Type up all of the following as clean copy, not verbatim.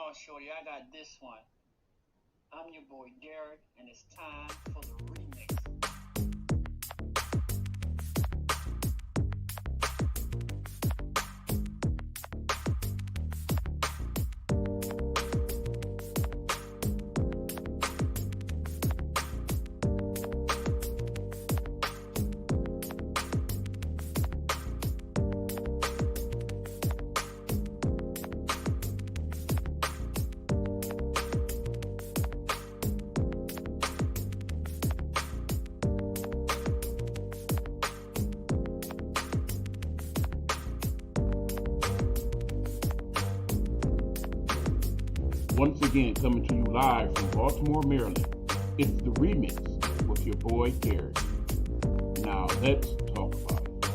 on, shorty? I got this one. I'm your boy Derrick, and it's time for the remix. Once again, coming to you live from Baltimore, Maryland. It's the remix with your boy Derrick. Now let's talk about it.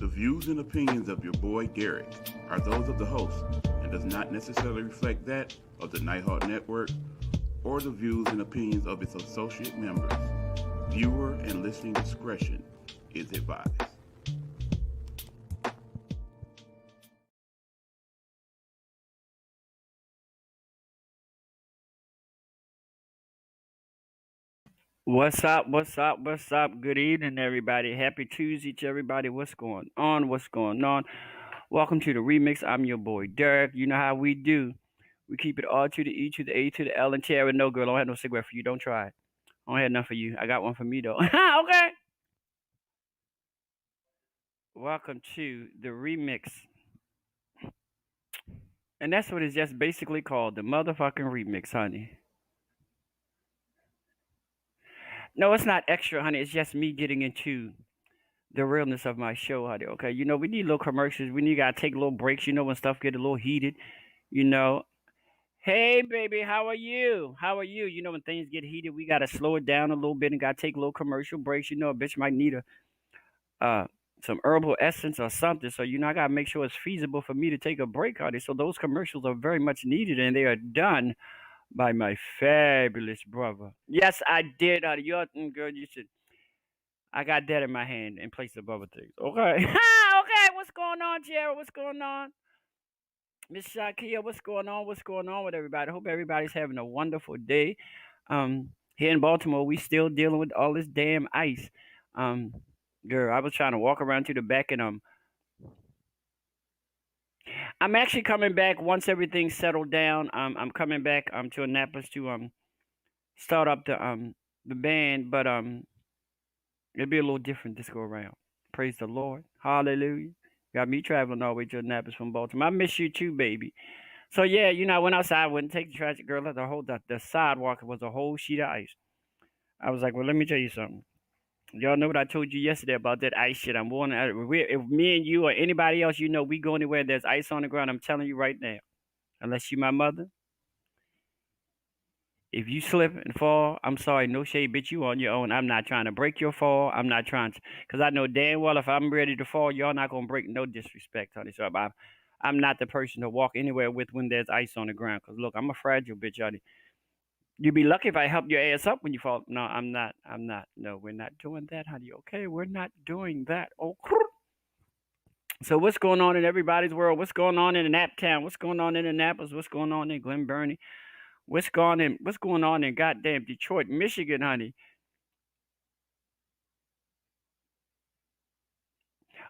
The views and opinions of your boy Derrick are those of the host and does not necessarily reflect that of the Nighthawk Network or the views and opinions of its associate members. Viewer and listening discretion is advised. What's up? What's up? What's up? Good evening, everybody. Happy Tuesday to everybody. What's going on? What's going on? Welcome to the remix. I'm your boy Derrick. You know how we do. We keep it R to the E to the A to the L and Tara. No, girl, I don't have no cigarette for you. Don't try it. I don't have none for you. I got one for me though. Okay. Welcome to the remix, and that's what it's just basically called, the motherfucking remix, honey. No, it's not extra, honey. It's just me getting into the realness of my show, honey. Okay, we need little commercials. We need gotta take little breaks. When stuff get a little heated. You know, hey baby, how are you? How are you? When things get heated, we gotta slow it down a little bit and gotta take little commercial breaks. A bitch might need a uh some herbal essence or something. So I gotta make sure it's feasible for me to take a break, honey. So those commercials are very much needed, and they are done by my fabulous brother. Yes, I did, honey. Girl, you should. I got that in my hand in place of other things. Okay. Okay. What's going on, Jared? What's going on? Miss Shakia, what's going on? What's going on with everybody? Hope everybody's having a wonderful day. Here in Baltimore, we still dealing with all this damn ice. Um, Girl, I was trying to walk around to the back, and I'm actually coming back once everything's settled down. I'm coming back to Annapolis to start up the band, but it'll be a little different this go around. Praise the Lord. Hallelujah. Got me traveling all the way to Annapolis from Baltimore. I miss you too, baby. So yeah, I went outside, wouldn't take the trash, girl. The sidewalk was a whole sheet of ice. I was like, well, let me tell you something. Y'all know what I told you yesterday about that ice shit. I'm warning. If me and you or anybody else, we go anywhere, there's ice on the ground. I'm telling you right now, unless you my mother, if you slip and fall, I'm sorry, no shade, bitch. You on your own. I'm not trying to break your fall. I'm not trying to, because I know damn well if I'm ready to fall, y'all not gonna break. No disrespect, honey. So I'm not the person to walk anywhere with when there's ice on the ground. Cause look, I'm a fragile bitch, honey. You'd be lucky if I help your ass up when you fall. No, I'm not. I'm not. No, we're not doing that, honey. Okay, we're not doing that. Oh. So what's going on in everybody's world? What's going on in Naptown? What's going on in Annapolis? What's going on in Glen Burnie? What's going on in goddamn Detroit, Michigan, honey?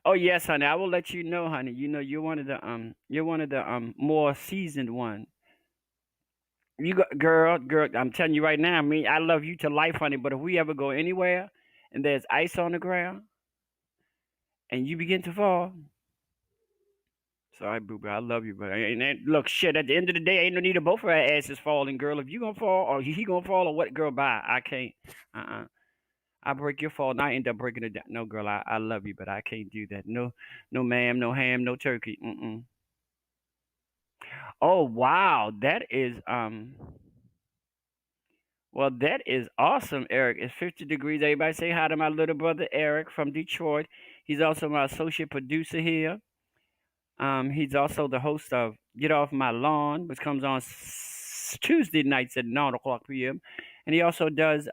Oh yes, honey. I will let you know, honey. You're one of the more seasoned ones. Girl, I'm telling you right now, I love you to life, honey. But if we ever go anywhere and there's ice on the ground and you begin to fall, sorry, boo boo, I love you, but look, shit. At the end of the day, ain't no need of both of our asses falling, girl. If you gonna fall or he gonna fall or what, girl? Bye. I can't. I break your fall and I end up breaking it down. No, girl, I love you, but I can't do that. No, no, ma'am, no ham, no turkey. Mm-mm. Oh wow, that is awesome, Eric. It's 50 degrees. Everybody say hi to my little brother Eric from Detroit. He's also my associate producer here. He's also the host of Get Off My Lawn, which comes on Tuesday nights at 9 o'clock p.m. And he also does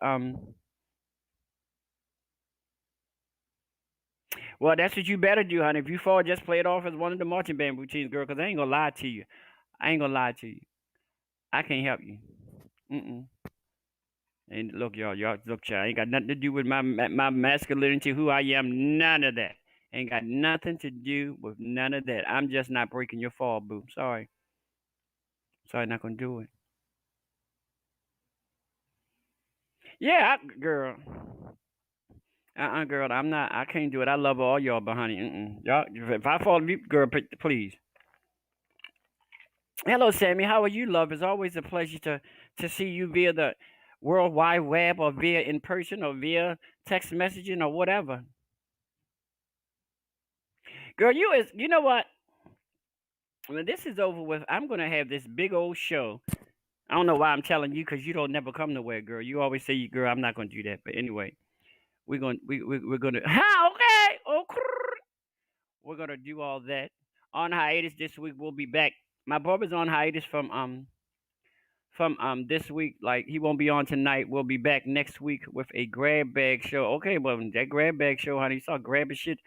Well, that's what you better do, honey. If you fall, just play it off as one of the marching band routines, girl. Cause I ain't gonna lie to you. I ain't gonna lie to you. I can't help you. Mm-mm. And look, y'all, look, child. Ain't got nothing to do with my masculinity, who I am. None of that. Ain't got nothing to do with none of that. I'm just not breaking your fall, boo. Sorry. Sorry, not gonna do it. Yeah, girl. Girl. I'm not. I can't do it. I love all y'all, but honey, y'all. If I fall asleep, girl, please. Hello, Sammy. How are you, love? It's always a pleasure to see you via the World Wide Web or via in person or via text messaging or whatever. Girl, you know what? When this is over with, I'm gonna have this big old show. I don't know why I'm telling you because you don't never come nowhere, girl. You always say, girl, I'm not gonna do that. But anyway, we're gonna okay. Oh, we're gonna do all that on hiatus this week. We'll be back. My brother's on hiatus from this week. Like he won't be on tonight. We'll be back next week with a grab bag show. Okay, well that grab bag show, honey, you saw grabbing shit.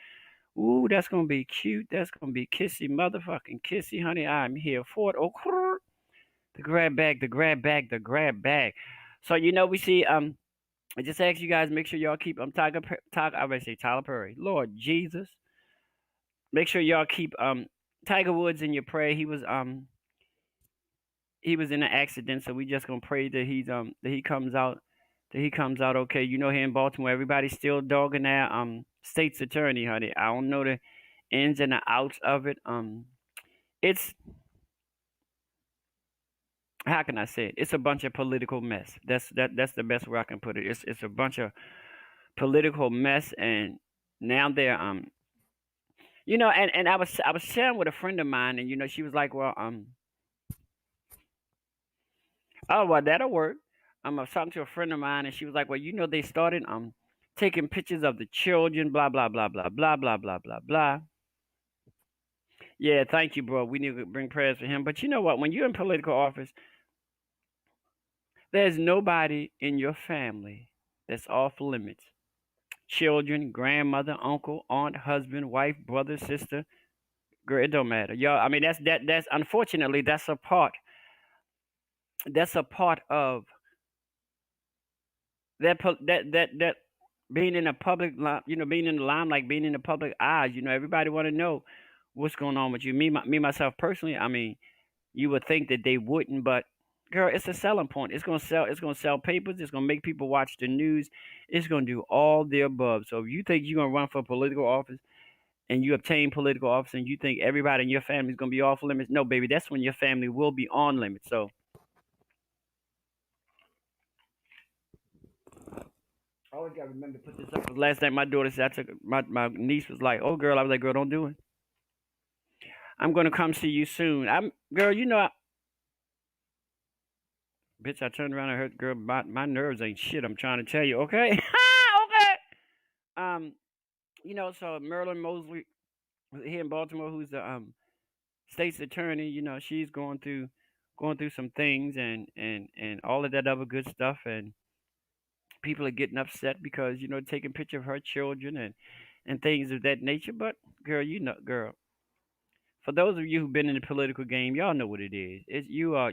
Ooh, that's gonna be cute. That's gonna be kissy, motherfucking kissy, honey. I'm here for it. Oh, the grab bag, the grab bag, the grab bag. So we see. I just ask you guys, make sure y'all keep. I would say Tyler Perry. Lord Jesus, make sure y'all keep Tiger Woods in your prayer. He was in an accident, so we just gonna pray that he comes out okay. Here in Baltimore, everybody's still dogging their state's attorney, honey. I don't know the ins and the outs of it. It's how can I say it? It's a bunch of political mess. That's the best way I can put it. It's a bunch of political mess, and now they're and I was sharing with a friend of mine, and she was like, well, oh, well, that'll work. I was talking to a friend of mine, and she was like, well, they started taking pictures of the children, blah blah blah blah blah blah blah blah blah. Yeah, thank you, bro. We need to bring prayers for him. But you know what? When you're in political office, there's nobody in your family that's off limits. Children, grandmother, uncle, aunt, husband, wife, brother, sister. Girl, it don't matter. Y'all, I mean, that's unfortunately that's a part. That's a part of that being in a public being in the limelight, being in the public eyes. Everybody want to know what's going on with you. Me myself personally, I mean, you would think that they wouldn't, but girl, it's a selling point. It's gonna sell. It's gonna sell papers. It's gonna make people watch the news. It's gonna do all the above. So if you think you're gonna run for political office and you obtain political office and you think everybody in your family is gonna be off limits, no, baby, that's when your family will be on limits. So I always gotta remember to put this up. 'Cause last night my daughter said my niece was like, "Oh, girl," I was like, "Girl, don't do it. I'm gonna come see you soon." Girl, bitch. I turned around and heard, girl, my nerves ain't shit. I'm trying to tell you, okay, okay. Um, so Marilyn Mosley here in Baltimore, who's the state's attorney, she's going through some things and all of that other good stuff, and people are getting upset because taking picture of her children and things of that nature. But girl, girl, for those of you who've been in the political game, y'all know what it is. It's you are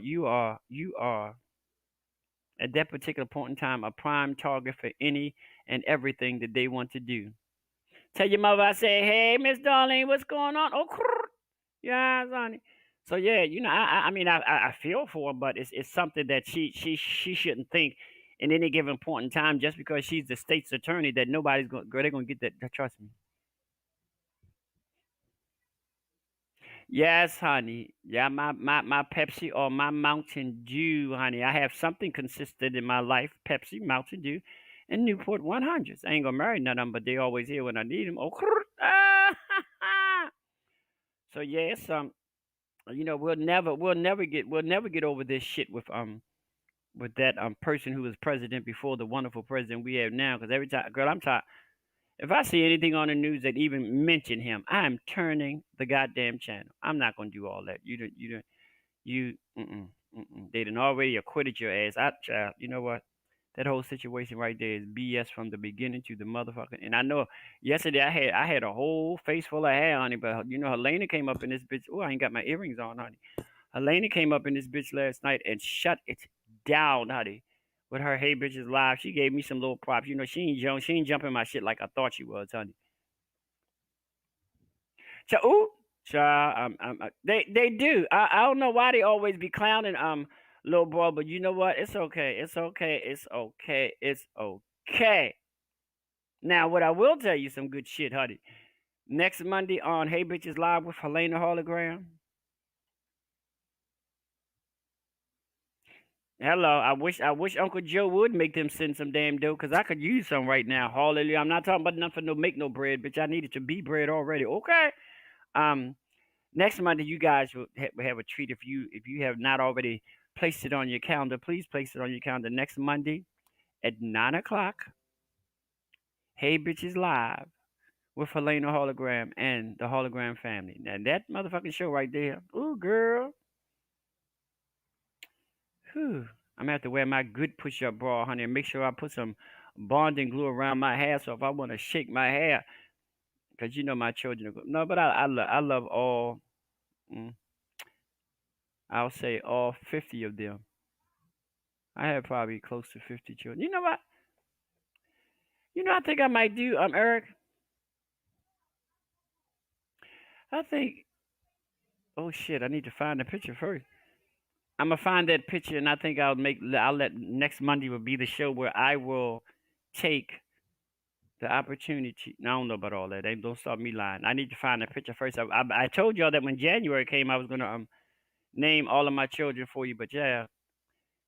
at that particular point in time a prime target for any and everything that they want to do. Tell your mother I say, hey, Miss Darlene, what's going on? Oh, yeah, honey. So yeah, I mean, I feel for her, but it's something that she shouldn't think in any given point in time just because she's the state's attorney that nobody's going, girl, they're gonna get that. Trust me. Yes, honey. Yeah, my Pepsi or my Mountain Dew, honey. I have something consistent in my life: Pepsi, Mountain Dew, and Newport 100s. I ain't gonna marry none of them, but they always here when I need them. Oh, so yes, we'll never get over this shit with that person who was president before the wonderful president we have now. Because every time, girl, I'm tired. If I see anything on the news that even mention him, I'm turning the goddamn channel. I'm not gonna do all that. You. Mm-mm. They done already acquitted your ass. Child. You know what? That whole situation right there is BS from the beginning to the motherfucker. And I know yesterday I had a whole face full of hair, honey, but you know Helena came up in this bitch. Oh, I ain't got my earrings on, honey. Helena came up in this bitch last night and shut it down, honey. With her Hey Bitches Live. She gave me some little props. You know, she ain't jumping my shit like I thought she was, honey. So, ooh, child, they do. I don't know why they always be clowning little boy, but you know what? It's okay. It's okay. It's okay. It's okay. Now, what I will tell you some good shit, honey. Next Monday on Hey Bitches Live with Helena Hologram. Hello, I wish Uncle Joe would make them send some damn dough, cause I could use some right now. Hallelujah. I'm not talking about nothing to make no bread, bitch. I needed to be bread already. Okay. Um, Next Monday, you guys will have a treat if you have not already placed it on your calendar. Please place it on your calendar next Monday at 9 o'clock. Hey Bitches Live with Helena Hologram and the Hologram family. Now that motherfucking show right there. Ooh, girl. Whew. I'm gonna have to wear my good push-up bra, honey, and make sure I put some bonding glue around my hair. So if I want to shake my hair, because you know my children are no, but I love all. Mm, I'll say all 50 of them. I have probably close to 50 children. You know what? You know, I think I might do. Eric. I think. Oh shit! I need to find the picture first. I'm gonna find that picture, and I think I'll let next Monday will be the show where I will take the opportunity. Now, I don't know about all that. They don't start me lying. I need to find the picture first. I told y'all that when January came, I was gonna name all of my children for you. But yeah,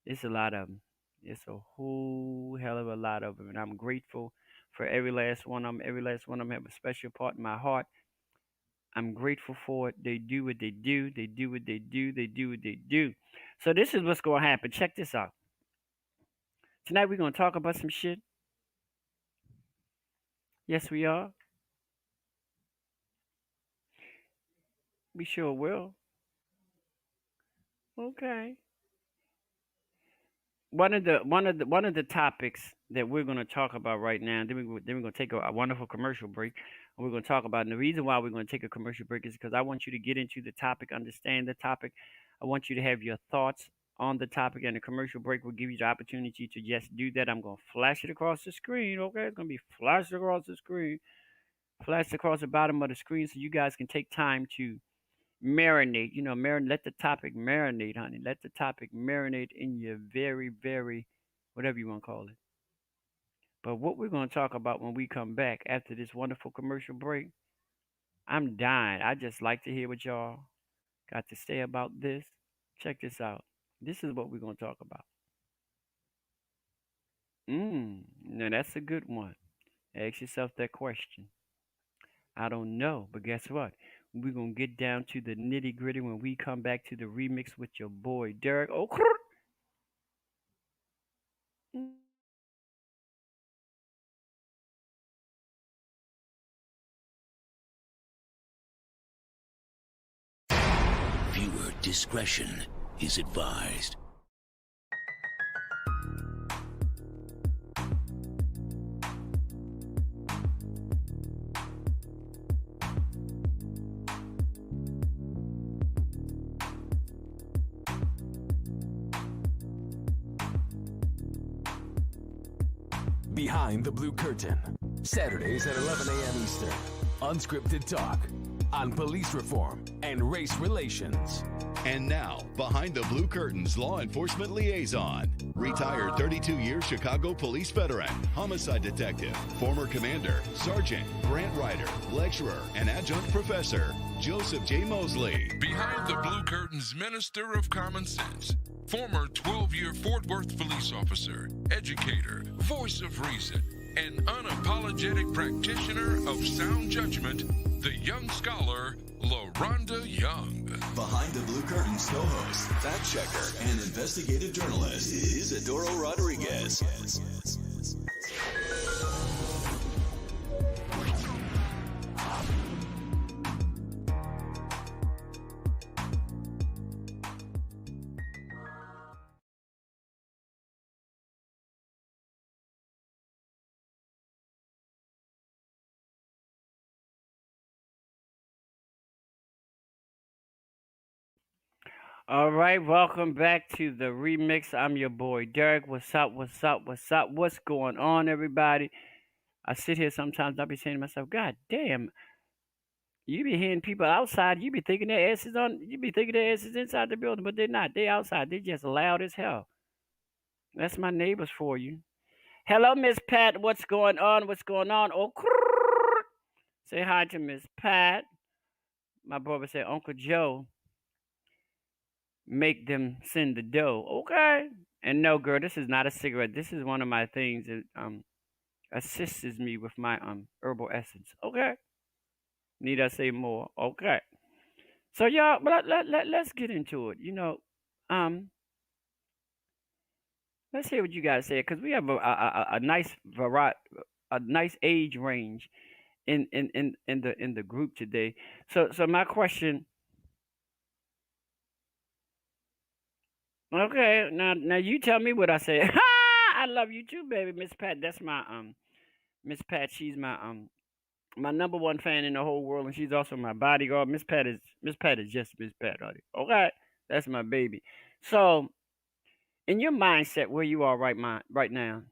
it's a lot of them. It's a whole hell of a lot of them, and I'm grateful for every last one of them. Every last one of them have a special part in my heart. I'm grateful for it. They do what they do. They do what they do. They do what they do. So this is what's going to happen. Check this out. Tonight we're going to talk about some shit. Yes, we are. We sure will. Okay. One of the topics that we're going to talk about right now. Then we're going to take a wonderful commercial break. And we're going to talk about. And the reason why we're going to take a commercial break is because I want you to get into the topic, understand the topic. I want you to have your thoughts on the topic, and the commercial break will give you the opportunity to just do that. I'm going to flash it across the screen. Okay, it's going to be flashed across the screen, flashed across the bottom of the screen, so you guys can take time to marinate. You know, let the topic marinate, honey. Let the topic marinate in your very, very, whatever you want to call it. But what we're going to talk about when we come back after this wonderful commercial break, I'm dying. I just like to hear what y'all got to say about this. Check this out. This is what we're going to talk about. Now that's a good one. Ask yourself that question. I don't know, but guess what? We're going to get down to the nitty gritty when we come back to the remix with your boy, Derrick. Oh, Viewer discretion is advised. Behind the Blue Curtain, Saturdays at 11 a.m. Eastern. Unscripted talk on police reform and race relations. And now, Behind the Blue Curtain's law enforcement liaison, retired 32-year Chicago police veteran, homicide detective, former commander, sergeant, grant writer, lecturer, and adjunct professor, Joseph J. Mosley. Behind the Blue Curtain's Minister of Common Sense, former 12-year Fort Worth police officer, educator, voice of reason, and unapologetic practitioner of sound judgment, the young scholar, LaRonda Young. Behind the Blue Curtain's co-host, fact checker, and investigative journalist, Isidoro Rodriguez. All right, welcome back to the remix. I'm your boy Derrick. What's up? What's up? What's up? What's going on, everybody? I sit here sometimes. I be saying to myself, God damn, you be hearing people outside. You be thinking their asses on. You be thinking their asses inside the building, but they're not. They outside. They just loud as hell. That's my neighbors for you. Hello, Miss Pat. What's going on? What's going on? Oh, say hi to Miss Pat. My brother said, Uncle Joe, make them send the dough. Okay. And no, girl, this is not a cigarette. This is one of my things that assists me with my herbal essence. Okay. Need I say more? Okay. So y'all, but let's get into it. Um, let's hear what you guys say because we have a nice variety, a nice age range in the group today. So my question. Okay, now you tell me what I said. I love you too, baby, Miss Pat. That's my Miss Pat. She's my number one fan in the whole world, and she's also my bodyguard. Miss Pat is just Miss Pat, honey. Okay, that's my baby. So, in your mindset, where you are right now.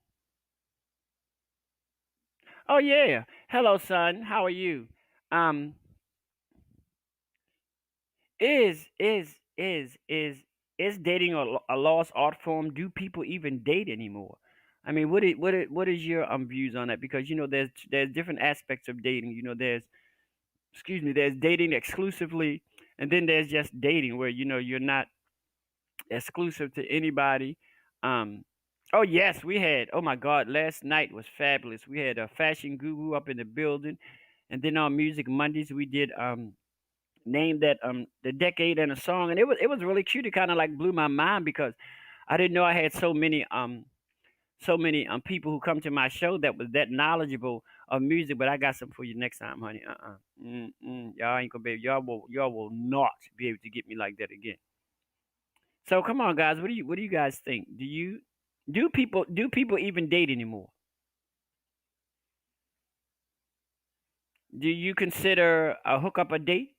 Oh yeah. Hello, son. How are you? Um, is dating a lost art form? Do people even date anymore? I mean, what is your views on that? Because there's different aspects of dating. There's there's dating exclusively, and then there's just dating where you're not exclusive to anybody. Um, oh yes, we had. Oh my God, last night was fabulous. We had a fashion guru up in the building, and then on Music Mondays we did name that the decade and a song, and it was really cute. It kind of like blew my mind because I didn't know I had so many people who come to my show that was that knowledgeable of music. But I got something for you next time, honey. Y'all ain't gonna be y'all will not be able to get me like that again. So come on, guys. What do you guys think? Do people even date anymore? Do you consider a hookup a date?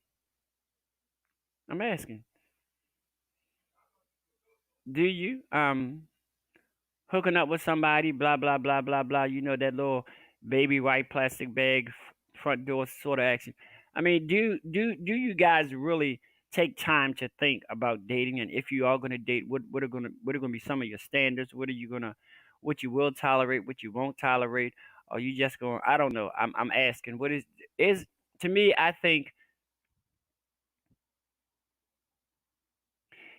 I'm asking. Do you hooking up with somebody, blah blah blah blah blah. That little baby white plastic bag front door sort of action. I mean, do you guys really take time to think about dating, and if you are going to date, what are going to be some of your standards? What you will tolerate, what you won't tolerate? Or you just going? I don't know. I'm asking. What is to me? I think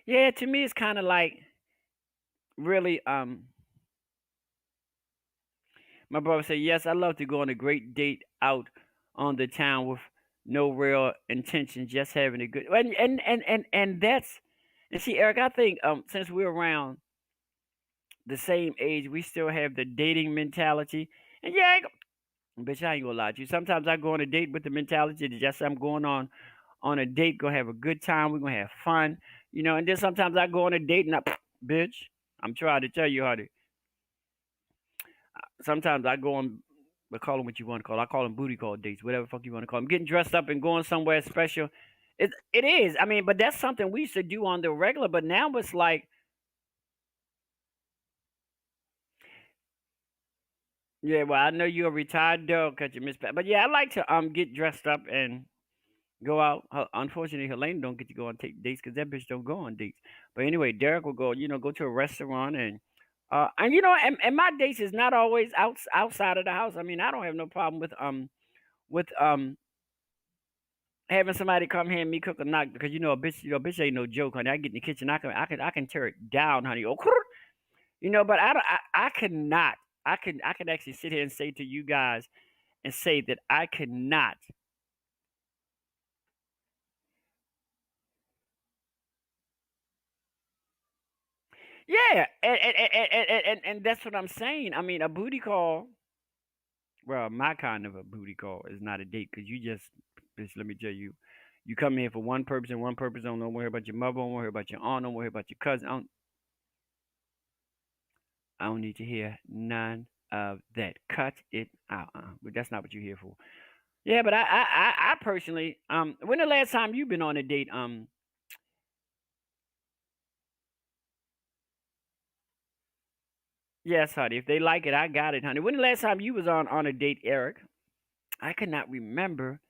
yeah. To me, it's kind of like really My brother said, "Yes, I love to go on a great date out on the town with no real intention, just having a good." And that's and see, Eric, I think since we're around the same age, we still have the dating mentality. And yeah, bitch, I ain't gonna lie to you. Sometimes I go on a date with the mentality that just I'm going on a date, gonna have a good time, we're gonna have fun, And then sometimes I go on a date and bitch, I'm trying to tell you how to sometimes I go on, but call them what you want to call. I call them booty call dates, whatever the fuck you want to call them. Getting dressed up and going somewhere special. It is. I mean, but that's something we used to do on the regular. But now it's like, yeah, well, I know you're a retired dog, cut you miss. But yeah, I like to get dressed up and go out. Unfortunately, Helene don't get to go on take dates because that bitch don't go on dates. But anyway, Derek will go. Go to a restaurant and my dates is not always outside of the house. I mean, I don't have no problem with having somebody come here and me cook a knock because a bitch ain't no joke, honey. I get in the kitchen, I can tear it down, honey. Oh, but I cannot. I can actually sit here and say to you guys and say that I cannot. Yeah, and that's what I'm saying. I mean, a booty call. Well, my kind of a booty call is not a date because you just, bitch. Let me tell you, you come here for one purpose and one purpose. Don't worry about your mother. Don't worry about your aunt. Don't worry about your cousin. I don't need to hear none of that. Cut it out. But that's not what you're here for. Yeah, but I personally, when the last time you been on a date, Yes, honey. If they like it, I got it, honey. When the last time you was on a date, Eric? I could not remember.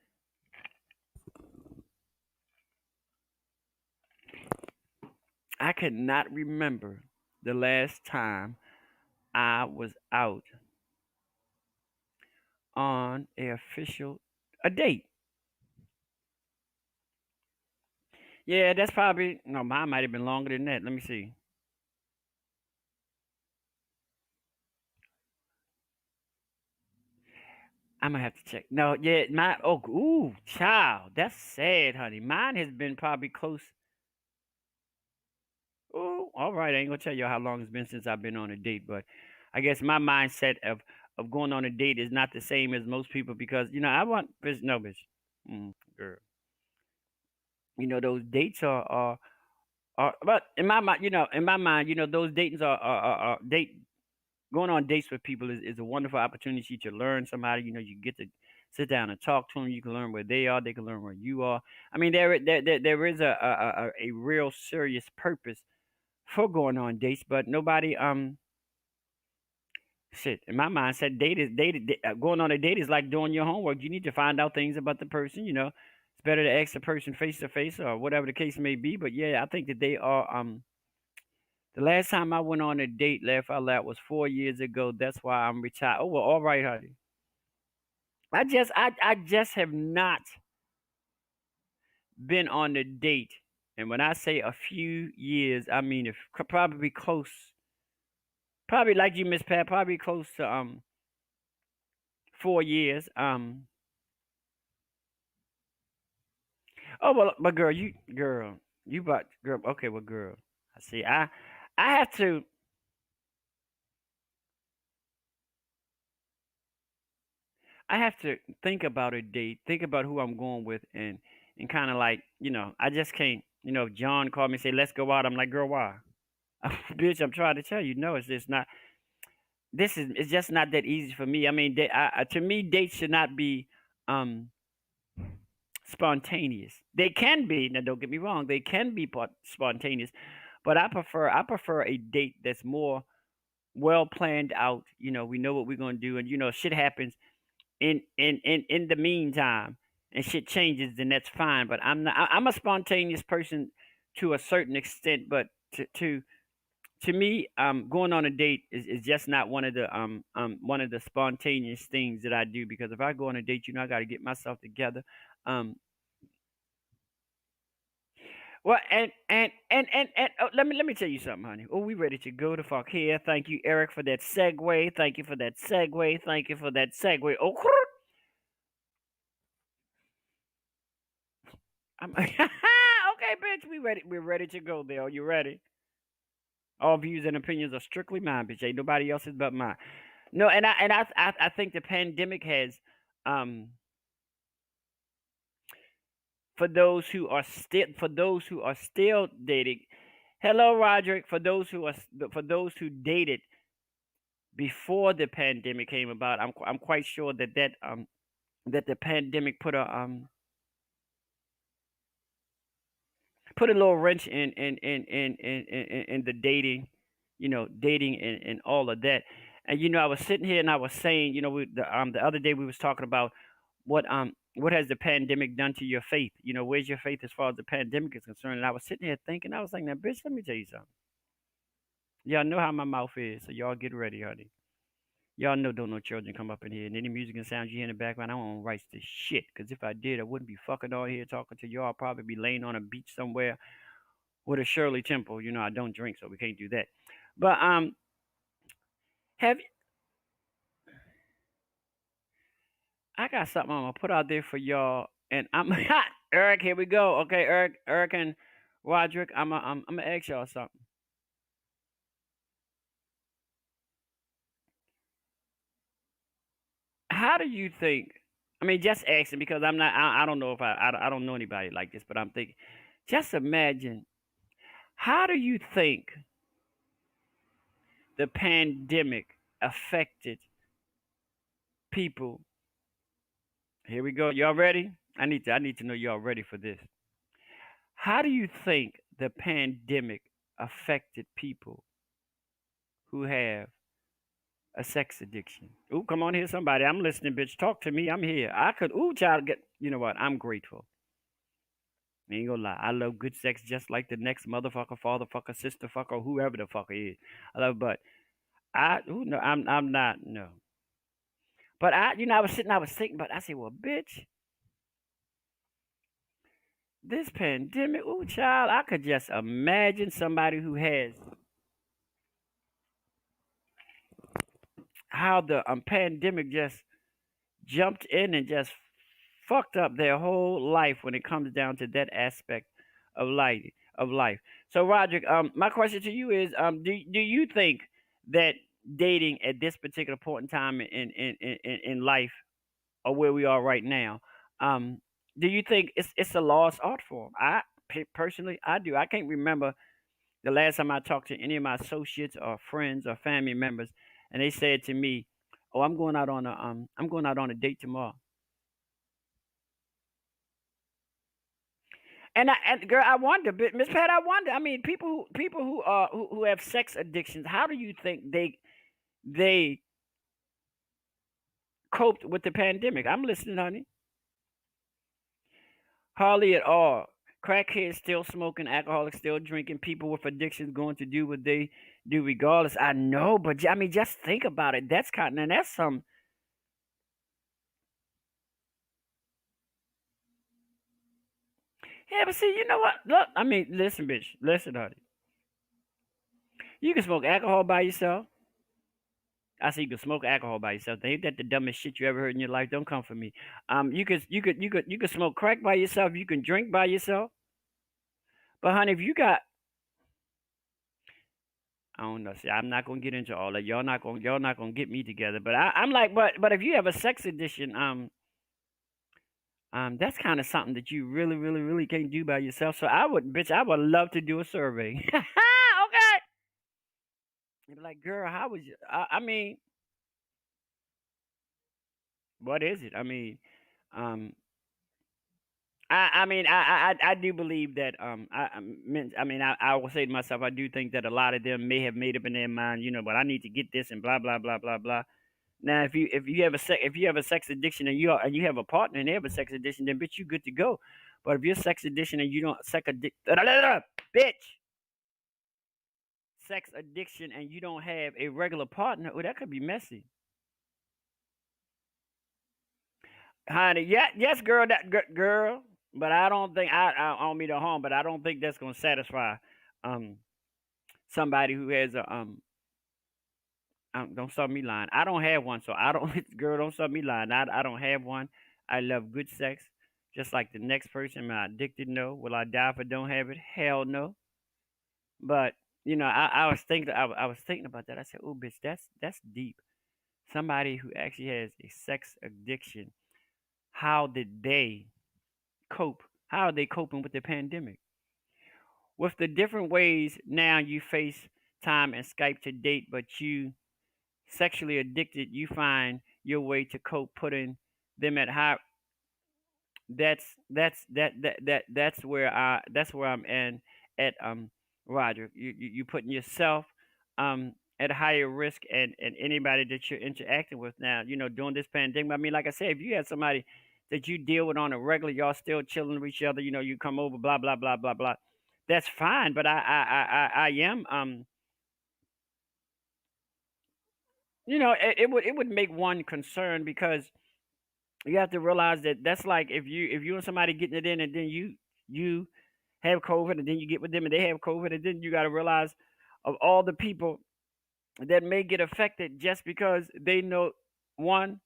I could not remember the last time I was out on a date. Yeah, that's probably no. Mine might have been longer than that. Let me see. I'm gonna have to check. No, yeah, my ooh, child, that's sad, honey. Mine has been probably close. Ooh, all right. I ain't gonna tell you how long it's been since I've been on a date, but I guess my mindset of going on a date is not the same as most people because I want bitch, no bitch, girl. Those dates but in my mind, those datings are date going on dates with people is a wonderful opportunity to learn somebody. You get to sit down and talk to them. You can learn where they are. They can learn where you are. I mean, there is a real serious purpose for going on dates, but nobody shit in my mindset going on a date is like doing your homework. You need to find out things about the person. It's better to ask the person face to face or whatever the case may be. But yeah, I think that they are the last time I went on a date, laugh out loud, was 4 years ago. That's why I'm retired. Oh well, all right, honey. I just have not been on a date, and when I say a few years, I mean if probably close, probably like you, Miss Pat, probably close to 4 years. Oh well, but girl, you bought girl. Okay, well, girl, I see. I have to. I have to think about a date, think about who I'm going with, and kind of like, I just can't. If John called me and say, "Let's go out," I'm like, "Girl, why?" Bitch, I'm trying to tell you, no, it's just not. It's just not that easy for me. I mean, to me, dates should not be um spontaneous. They can be. Now, don't get me wrong, they can be spontaneous, but I prefer a date that's more well planned out. We know what we're gonna do, and shit happens in the meantime, and shit changes, then that's fine. But I'm not. I'm a spontaneous person to a certain extent, but to me, going on a date is just not one of the spontaneous things that I do because if I go on a date, I got to get myself together. Um, well, and let me tell you something, honey. Oh, we ready to go to fuck here. Thank you, Eric, for that segue. Thank you for that segue. Thank you for that segue. Oh, okay, bitch. We ready. We're ready to go. There. Are you ready? All views and opinions are strictly mine, bitch. Ain't nobody else's but mine. No, and I think the pandemic has um for those who are still dating. Hello, Roderick. For those who dated before the pandemic came about, I'm quite sure that the pandemic put a little wrench in the dating, dating and all of that. And I was sitting here and I was saying, the other day we was talking about what has the pandemic done to your faith? Where's your faith as far as the pandemic is concerned? And I was sitting here thinking, I was like, now, bitch, let me tell you something. Y'all know how my mouth is, so y'all get ready, honey. Y'all know don't no children come up in here, and any music and sounds you hear in the background, I don't own rights to shit. Cause if I did, I wouldn't be fucking all here talking to y'all. I'd probably be laying on a beach somewhere with a Shirley Temple. I don't drink, so we can't do that. But have I got something I'm gonna put out there for y'all, and I'm Eric. Here we go. Okay, Eric, and Roderick. I'm gonna ask y'all something. How do you think? I mean, just asking because I'm not. I don't know if I don't know anybody like this, but I'm thinking. Just imagine. How do you think the pandemic affected people? Here we go. Y'all ready? I need to know y'all ready for this. How do you think the pandemic affected people who have A sex addiction. Ooh, come on here, somebody. I'm listening, bitch. Talk to me. I'm here. I could. Ooh, child, get. You know what? I'm grateful. Ain't gonna lie. I love good sex just like the next motherfucker, father fucker, sister fucker, whoever the fucker is. I love, but I. Ooh, no, I'm not. No. But I was sitting. I was thinking, but I said, well, bitch, this pandemic. Ooh, child, I could just imagine somebody who has how the pandemic just jumped in and just fucked up their whole life when it comes down to that aspect of life. Of life. So, Roderick, my question to you is, do you think that dating at this particular point in time in life, or where we are right now, um, do you think it's a lost art form? Personally, I do. I can't remember the last time I talked to any of my associates or friends or family members, and they said to me, "Oh, I'm going out on a date tomorrow." And girl, I wonder, Miss Pat, I wonder. I mean, people who have sex addictions, how do you think they coped with the pandemic? I'm listening, honey. Hardly at all. Crackheads still smoking, alcoholics still drinking, people with addictions going to do what they do regardless. I know, but I mean, just think about it. That's kind and that's some. Yeah, but see, you know what? Look, I mean, listen, bitch, listen, honey. You can smoke alcohol by yourself. I say you can smoke alcohol by yourself. Ain't that the dumbest shit you ever heard in your life? Don't come for me. You could smoke crack by yourself. You can drink by yourself. But honey, if you got, I don't know. See, I'm not gonna get into all that. Y'all not gonna get me together. But I'm like, but if you have a sex addiction, that's kind of something that you really, really, really can't do by yourself. So I would love to do a survey. Okay. You'd be like, girl, how was you? I mean, what is it? I mean, um, I do believe that I will say to myself, I do think that a lot of them may have made up in their mind, but I need to get this and blah blah blah blah blah. Now, if you have a sex addiction and you have a partner and they have a sex addiction, then bitch, you good to go. But if you're sex addiction and you don't bitch sex addiction and you don't have a regular partner, oh, that could be messy, honey. Yeah, yes, girl, girl. But I don't think I don't mean to harm, but I don't think that's gonna satisfy um somebody who has a don't start me lying. I don't have one, so I don't girl, don't start me lying. I don't have one. I love good sex, just like the next person. Am I addicted? No. Will I die if I don't have it? Hell no. But I was thinking about that. I said, oh, bitch, that's deep. Somebody who actually has a sex addiction. How did they cope? How are they coping with the pandemic? With the different ways now you face time and Skype to date, but you sexually addicted, you find your way to cope, putting them at high. That's where I'm at Roger. You putting yourself at higher risk, and anybody that you're interacting with now, during this pandemic. I mean, like I said, if you had somebody that you deal with on a regular, y'all still chilling with each other, you come over, blah blah blah blah blah. That's fine, but I am it would make one concerned because you have to realize that that's like if you and somebody getting it in and then you have COVID and then you get with them and they have COVID and then you got to realize of all the people that may get affected just because they know one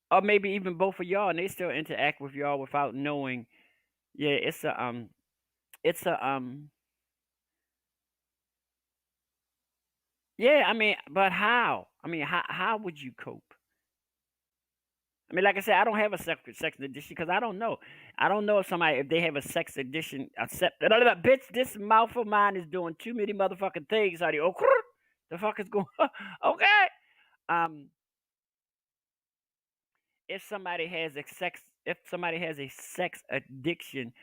or maybe even both of y'all and they still interact with y'all without knowing. Yeah, it's a yeah. I mean, but how? I mean, how would you cope? I mean, like I said, I don't have a sex addiction because I don't know. I don't know if they have a sex addiction. Bitch, this mouth of mine is doing too many motherfucking things. How do you? Oh, the fuck is going? Okay. Um, if somebody has a sex addiction,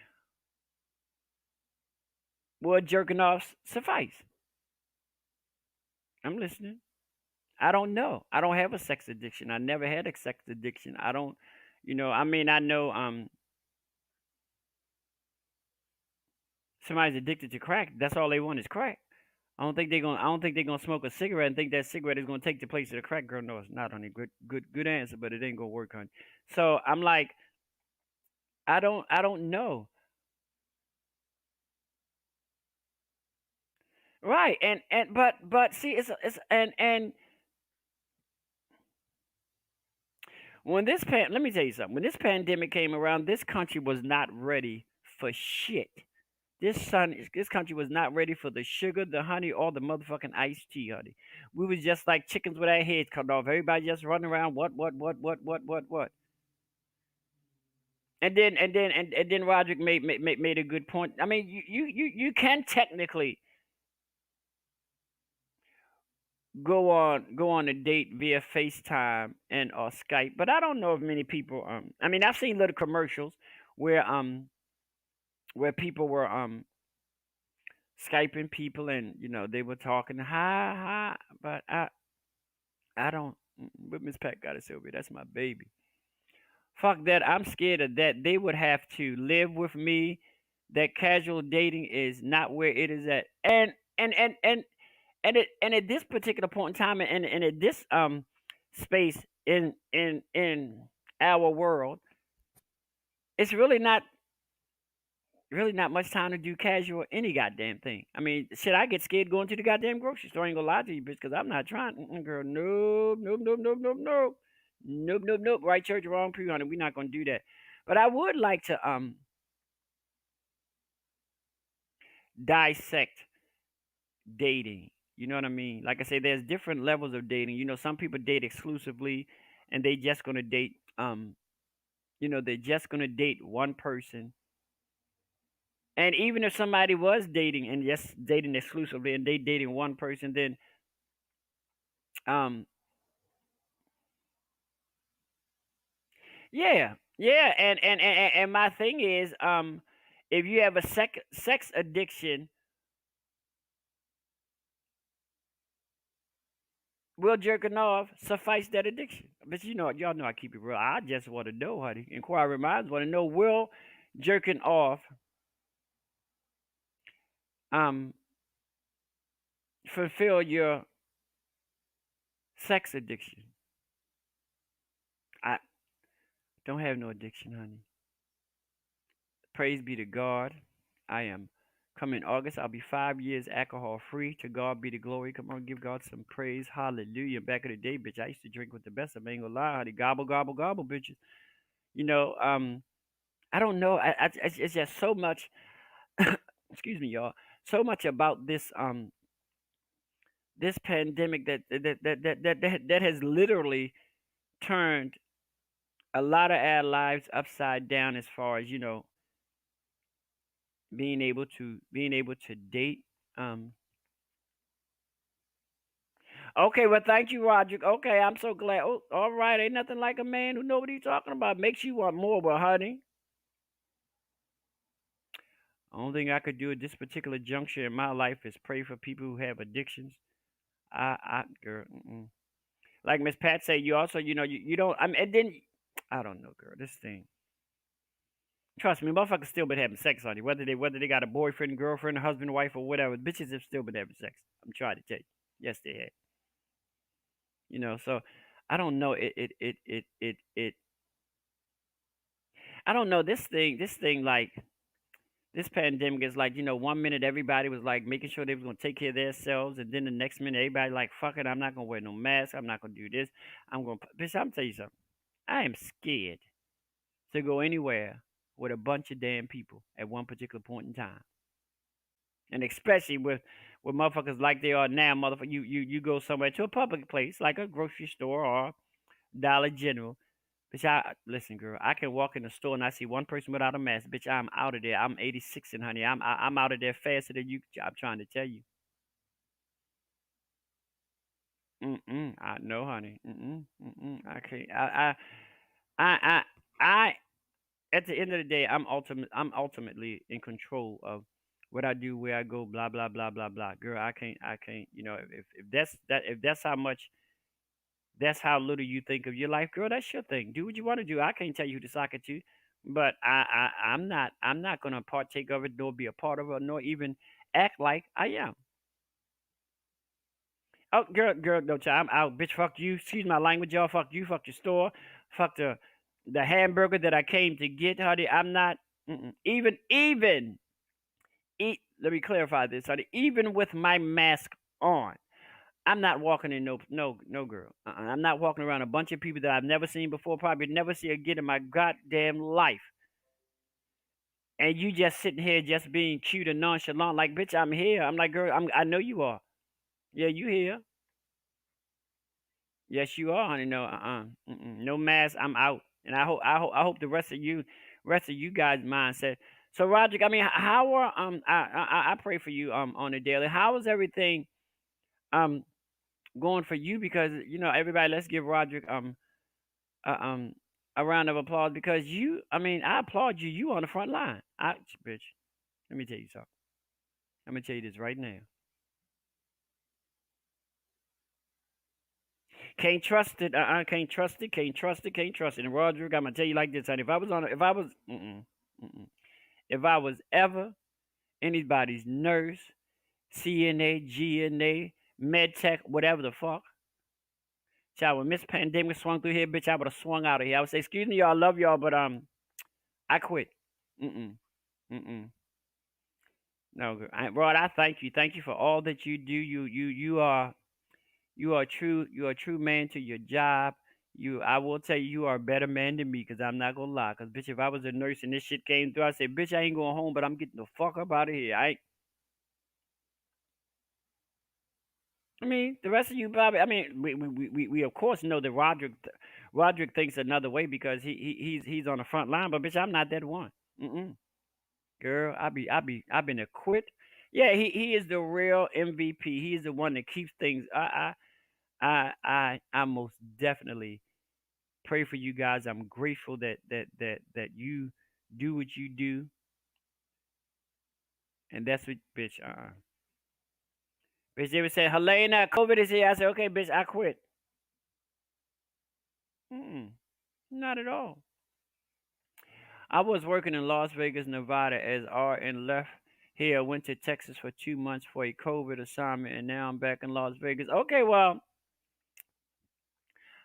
will jerking off suffice? I'm listening. I don't know. I don't have a sex addiction. I never had a sex addiction. I don't, I mean, I know somebody's addicted to crack. That's all they want is crack. I don't think they're gonna smoke a cigarette and think that cigarette is gonna take the place of the crack. Girl, no, it's not, honey. Good answer, but it ain't gonna work, honey. So I'm like, I don't know. Right, but see, it's and when let me tell you something. When this pandemic came around, this country was not ready for shit. This country was not ready for the sugar, the honey, or the motherfucking iced tea, honey. We was just like chickens with our heads cut off. Everybody just running around. What? And then Roderick made a good point. I mean, you can technically go on a date via FaceTime and or Skype, but I don't know if many people. I mean, I've seen little commercials where people were Skyping people and they were talking hi, but I don't. But Miss Pat got it, Sylvia. That's my baby. Fuck that. I'm scared of that. They would have to live with me. That casual dating is not where it is at. And at this particular point in time, and at this space in our world, it's really not much time to do casual any goddamn thing. I mean, shit, I get scared going to the goddamn grocery store. I ain't gonna lie to you, bitch, because I'm not trying. Girl, nope, nope, nope, nope, nope, nope, nope, nope, nope. Right church, wrong pew, honey. We're not gonna do that. But I would like to dissect dating. You know what I mean? Like I say, there's different levels of dating. Some people date exclusively, and they just gonna date. They're just gonna date one person. And even if somebody was dating and just dating exclusively, and they dating one person, then um, yeah. And my thing is, if you have a sex addiction, will jerking off suffice that addiction? But y'all know I keep it real. I just want to know, honey. Inquiry minds want to know: will jerking off um fulfill your sex addiction? I don't have no addiction, honey. Praise be to God. I am coming August. I'll be 5 years alcohol free. To God be the glory. Come on, give God some praise. Hallelujah. Back in the day, bitch, I used to drink with the best. I ain't gonna lie, honey. Gobble, gobble, gobble, bitches. You know, um, I don't know. It's just so much. Excuse me, y'all. So much about this pandemic that has literally turned a lot of our lives upside down as far as being able to date. Um, okay, well, thank you, Roger. Okay, I'm so glad. Oh, all right, ain't nothing like a man who know what he's talking about. Makes you want more, but honey, only thing I could do at this particular juncture in my life is pray for people who have addictions. Girl, like Miss Pat say, you also, you don't. I mean, and then I don't know, girl. This thing. Trust me, motherfuckers still been having sex on you. Whether they got a boyfriend, girlfriend, husband, wife, or whatever, bitches have still been having sex. I'm trying to tell you. Yes, they had. So I don't know. I don't know. This thing, like this pandemic is like, 1 minute everybody was like making sure they was gonna take care of themselves, and then the next minute everybody like, fuck it, I'm not gonna wear no mask. I'm not gonna do this. Bitch. I'm tell you something. I am scared to go anywhere with a bunch of damn people at one particular point in time. And especially with motherfuckers like they are now, motherfucker. You go somewhere to a public place like a grocery store or Dollar General. Bitch, listen, girl. I can walk in the store and I see one person without a mask. Bitch, I'm out of there. I'm 86 and honey. I'm out of there faster than you. I'm trying to tell you. I know, honey. I can't. I. I. At the end of the day, I'm ultimately in control of what I do, where I go, blah blah blah blah blah. Girl, I can't. If that's how much That's how little you think of your life, girl. That's your thing. Do what you want to do. I can't tell you who to sock it to, but I'm not gonna partake of it, nor be a part of it, nor even act like I am. Oh, girl, no, child, I'm out, bitch. Fuck you. Excuse my language, y'all. Fuck you. Fuck your store. Fuck the hamburger that I came to get, honey. I'm not. Even eat. Let me clarify this, honey. Even with my mask on, I'm not walking in no girl. I'm not walking around a bunch of people that I've never seen before, probably never see again in my goddamn life. And you just sitting here just being cute and nonchalant, like bitch, I'm here. I'm like, girl, I know you are. Yeah, you here. Yes, you are, honey. No, no mask. I'm out. And I hope the rest of you guys mindset. So, Roger, I mean, how are I pray for you on a daily. How is everything um going for you? Because everybody, let's give Roderick a, a round of applause because I mean, I applaud you. You on the front line. Bitch, let me tell you something. I'm gonna tell you this right now. Can't trust it. Can't trust it. Can't trust it. Can't trust it. And Roderick, I'm gonna tell you like this, honey. If I was ever anybody's nurse, CNA, GNA, med tech, whatever the fuck, child, when Miss Pandemic swung through here, bitch, I would have swung out of here. I would say, excuse me, y'all, I love y'all, but I quit. Mm-mm. Mm-mm. No, Rod, I thank you. Thank you for all that you do. You are true. You are a true man to your job. I will tell you, you are a better man than me. Cause I'm not gonna lie. Cause bitch, if I was a nurse and this shit came through, I say, bitch, I ain't going home, but I'm getting the fuck up out of here. I mean, the rest of you probably. I mean, we of course know that Roderick thinks another way because he's on the front line. But bitch, I'm not that one. Mm-mm. Girl, I've been a quit. Yeah, he is the real MVP. He is the one that keeps things. I most definitely pray for you guys. I'm grateful that you do what you do, and that's what, bitch. Bitch, they would say, Helena, COVID is here. I said, okay, bitch, I quit. Not at all. I was working in Las Vegas, Nevada as RN left here. Went to Texas for 2 months for a COVID assignment, and now I'm back in Las Vegas. Okay, well,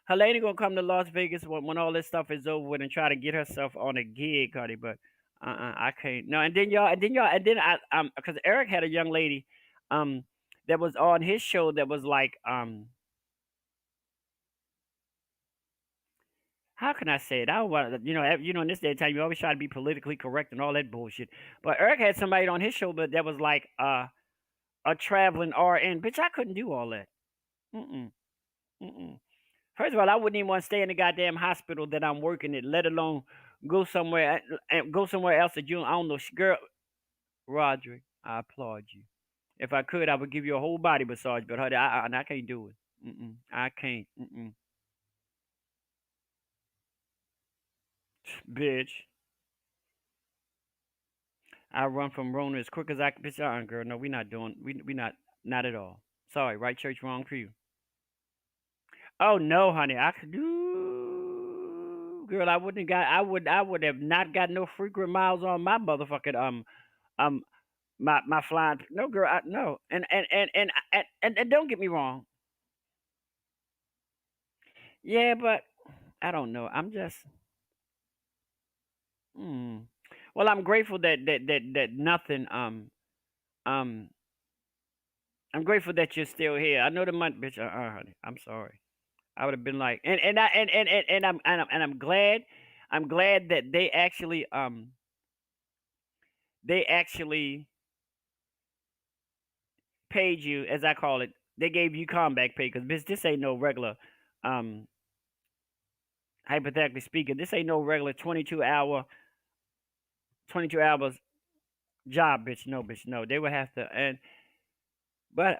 Helena gonna come to Las Vegas when all this stuff is over with and try to get herself on a gig, honey. But I can't. No, and then because Eric had a young lady, um, that was on his show that was like, how can I say it? I don't want in this day and time, you always try to be politically correct and all that bullshit. But Eric had somebody on his show, but that was like a traveling RN. Bitch, I couldn't do all that. Mm-mm. Mm-mm. First of all, I wouldn't even want to stay in the goddamn hospital that I'm working at, let alone go somewhere and go somewhere else that I don't know. Girl, Roderick, I applaud you. If I could, I would give you a whole body massage, but honey, I can't do it. I can't. Bitch, I run from Rona as quick as I can. Bitch, girl, no, we not doing. We not at all. Sorry, right church, wrong crew. Oh no, honey, I could do. Girl, I wouldn't have got. I would have not got no frequent miles on my motherfucking um my flying. No, girl, no. And don't get me wrong. Yeah, but I don't know. I'm just. Mm. Well, I'm grateful that nothing. Um. I'm grateful that you're still here. I know the month, bitch. Honey, I'm sorry. I would have been like, and I'm glad. I'm glad that they actually paid you, as I call it. They gave you comeback pay because bitch, this ain't no regular. Um, hypothetically speaking, this ain't no regular 22 hours job, bitch. No, bitch. No, they would have to. But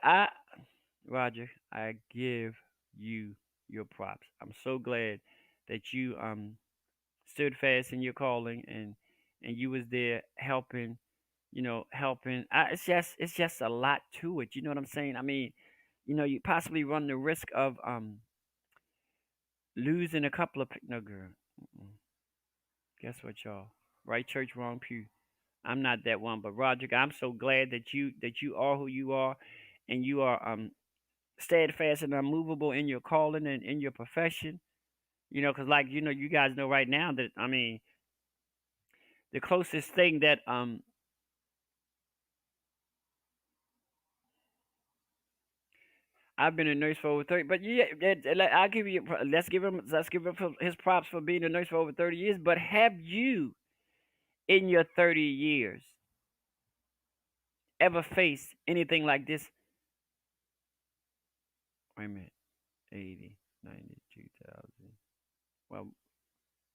Roger, I give you your props. I'm so glad that you stood fast in your calling and you was there helping, helping. It's just a lot to it. You know what I'm saying? I mean, you possibly run the risk of losing a couple of no girl. Mm-mm. Guess what, y'all? Right church, wrong pew. I'm not that one, but Roger, I'm so glad that you are who you are, and you are steadfast and unmovable in your calling and in your profession. Because like you guys know right now that I mean the closest thing that I've been a nurse for over 30, but yeah, I'll give you. Let's give him his props for being a nurse for over 30 years. But have you, in your 30 years, ever faced anything like this? Wait a minute, 80, 90, 2000. Well,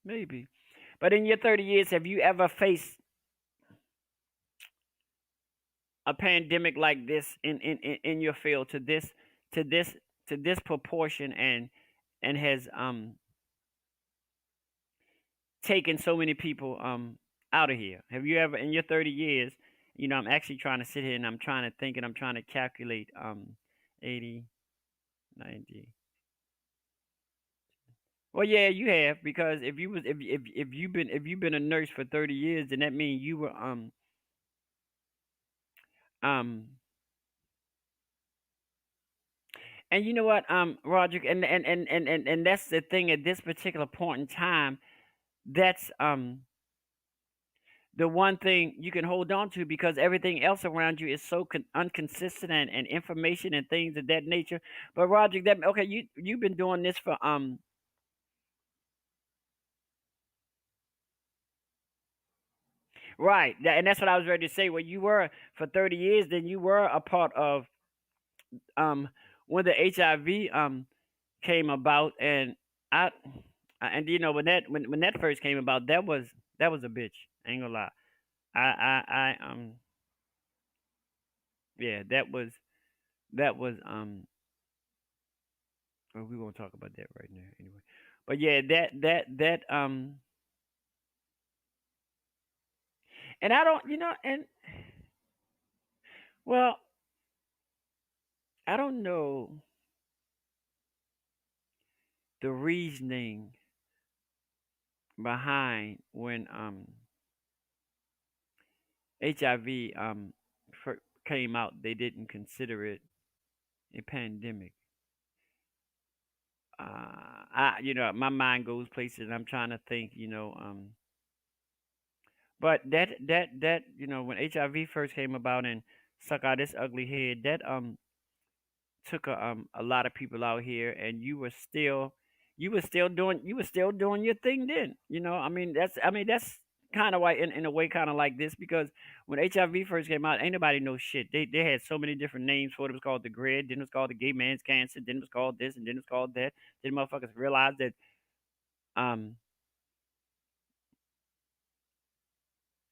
maybe. But in your 30 years, have you ever faced a pandemic like this in your field to this to this proportion and has taken so many people out of here? Have you ever in your 30 years, I'm actually trying to sit here and I'm trying to think and I'm trying to calculate 80, 90. Well, yeah, you have because if you've been a nurse for 30 years, then that means you were um and you know what, Roger, and that's the thing at this particular point in time. That's the one thing you can hold on to because everything else around you is so inconsistent and information and things of that nature. But Roger, that okay, you've been doing this for right, and that's what I was ready to say. Well, you were for 30 years, then you were a part of um when the HIV came about, and I and when that first came about, that was a bitch. I ain't gonna lie. I yeah, that was well, we won't talk about that right now anyway. But yeah, that and I don't and well, I don't know the reasoning behind when HIV came out, they didn't consider it a pandemic. My mind goes places. And I'm trying to think, but that when HIV first came about and stuck out its ugly head, that took a lot of people out here, and you were still doing your thing then. I mean that's kind of why in a way kind of like this because when HIV first came out, ain't nobody know shit. They had so many different names for it. It was called the grid, then it was called the gay man's cancer, then it was called this, and then it was called that. Then motherfuckers realized that um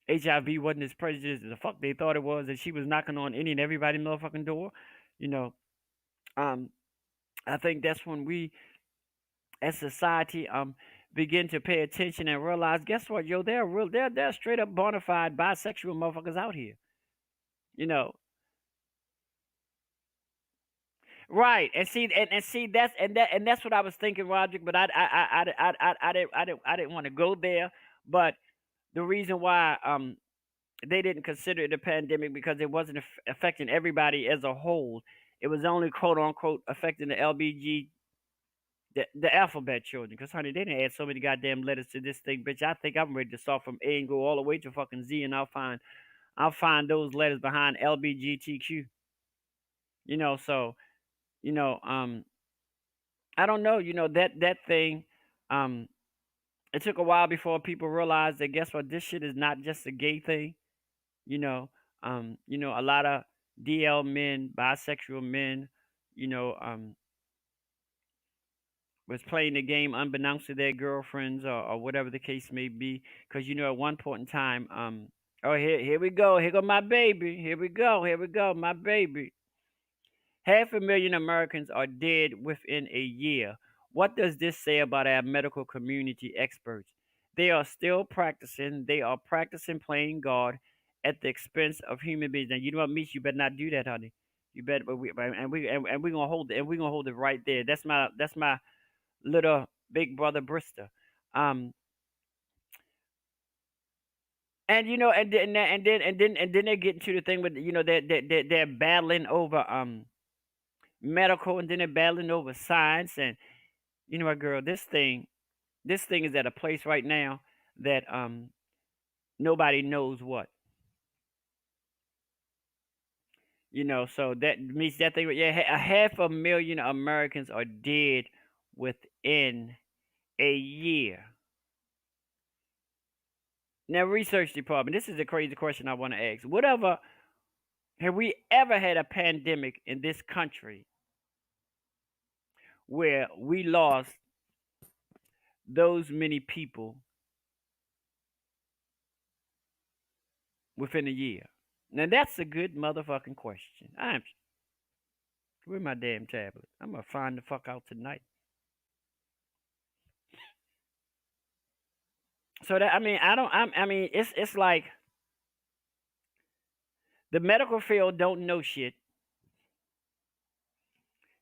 HIV wasn't as prejudiced as the fuck they thought it was, and she was knocking on any and everybody's motherfucking door. You know, um, I think that's when we as society begin to pay attention and realize, guess what, yo, they're straight up bona fide bisexual motherfuckers out here. You know, right? And see that's what I was thinking, Roger. But I didn't want to go there. But the reason why they didn't consider it a pandemic because it wasn't affecting everybody as a whole. It was only quote unquote affecting the LBG, the alphabet children. Because honey, they didn't add so many goddamn letters to this thing, bitch. I think I'm ready to start from A and go all the way to fucking Z, and I'll find those letters behind LBGTQ. So you know, I don't know. That thing. Um, it took a while before people realized that guess what, this shit is not just a gay thing. You know, a lot of DL men, bisexual men, you know, was playing the game unbeknownst to their girlfriends or whatever the case may be. Because at one point in time, oh here we go, here go my baby, here we go, my baby. 500,000 Americans are dead within a year. What does this say about our medical community experts? They are still practicing. They are practicing playing God at the expense of human beings. And you know what, Mish? You better not do that, honey. You better. And we're gonna hold it. And we're gonna hold it right there. That's my little Big Brother Brister. Um, and you know, and then they get into the thing with they're battling over medical, and then they're battling over science, and you know what, girl, this thing is at a place right now that nobody knows what. So that means that thing. Yeah, a half a million Americans are dead within a year. Now, research department, this is a crazy question I want to ask. Whatever, have we ever had a pandemic in this country where we lost those many people within a year? Now, that's a good motherfucking question. Where's my damn tablet? I'm gonna find the fuck out tonight. So that, I mean, I mean, it's like the medical field don't know shit.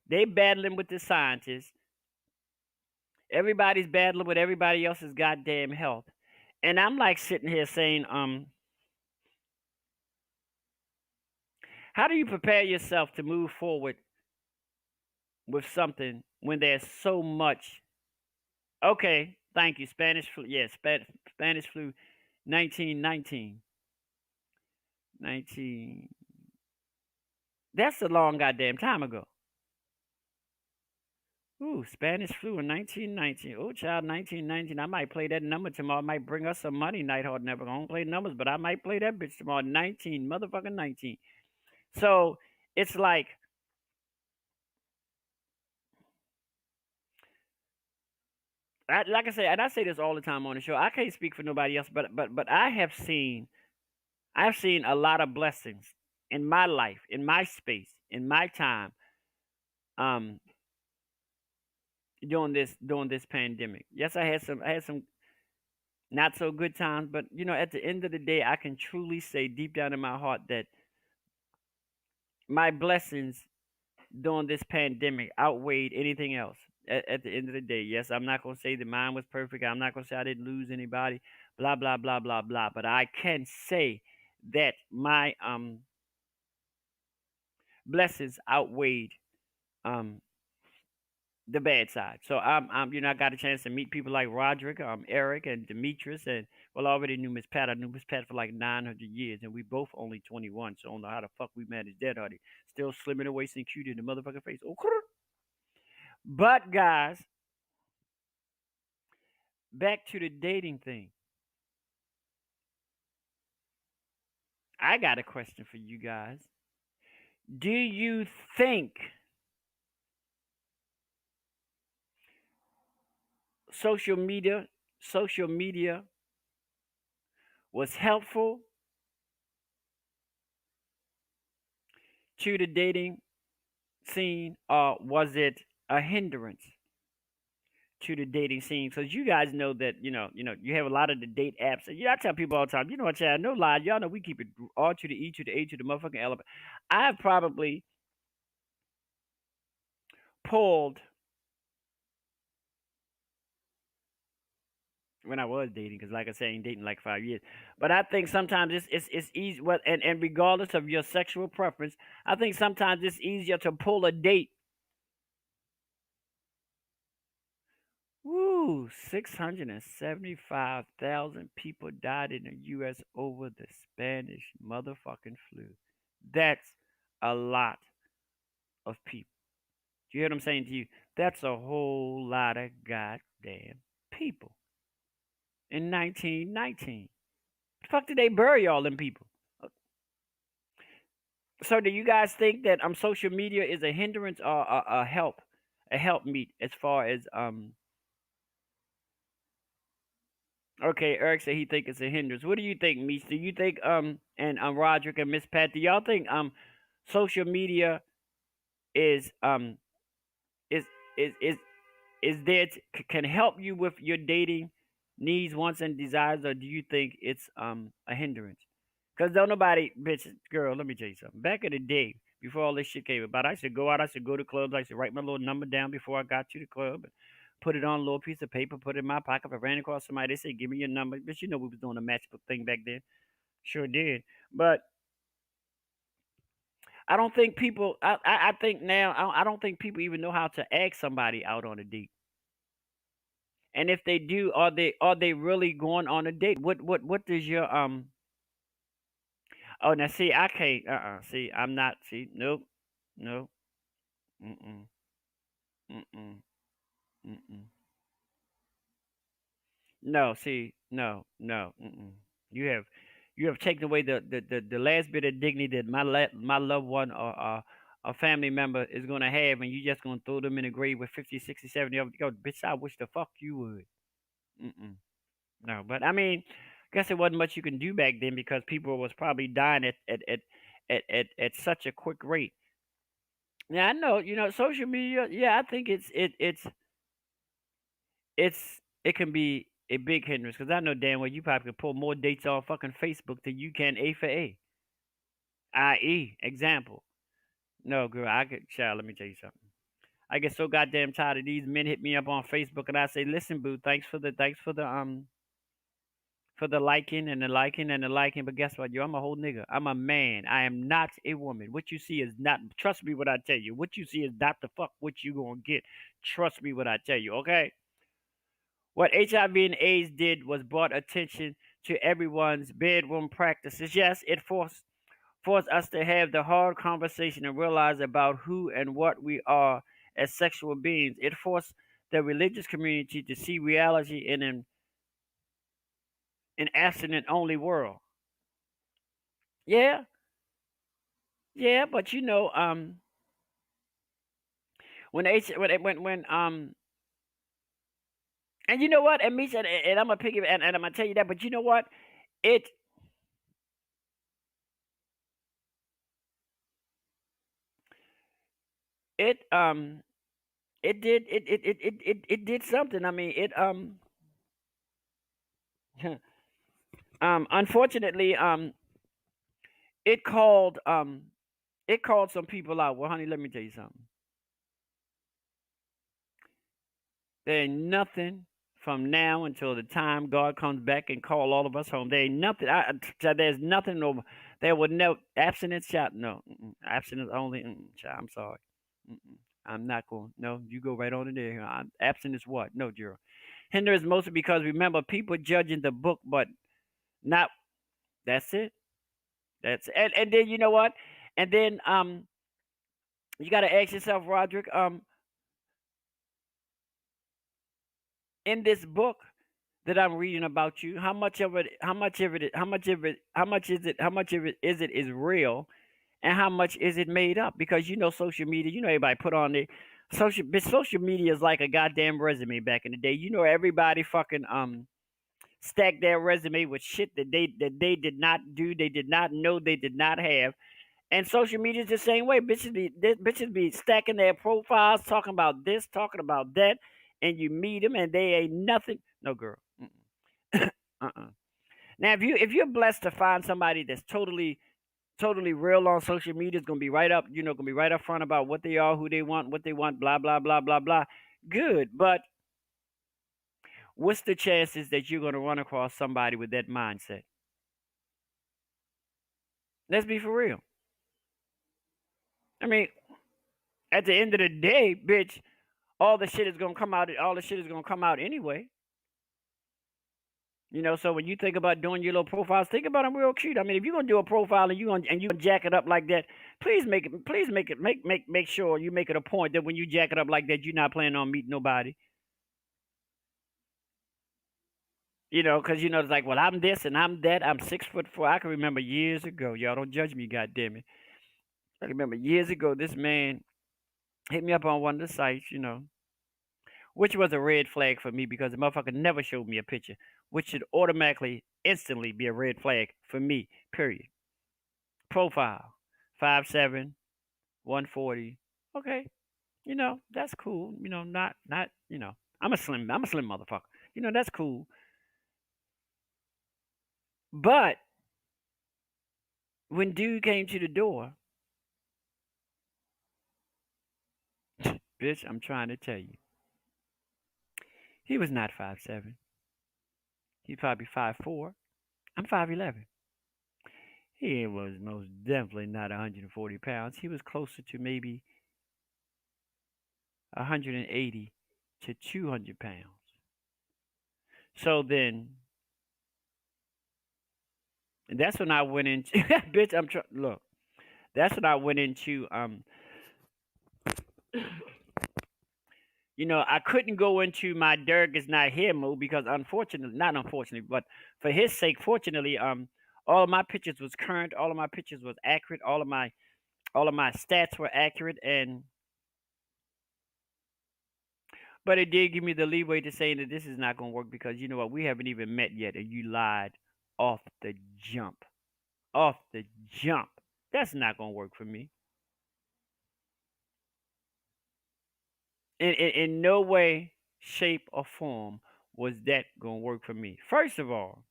They battling with the scientists. Everybody's battling with everybody else's goddamn health. And I'm like sitting here saying, how do you prepare yourself to move forward with something when there's so much? Okay, thank you. Spanish flu. Yeah, Spanish flu 1919. 19. That's a long goddamn time ago. Ooh, Spanish flu in 1919. Oh, child, 1919. I might play that number tomorrow. It might bring us some money. Nighthawk never gonna play numbers, but I might play that bitch tomorrow. 19, motherfucking 19. So it's like, like I say, and I say this all the time on the show. I can't speak for nobody else, but I've seen a lot of blessings in my life, in my space, in my time, um, during this pandemic. Yes, I had some not so good times, but at the end of the day, I can truly say deep down in my heart that my blessings during this pandemic outweighed anything else. At the end of the day, yes, I'm not gonna say that mine was perfect. I'm not gonna say I didn't lose anybody. Blah blah blah blah blah. But I can say that my blessings outweighed um the bad side. So I got a chance to meet people like Roderick, Eric, and Demetrius, and well, I already knew Miss Pat. I knew Miss Pat for like 900 years, and we both only 21. So I don't know how the fuck we managed that, honey. Still slim in the waist and cute in the motherfucking face. Oh, but guys, back to the dating thing. I got a question for you guys. Do you think social media social media was helpful to the dating scene, or was it a hindrance to the dating scene? Because you guys know that you have a lot of the date apps. And I tell people all the time, what, Chad? No lie, y'all know we keep it R to the E to the A to the motherfucking element. I've probably pulled when I was dating, because like I said, I ain't dating like 5 years. But I think sometimes it's easy. Well, and regardless of your sexual preference, I think sometimes it's easier to pull a date. Woo! 675,000 people died in the U.S. over the Spanish motherfucking flu. That's a lot of people. Do you hear what I'm saying to you? That's a whole lot of goddamn people in 1919. The fuck did they bury all them people? So do you guys think that social media is a hindrance or a help meet as far as Okay, Eric said he think it's a hindrance. What do you think, Meech? Do you think and Roderick and Miss Pat, do y'all think social media is is is is is there can help you with your dating needs, wants, and desires, or do you think it's a hindrance? Cause don't nobody, bitch, girl. Let me tell you something. Back in the day, before all this shit came about, I should go out. I should go to clubs. I should write my little number down before I got to the club. put it on a little piece of paper, put it in my pocket. If I ran across somebody, they say, "Give me your number." But you know we was doing a matchbook thing back then. Sure did. But I don't think people. I think now. I don't think people even know how to ask somebody out on a date. And if they do, are they really going on a date? What does your Oh, now see, I can't. See, I'm not. See, nope, nope. Mm-mm. Mm-mm. Mm-mm. No, see, no, no. Mm-mm. You have, you have taken away the last bit of dignity that my loved one or a family member is gonna have, and you just gonna throw them in the grave with 50, 60, 70 of them. Yo, bitch, I wish the fuck you would. Mm-mm. No, but I mean, guess there wasn't much you can do back then because people was probably dying at such a quick rate. Yeah, I know. Social media. Yeah, I think it can be a big hindrance because I know damn well you probably could pull more dates off fucking Facebook than you can A for A. I.e. example. No, girl, I could. Child, let me tell you something. I get so goddamn tired of these men hit me up on Facebook and I say, listen, boo, thanks for the liking and the liking and the liking. But guess what, yo? I'm a whole nigga. I'm a man. I am not a woman. What you see is not. Trust me, what I tell you. What you see is not the fuck what you gonna get. Trust me, what I tell you. Okay. What HIV and AIDS did was brought attention to everyone's bedroom practices. Yes, it forced us to have the hard conversation and realize about who and what we are as sexual beings. It forced the religious community to see reality in an abstinent only world. Yeah, yeah, but when H when and you know what, and me and I'm gonna pick it and I'm gonna tell you that, but you know what, it it it did something. I mean, unfortunately, it called some people out. Well, honey, let me tell you something. There ain't nothing from now until the time God comes back and call all of us home. There ain't nothing. There's nothing over. There would no abstinence. Child, no, abstinence only. Child, I'm sorry. Mm-mm. I'm not going. No, you go right on in there. Abstinence what? No, Gerald. Hinder is mostly because remember people judging the book, but not. That's it. And then you know what? And then you got to ask yourself, Roderick. In this book that I'm reading about you, how much of it is real, and how much is it made up? Because social media, everybody put on the social media is like a goddamn resume back in the day. Everybody fucking stacked their resume with shit that they did not do, they did not know, they did not have. And social media is the same way. Bitches be stacking their profiles, talking about this, talking about that, and you meet them and they ain't nothing. No, girl. Uh-uh. Now, if you're blessed to find somebody that's totally real on social media, it's gonna be right up, gonna be right up front about what they are, who they want, what they want, blah blah blah blah blah. Good, but what's the chances that you're gonna run across somebody with that mindset? Let's be for real. I mean, at the end of the day, bitch, all the shit is gonna come out. All the shit is gonna come out anyway. So when you think about doing your little profiles, think about them real cute. I mean, if you're gonna do a profile and you gonna jack it up like that, please make sure you make it a point that when you jack it up like that, you're not planning on meeting nobody. Because it's like, well, I'm this and I'm that. I'm 6'4". I can remember years ago. Y'all don't judge me, goddamn it. I remember years ago, this man hit me up on one of the sites, which was a red flag for me because the motherfucker never showed me a picture, which should automatically, instantly be a red flag for me, period. Profile, 5'7", 140. Okay, that's cool. Not. I'm a slim motherfucker. That's cool. But when dude came to the door, bitch, I'm trying to tell you. He was not 5'7". He's probably 5'4". I'm 5'11". He was most definitely not 140 pounds. He was closer to maybe 180 to 200 pounds. So then, and that's when I went into bitch. Look. That's when I went into I couldn't go into my Derrick is not here mode because unfortunately, not unfortunately, but for his sake, fortunately, all of my pictures was current, all of my pictures was accurate, all of my stats were accurate, and but it did give me the leeway to say that this is not going to work because you know what, we haven't even met yet, and you lied off the jump, off the jump. That's not going to work for me. In no way, shape, or form was that going to work for me. First of all,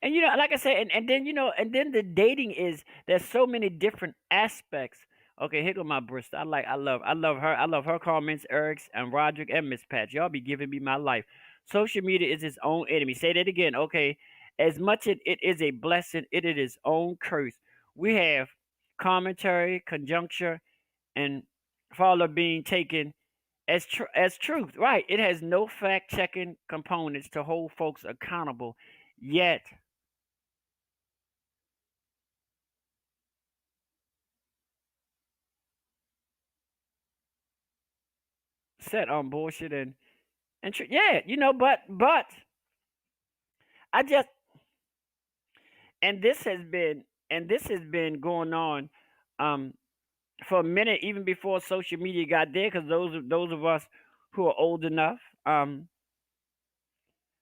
and like I said, and then and then the dating is there's so many different aspects. Okay, here go my Bristol. I love her comments, Eric's and Roderick and Miss Pat. Y'all be giving me my life. Social media is its own enemy. Say that again, okay? As much as it is a blessing, it is its own curse. We have commentary, conjuncture, and follow being taken as truth. Right? It has no fact checking components to hold folks accountable. Yet set on bullshit yeah, but I just and this has been going on um for a minute even before social media got there because those of us who are old enough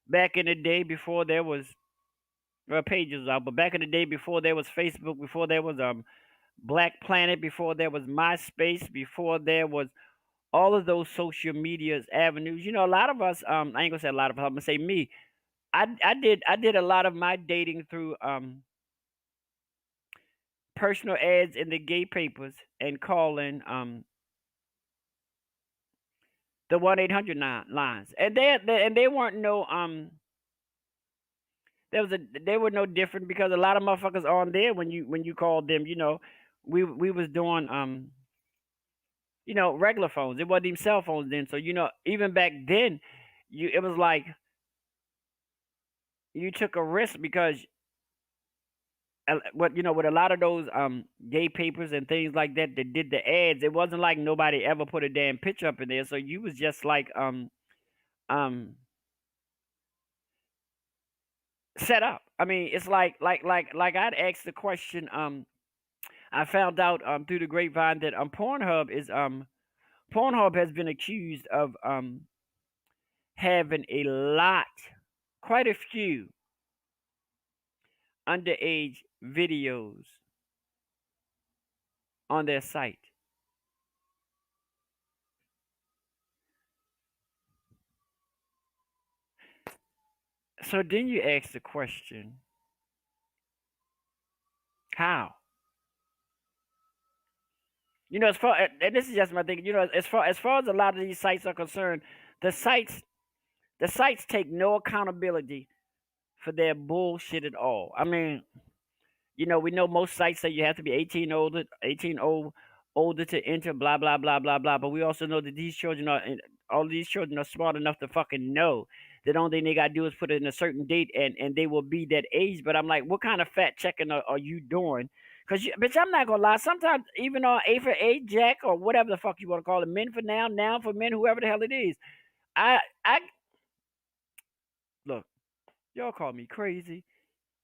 back in the day before there was well, pages out, but back in the day before there was Facebook, before there was Black Planet, before there was MySpace, before there was all of those social medias avenues. A lot of us I ain't gonna say a lot of us, I'm gonna say me. I did a lot of my dating through personal ads in the gay papers and calling the 1-800 lines, and they weren't no they were no different because a lot of motherfuckers on there when you called them, we was doing regular phones. It wasn't even cell phones then, so even back then, it was like you took a risk because what with a lot of those gay papers and things like that that did the ads, it wasn't like nobody ever put a damn picture up in there, so you was just like um set up. I mean, it's like I'd asked the question. I found out through the grapevine that Pornhub has been accused of having a lot, quite a few underage videos on their site. So then you ask the question, how? As far and this is just my thing. As far as a lot of these sites are concerned, the sites the sites take no accountability for their bullshit at all. I mean, we know most sites say you have to be 18 older to enter, blah blah blah blah blah. But we also know that all these children are smart enough to fucking know that only thing they gotta do is put it in a certain date and they will be that age. But I'm like, what kind of fat checking are you doing? Cause bitch, I'm not gonna lie. Sometimes even on A for A, Jack, or whatever the fuck you want to call it, men for now for men, whoever the hell it is. I look, y'all call me crazy.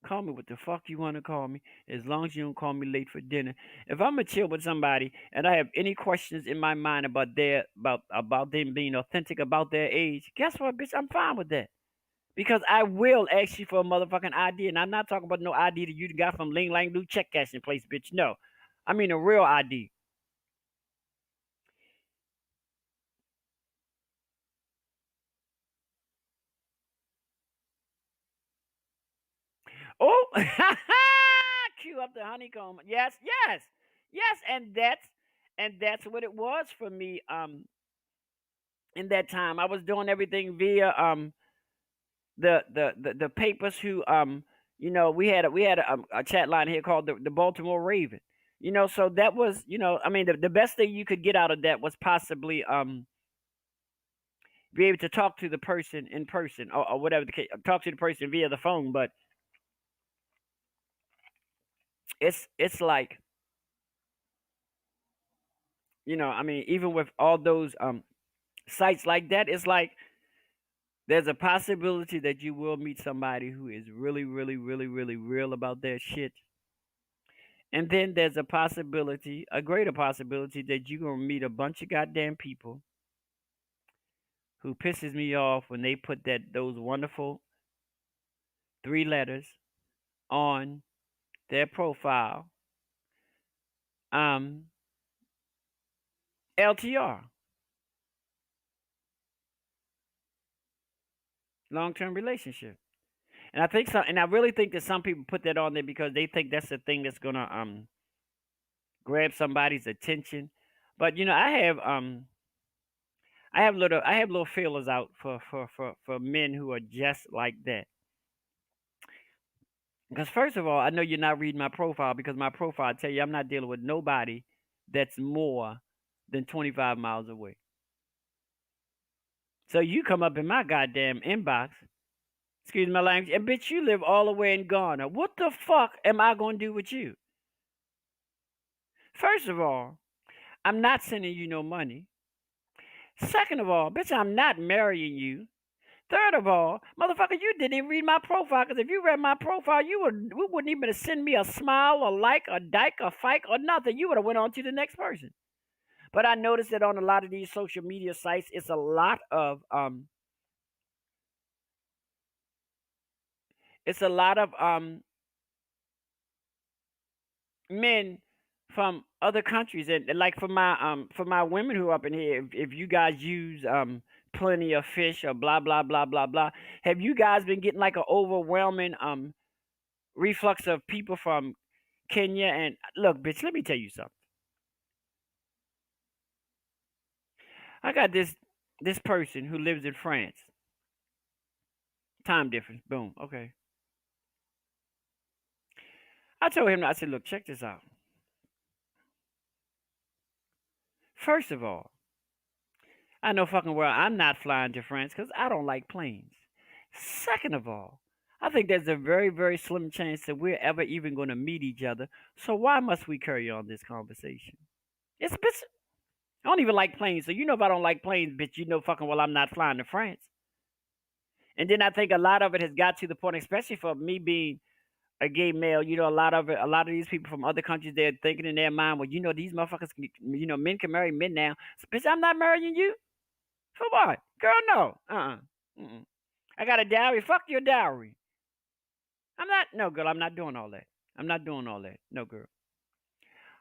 Call me what the fuck you want to call me, as long as you don't call me late for dinner. If I'm gonna chill with somebody and I have any questions in my mind about them being authentic about their age, guess what, bitch? I'm fine with that because I will ask you for a motherfucking ID, and I'm not talking about no ID that you got from Ling Lang Lu check cashing place, bitch. No, I mean a real ID. Oh, cue up the honeycomb. Yes, yes, yes, and that's what it was for me. in that time. I was doing everything via the papers who we had a chat line here called the Baltimore Raven. So that was, I mean, the best thing you could get out of that was possibly be able to talk to the person in person, or whatever the case, talk to the person via the phone. But it's like, I mean, even with all those sites like that, it's like there's a possibility that you will meet somebody who is really, really, really, really real about their shit. And then there's a possibility, a greater possibility, that you're gonna meet a bunch of goddamn people who pisses me off when they put those wonderful 3 letters on their profile. Um, LTR, long term relationship. And I really think that some people put that on there because they think that's the thing that's gonna grab somebody's attention. But I have little feelers out for men who are just like that. Because first of all, I know you're not reading my profile, because my profile tell you I'm not dealing with nobody that's more than 25 miles away. So you come up in my goddamn inbox, excuse my language, and bitch, you live all the way in Ghana. What the fuck am I gonna do with you? First of all, I'm not sending you no money. Second of all, bitch, I'm not marrying you. Third of all, motherfucker, you didn't even read my profile, because if you read my profile, you wouldn't even send me a smile, a like, a dyke, a fike, or nothing. You would have went on to the next person. But I noticed that on a lot of these social media sites, it's a lot of men from other countries, and like for my women who are up in here, if you guys use plenty of fish or blah blah blah blah blah, have you guys been getting like an overwhelming reflux of people from Kenya? And look, bitch, let me tell you something. I got this person who lives in France. Time difference, boom, okay. I told him, I said, look, check this out. First of all, I know fucking well I'm not flying to France because I don't like planes. Second of all, I think there's a very, very slim chance that we're ever even going to meet each other. So why must we carry on this conversation? It's bitch. I don't even like planes. So if I don't like planes, bitch, fucking well I'm not flying to France. And then I think a lot of it has got to the point, especially for me being a gay male, a lot of these people from other countries, they're thinking in their mind, well, these motherfuckers, men can marry men now. So, bitch, I'm not marrying you. For what? Girl, no. Mm-mm. I got a dowry. Fuck your dowry. No, girl, I'm not doing all that. I'm not doing all that. No, girl.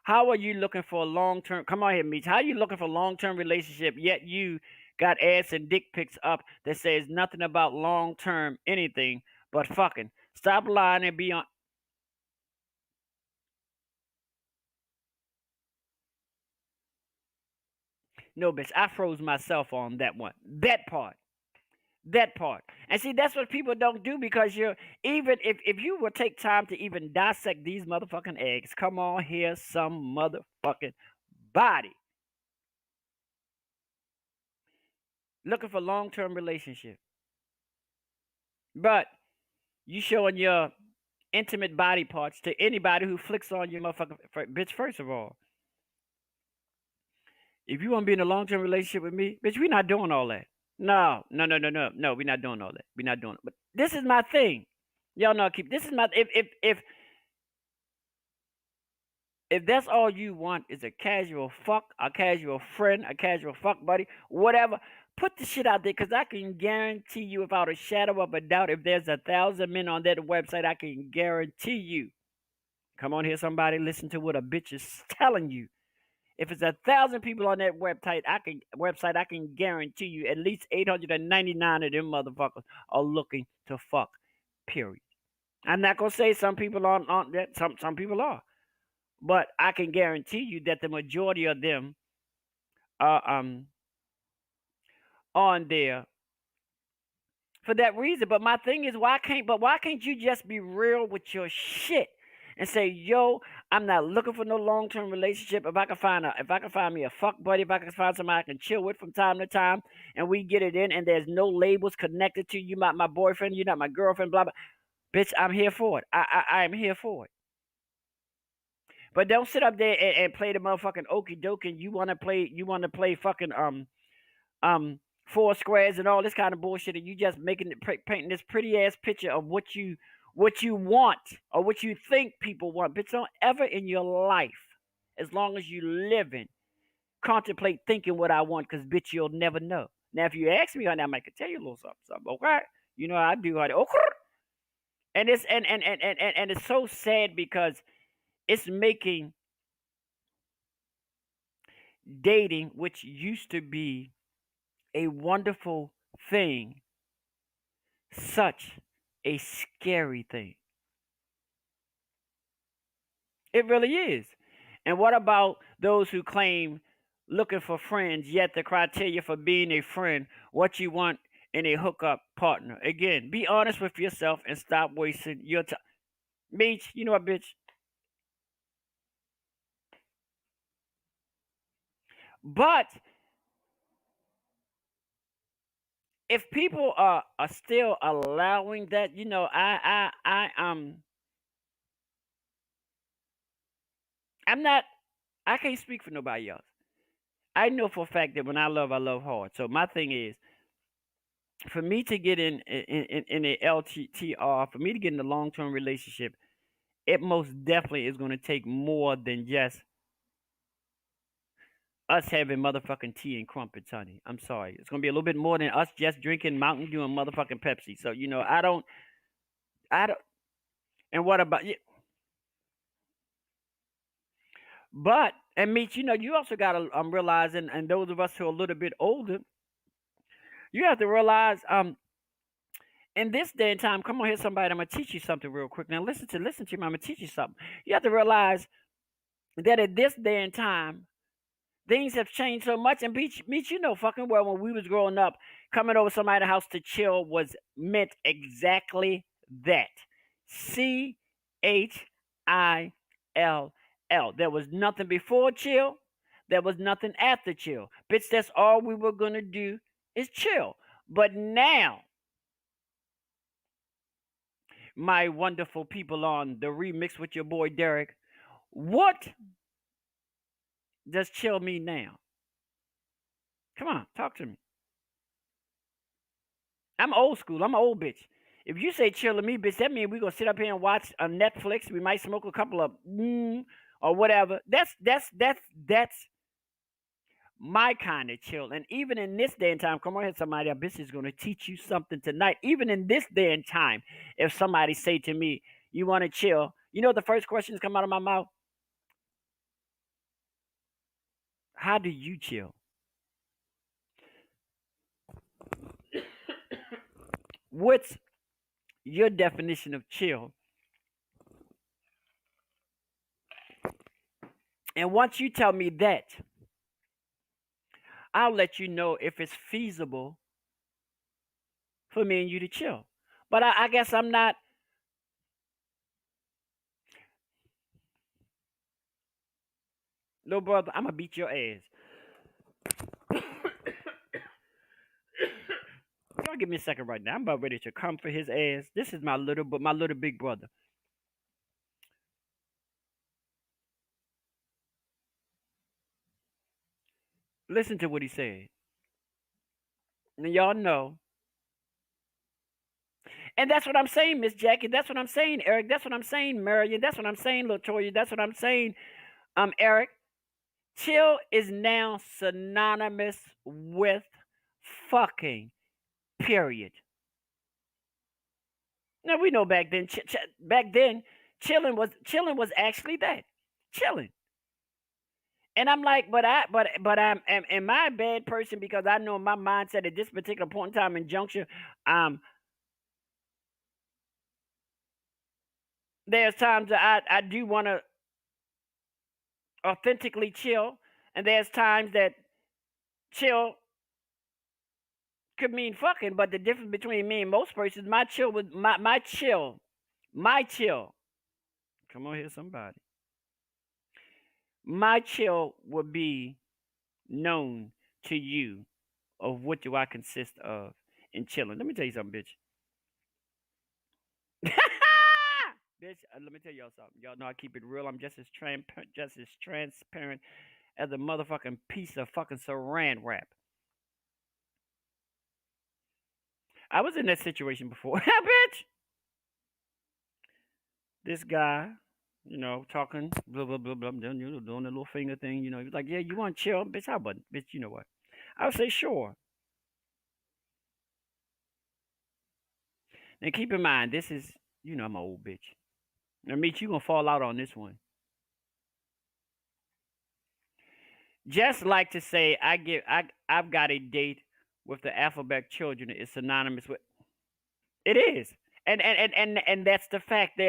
How are you looking for a long-term, come on here, Meech. How are you looking for a long-term relationship, yet you got ass and dick pics up that says nothing about long-term anything but fucking? Stop lying and be on. No, bitch, I froze myself on that one. That part. And see, that's what people don't do, because even if you would take time to even dissect these motherfucking eggs, come on here, some motherfucking body. Looking for long-term relationship. But you showing your intimate body parts to anybody who flicks on your motherfucking bitch. First of all, if you want to be in a long-term relationship with me, bitch, we not doing all that. No, we're not doing all that. We're not doing it. But this is my thing. Y'all know this is my if that's all you want is a casual fuck, a casual friend, a casual fuck buddy, whatever, put the shit out there, because I can guarantee you, without a shadow of a doubt, if there's 1,000 men on that website, I can guarantee you. Come on here, somebody, listen to what a bitch is telling you. If it's 1,000 people on that website, I can guarantee you at least 899 of them motherfuckers are looking to fuck. Period. I'm not gonna say some people aren't that. Some people are, but I can guarantee you that the majority of them are on there for that reason. But my thing is, why can't you just be real with your shit and say, yo, I'm not looking for no long term relationship. If I can find me a fuck buddy, if I can find somebody I can chill with from time to time, and we get it in, and there's no labels connected to you, not my boyfriend, you're not my girlfriend, blah blah. Bitch, I'm here for it. I am here for it. But don't sit up there and play the motherfucking okie doke, and you wanna play fucking um four squares and all this kind of bullshit, and you just painting this pretty ass picture of what you want or what you think people want. Bitch, don't ever in your life, as long as you living, contemplate thinking what I want, because bitch, you'll never know. Now, if you ask me on that, I might could tell you a little something. Okay, you know I do. Okay, and it's so sad because it's making dating, which used to be a wonderful thing, such a scary thing. It really is. And what about those who claim looking for friends, yet the criteria for being a friend, what you want in a hookup partner? Again, be honest with yourself and stop wasting your time. Bitch, you know what, bitch? But if people are still allowing that, I'm not. I can't speak for nobody else. I know for a fact that when I love hard. So my thing is, for me to get in a LTR, for me to get in a long term relationship, it most definitely is going to take more than just us having motherfucking tea and crumpets, honey. I'm sorry. It's going to be a little bit more than us just drinking Mountain Dew and motherfucking Pepsi. So I don't. And what about you? But and Meech, you also got to realize, and those of us who are a little bit older, you have to realize, in this day and time, come on here, somebody. I'm gonna teach you something real quick. Now listen to me. I'm gonna teach you something. You have to realize that at this day and time, things have changed so much. And Meech, fucking well, when we was growing up, coming over somebody's house to chill was meant exactly that. CHILL. There was nothing before chill. There was nothing after chill. Bitch, that's all we were gonna do is chill. But now, my wonderful people on the remix with your boy Derrick, what does chill mean now? Come on, talk to me. I'm old school. I'm an old bitch. If you say chill to me, bitch, that means we gonna sit up here and watch a Netflix. We might smoke a couple of or whatever. That's my kind of chill. And even in this day and time, come on here, somebody, a bitch is gonna teach you something tonight. Even in this day and time, if somebody say to me, "You want to chill?" You know the first questions come out of my mouth. How do you chill? What's your definition of chill? And once you tell me that, I'll let you know if it's feasible for me and you to chill. But I guess I'm not. Little brother, I'm going to beat your ass. Y'all give me a second right now. I'm about ready to come for his ass. This is my little big brother. Listen to what he said. And y'all know. And that's what I'm saying, Miss Jackie. That's what I'm saying, Eric. That's what I'm saying, Marion. That's what I'm saying, Latoya. That's what I'm saying, Eric. Chill is now synonymous with fucking. Period. Now we know back then, chilling was actually that, chilling. And I'm like, but I'm am I a bad person because I know my mindset at this particular point in time and juncture, um, there's times that I do want to authentically chill, and there's times that chill could mean fucking, but the difference between me and most persons, my chill with my chill. Come on here, somebody. My chill would be known to you of what do I consist of in chilling. Let me tell you something, bitch. Bitch, let me tell y'all something. Y'all know I keep it real. I'm just as transparent as a motherfucking piece of fucking saran wrap. I was in that situation before, bitch. This guy, talking, blah blah blah blah, doing the little finger thing. He was like, "Yeah, you want to chill, bitch? How about, bitch? You know what?" I would say, "Sure." Now keep in mind, this is, I'm an old bitch. Now, Meech, you gonna fall out on this one. Just like to say, I've got a date with the alphabet children is synonymous with. It is, and that's the fact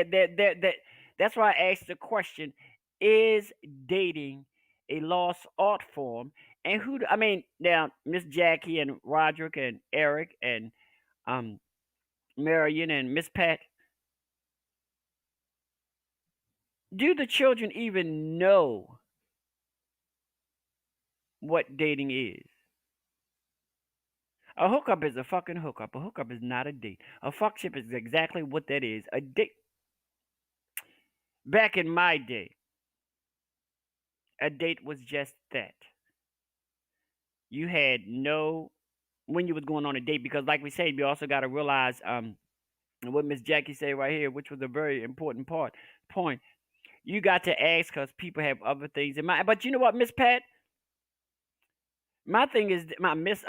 that's why I asked the question: is dating a lost art form? And I mean, now Miss Jackie and Roderick and Eric and um Marion and Miss Pat. Do the children even know what dating is? A hookup is a fucking hookup. A hookup is not a date. A fuckship is exactly what that is. A date. Back in my day, a date was just that. You had no when you was going on a date because, like we said, you also got to realize what Miss Jackie said right here, which was a very important point. You got to ask because people have other things in mind. But you know what, Miss Pat? My thing is my Miss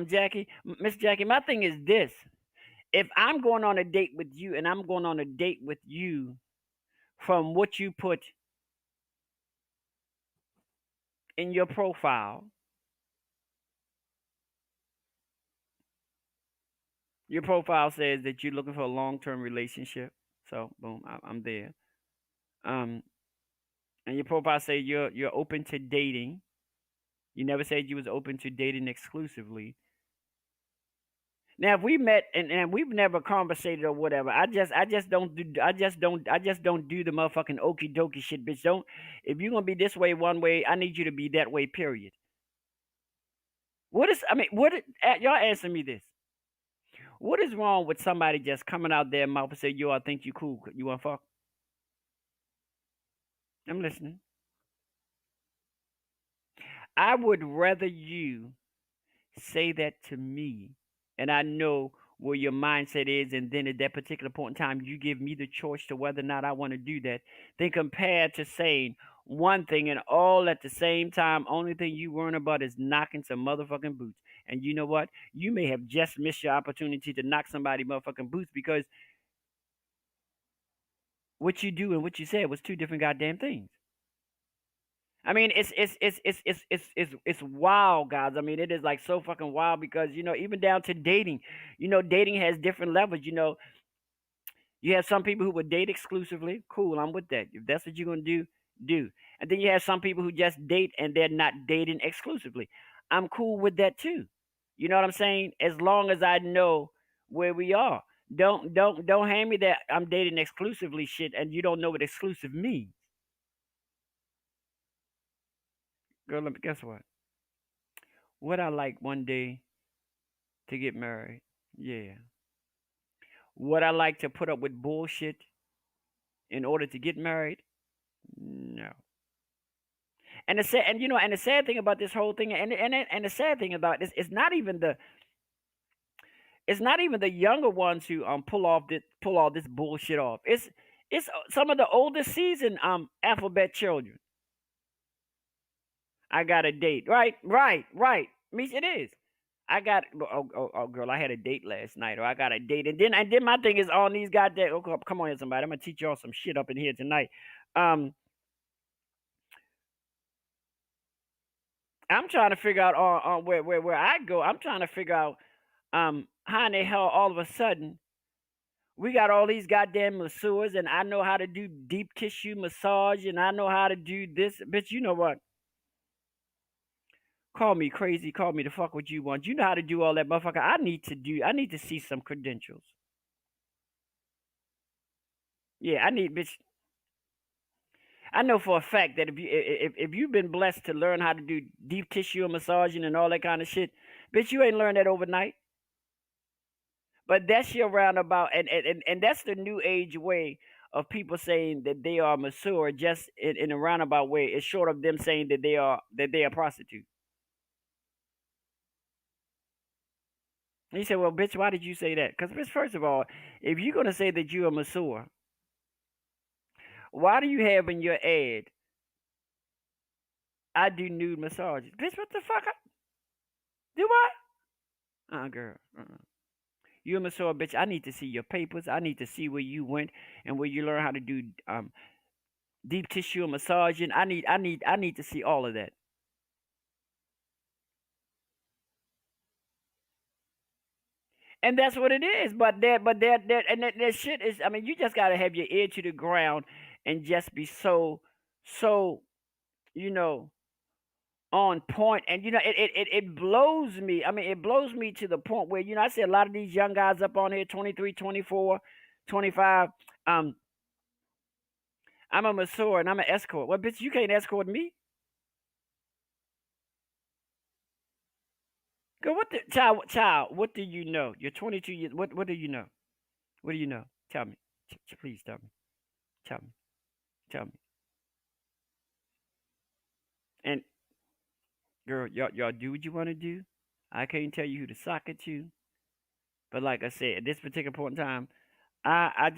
Jackie. My thing is this: if I'm going on a date with you, and I'm going on a date with you, from what you put in your profile, your profile says that you're looking for a long-term relationship. So boom, I'm there. And your profile says you're open to dating. You never said you was open to dating exclusively. Now if we met and we've never conversated or whatever, I just don't do the motherfucking okie dokie shit, bitch. Don't if you're gonna be this way one way, I need you to be that way, period. Y'all answer me this. What is wrong with somebody just coming out their mouth and say, yo, I think you cool. You wanna fuck? I'm listening. I would rather you say that to me, and I know where your mindset is, and then at that particular point in time, you give me the choice to whether or not I want to do that, than compared to saying one thing and all at the same time. Only thing you worrying about is knocking some motherfucking boots. And you know what? You may have just missed your opportunity to knock somebody motherfucking boots because what you do and what you said was two different goddamn things. I mean, it's wild, guys. I mean, it is like so fucking wild because even down to dating, dating has different levels. You have some people who would date exclusively. Cool, I'm with that. If that's what you're gonna do, do. And then you have some people who just date and they're not dating exclusively. I'm cool with that too. You know what I'm saying? As long as I know where we are. Don't hand me that I'm dating exclusively shit and you don't know what exclusive means. Girl, guess what? Would I like one day to get married? Yeah. Would I like to put up with bullshit in order to get married? No. And the sad thing about this whole thing, and the sad thing about this, it's not even the younger ones who pull all this bullshit off. It's some of the older seasoned alphabet children. I got a date. Right. Means it is. I got girl, I had a date last night, or I got a date, and then my thing is on these goddamn. Oh, come on here, somebody. I'm gonna teach y'all some shit up in here tonight. I'm trying to figure out on where I go. I'm trying to figure out how in the hell all of a sudden we got all these goddamn masseurs, and I know how to do deep tissue massage, and I know how to do this. Bitch, you know what? Call me crazy, call me the fuck what you want. You know how to do all that, motherfucker. I need to see some credentials. Yeah, I need, bitch. I know for a fact that if you've been blessed to learn how to do deep tissue massaging and all that kind of shit, bitch, you ain't learned that overnight. But that's your roundabout, and that's the new age way of people saying that they are mature, just in a roundabout way. It's short of them saying that they are prostitute. And you say, well, bitch, why did you say that? Because, bitch, first of all, if you're gonna say that you're a mature, why do you have in your ad, I do nude massages? Bitch, what the fuck? Do what? Girl. You a mature, bitch. I need to see your papers. I need to see where you went and where you learn how to do deep tissue massaging. I need to see all of that. And that's what it is. But that shit is. I mean, you just gotta have your ear to the ground and just be so, you know, on point. And it blows me. I mean, it blows me to the point where I see a lot of these young guys up on here, 23, 24, 25. I'm a masseur and I'm an escort. Well, bitch, you can't escort me. Go, what the child? What do you know? You're 22 years. What do you know? What do you know? Tell me. Please tell me. Tell me. Tell me. And girl, y'all do what you want to do. I can't tell you who to sock it to. But like I said, at this particular point in time, I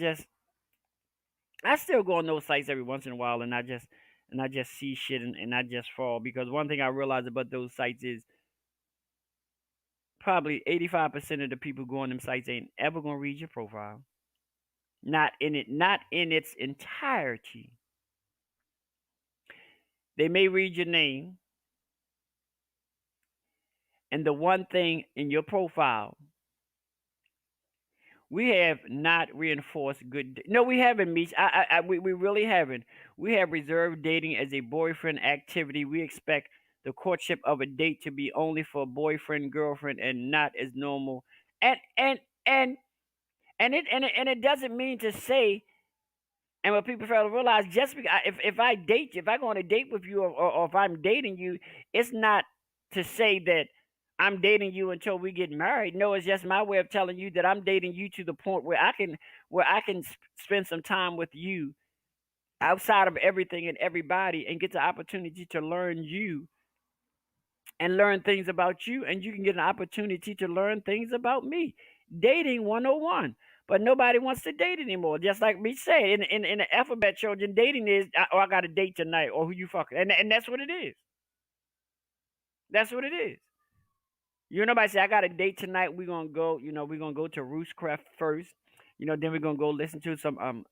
still go on those sites every once in a while, and I just see shit, and I just fall, because one thing I realize about those sites is probably 85% of the people go on them sites ain't ever gonna read your profile. Not in its entirety. They may read your name and the one thing in your profile. We have not reinforced good. No, we haven't, Meech. We really haven't. We have reserved dating as a boyfriend activity. We expect the courtship of a date to be only for boyfriend, girlfriend, and not as normal. And and and it doesn't mean to say. And what people fail to realize, just because if I go on a date with you, or if I'm dating you, it's not to say that I'm dating you until we get married. No, it's just my way of telling you that I'm dating you to the point where I can spend some time with you outside of everything and everybody, and get the opportunity to learn you and learn things about you, and you can get an opportunity to learn things about me. Dating 101. But nobody wants to date anymore. Just like me said, in the alphabet children, dating is, I got a date tonight, or who you fucking, and that's what it is. That's what it is. Nobody say, I got a date tonight. We're gonna go. We're gonna go to Roostcraft first. Then we're gonna go listen to some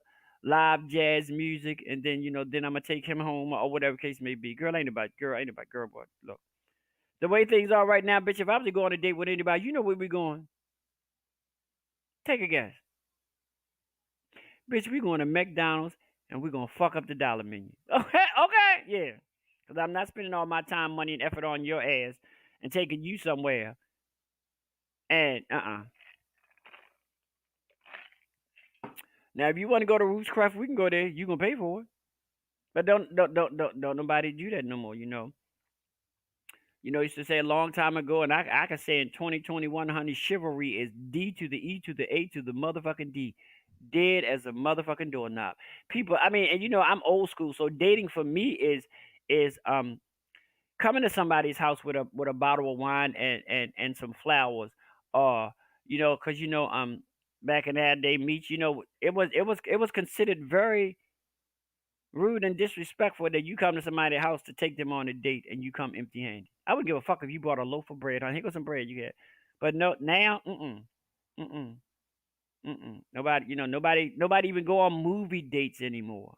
live jazz music, and then then I'm gonna take him home, or whatever case may be. Girl ain't about girl, boy. Look, the way things are right now, bitch. If I was to go on a date with anybody, you know where we going? Take a guess. Bitch, we going to McDonald's, and we're going to fuck up the dollar menu. Okay, yeah. Because I'm not spending all my time, money, and effort on your ass and taking you somewhere. And, Now, if you want to go to Roostcraft, we can go there. You going to pay for it. But don't nobody do that no more, used to say a long time ago, and I can say in 2021, honey, chivalry is D to the E to the A to the motherfucking D. Dead as a motherfucking doorknob. People, I mean, and I'm old school, so dating for me is coming to somebody's house with a bottle of wine and some flowers, or because back in that day, Meech, it was considered very rude and disrespectful that you come to somebody's house to take them on a date and you come empty handed. I wouldn't give a fuck if you brought a loaf of bread. Here goes some bread you get. But no, now, mm. Nobody even go on movie dates anymore.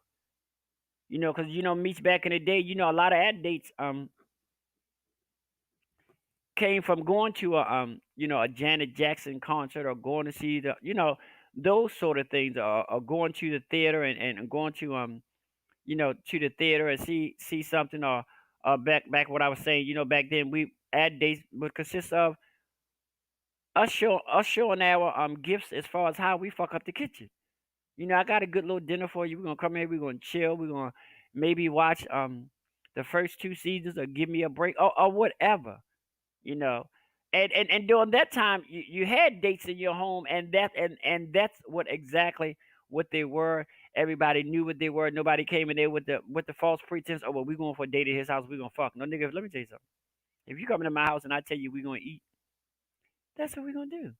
Because Meech, back in the day, a lot of ad dates came from going to a Janet Jackson concert, or going to see those sort of things, or going to the theater and going to to the theater and see something, or back what I was saying. Back then we ad dates would consist of us showing our gifts as far as how we fuck up the kitchen. I got a good little dinner for you. We're gonna come here. We're gonna chill. We're gonna maybe watch the first two seasons or give me a break or whatever. You know, and during that time you had dates in your home, and that's what exactly what they were. Everybody knew what they were. Nobody came in there with the false pretense. Oh well, we going for a date at his house. We gonna fuck. No nigga. Let me tell you something. If you come into my house and I tell you we gonna eat, that's what we gonna do.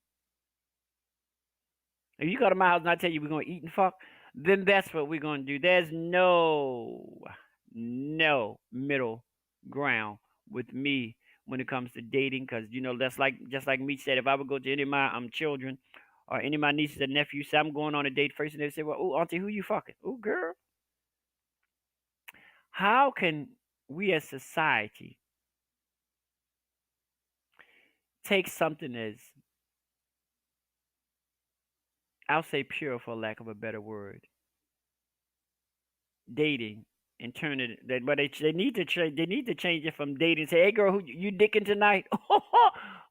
If you go to my house and I tell you we're gonna eat and fuck, then that's what we're gonna do. There's no middle ground with me when it comes to dating, because that's like just like me said. If I would go to any of my children or any of my nieces and nephews, say I'm going on a date first, and they say, "Well, oh auntie, who you fucking? Oh girl, how can we as society take something as, I'll say, pure for lack of a better word, dating, and turn it that, but they need to change. They need to change it from dating. Say, hey girl, who you dicking tonight?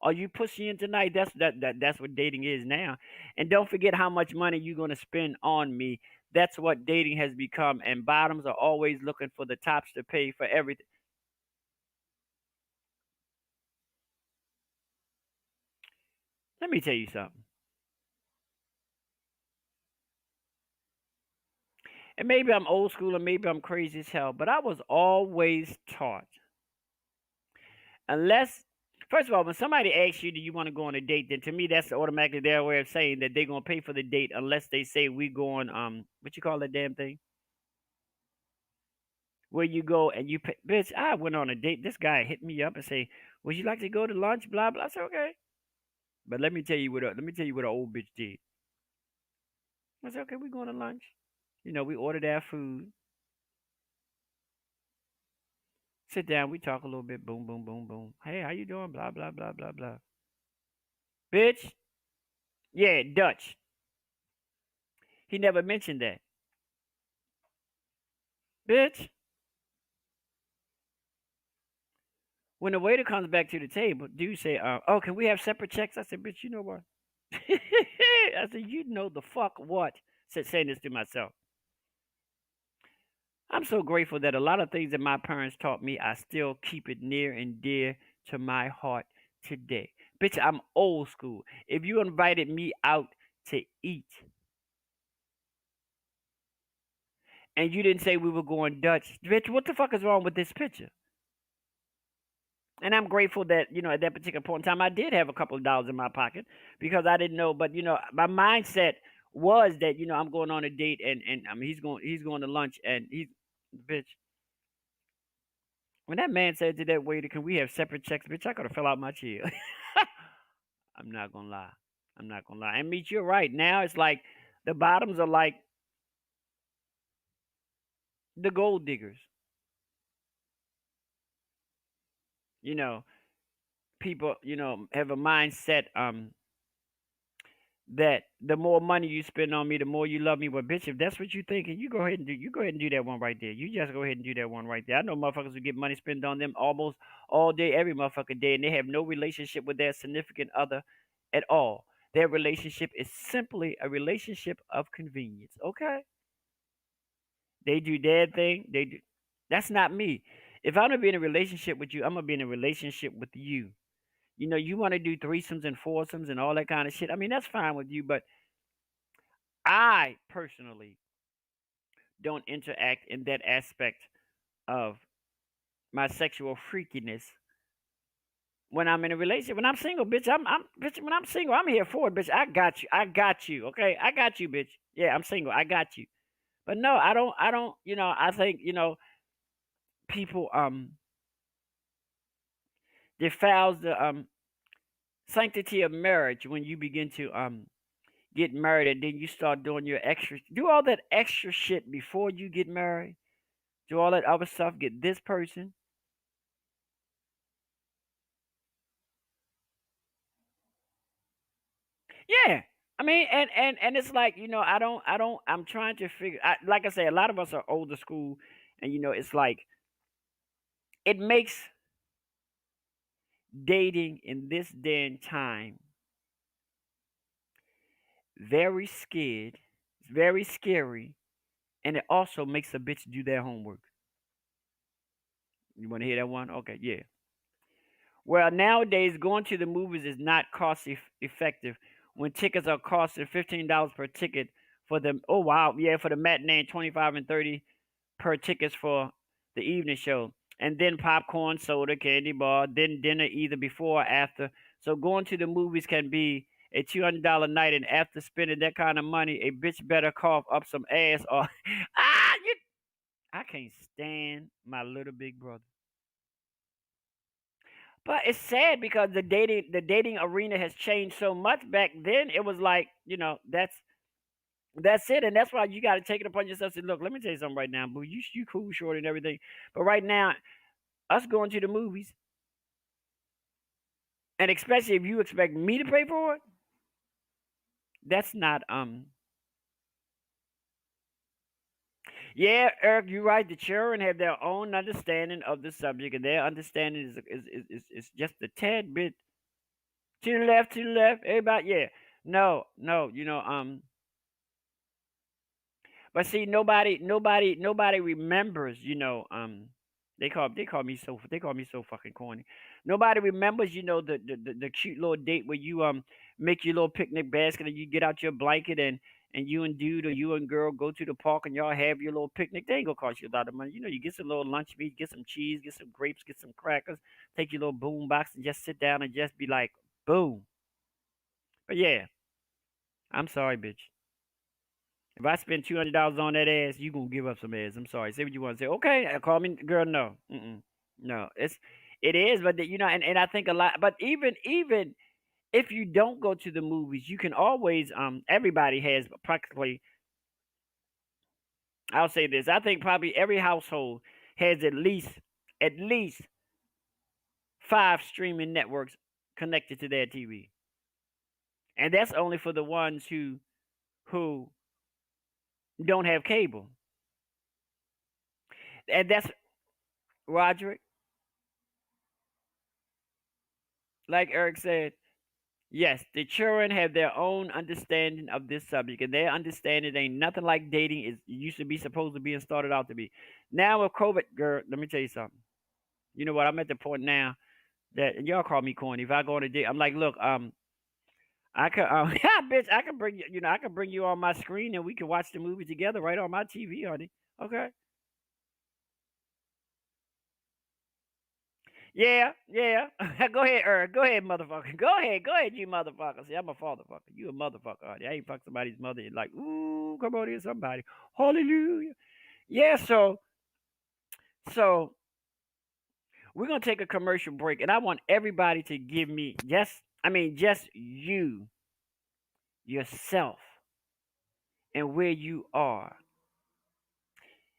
Or you pussying tonight? That's what dating is now. And don't forget how much money you're gonna spend on me. That's what dating has become. And bottoms are always looking for the tops to pay for everything. Let me tell you something. And maybe I'm old school and maybe I'm crazy as hell, but I was always taught, unless, first of all, when somebody asks you, do you want to go on a date, then to me that's automatically their way of saying that they're gonna pay for the date, unless they say we going what you call that damn thing, where you go and you pay. Bitch, I went on a date. This guy hit me up and say, would you like to go to lunch? Blah blah. I said okay, but let me tell you what an old bitch did. I said okay, we going to lunch. We ordered our food. Sit down, we talk a little bit. Boom, boom, boom, boom. Hey, how you doing? Blah blah blah blah blah. Bitch, yeah, Dutch. He never mentioned that. Bitch, when the waiter comes back to the table, do you say, oh, can we have separate checks? I said, bitch, you know what? I said, you know the fuck what? Said saying this to myself. I'm so grateful that a lot of things that my parents taught me, I still keep it near and dear to my heart today. Bitch, I'm old school. If you invited me out to eat and you didn't say we were going Dutch, bitch, what the fuck is wrong with this picture? And I'm grateful that, at that particular point in time, I did have a couple of dollars in my pocket because I didn't know. But, my mindset was that, I'm going on a date and I mean, he's going to lunch and bitch. When that man said to that waiter, can we have separate checks, bitch, I could have fell out my chair. I'm not going to lie. I'm not going to lie. And Meet, you're right. Now it's like the bottoms are like the gold diggers. People, have a mindset that the more money you spend on me, the more you love me. Well, bitch, if that's what you thinking, you go ahead and do that one right there. You just go ahead and do that one right there. I know motherfuckers who get money spent on them almost all day, every motherfucking day, and they have no relationship with their significant other at all. Their relationship is simply a relationship of convenience. Okay, they do their thing. They do. That's not me. If I'm gonna be in a relationship with you, I'm gonna be in a relationship with you. You want to do threesomes and foursomes and all that kind of shit. I mean, that's fine with you, but I personally don't interact in that aspect of my sexual freakiness when I'm in a relationship. When I'm single, bitch, bitch, when I'm single, I'm here for it, bitch. I got you. I got you. Okay, I got you, bitch. Yeah, I'm single. I got you. But no, I don't. I don't. I think people defiles the sanctity of marriage when you begin to get married and then you start doing your extra, do all that extra shit before you get married, do all that other stuff, get this person. Yeah, I mean, and it's like, I'm trying to figure, like I say, a lot of us are older school, and it's like It makes dating in this day and time very scared, very scary, and it also makes a bitch do their homework. You want to hear that one? Okay, yeah. Well, nowadays going to the movies is not cost effective when tickets are costing $15 per ticket for the oh wow yeah for the matinee and 25 and 30 per tickets for the evening show, and then popcorn, soda, candy bar, then dinner either before or after. So going to the movies can be a $200 night, and after spending that kind of money, a bitch better cough up some ass or I can't stand my little big brother. But it's sad because the dating arena has changed so much. Back then, it was like that's it, and that's why you got to take it upon yourself. And say, look, let me tell you something right now, boo. You cool, short, and everything, but right now, us going to the movies, and especially if you expect me to pay for it, that's not. Yeah, Eric, you're right. The children have their own understanding of the subject, and their understanding is just a tad bit to the left, to the left. Everybody, yeah. No, no, but see, nobody remembers. They call me so fucking corny. Nobody remembers, the cute little date where you make your little picnic basket and you get out your blanket and you and dude or you and girl go to the park and y'all have your little picnic. They ain't gonna cost you a lot of money. You get some little lunch meat, get some cheese, get some grapes, get some crackers, take your little boom box and just sit down and just be like, boom. But yeah, I'm sorry, bitch. If I spend $200 on that ass, you gonna give up some ass. I'm sorry. Say what you want to say. Okay, call me girl. No, no. It is, but and I think a lot. But even if you don't go to the movies, you can always everybody has practically. I'll say this. I think probably every household has at least 5 streaming networks connected to their TV, and that's only for the ones who don't have cable. And that's Roderick, like Eric said. Yes, the children have their own understanding of this subject, and their understanding ain't nothing like dating is used to be supposed to be and started out to be. Now with COVID, girl, let me tell you something. You know what? I'm at the point now that and y'all call me corny. If I go on a date, I'm like, look, I could, yeah, bitch, I can bring you, I can bring you on my screen and we can watch the movie together right on my TV, honey. Okay. Yeah, yeah. Go ahead, Eric. Go ahead, motherfucker. Go ahead, you motherfucker. See, I'm a fatherfucker. You a motherfucker, honey. I ain't fuck somebody's mother and like, ooh, come on here, somebody. Hallelujah. Yeah, so we're gonna take a commercial break, and I want everybody to give me just you, yourself, and where you are.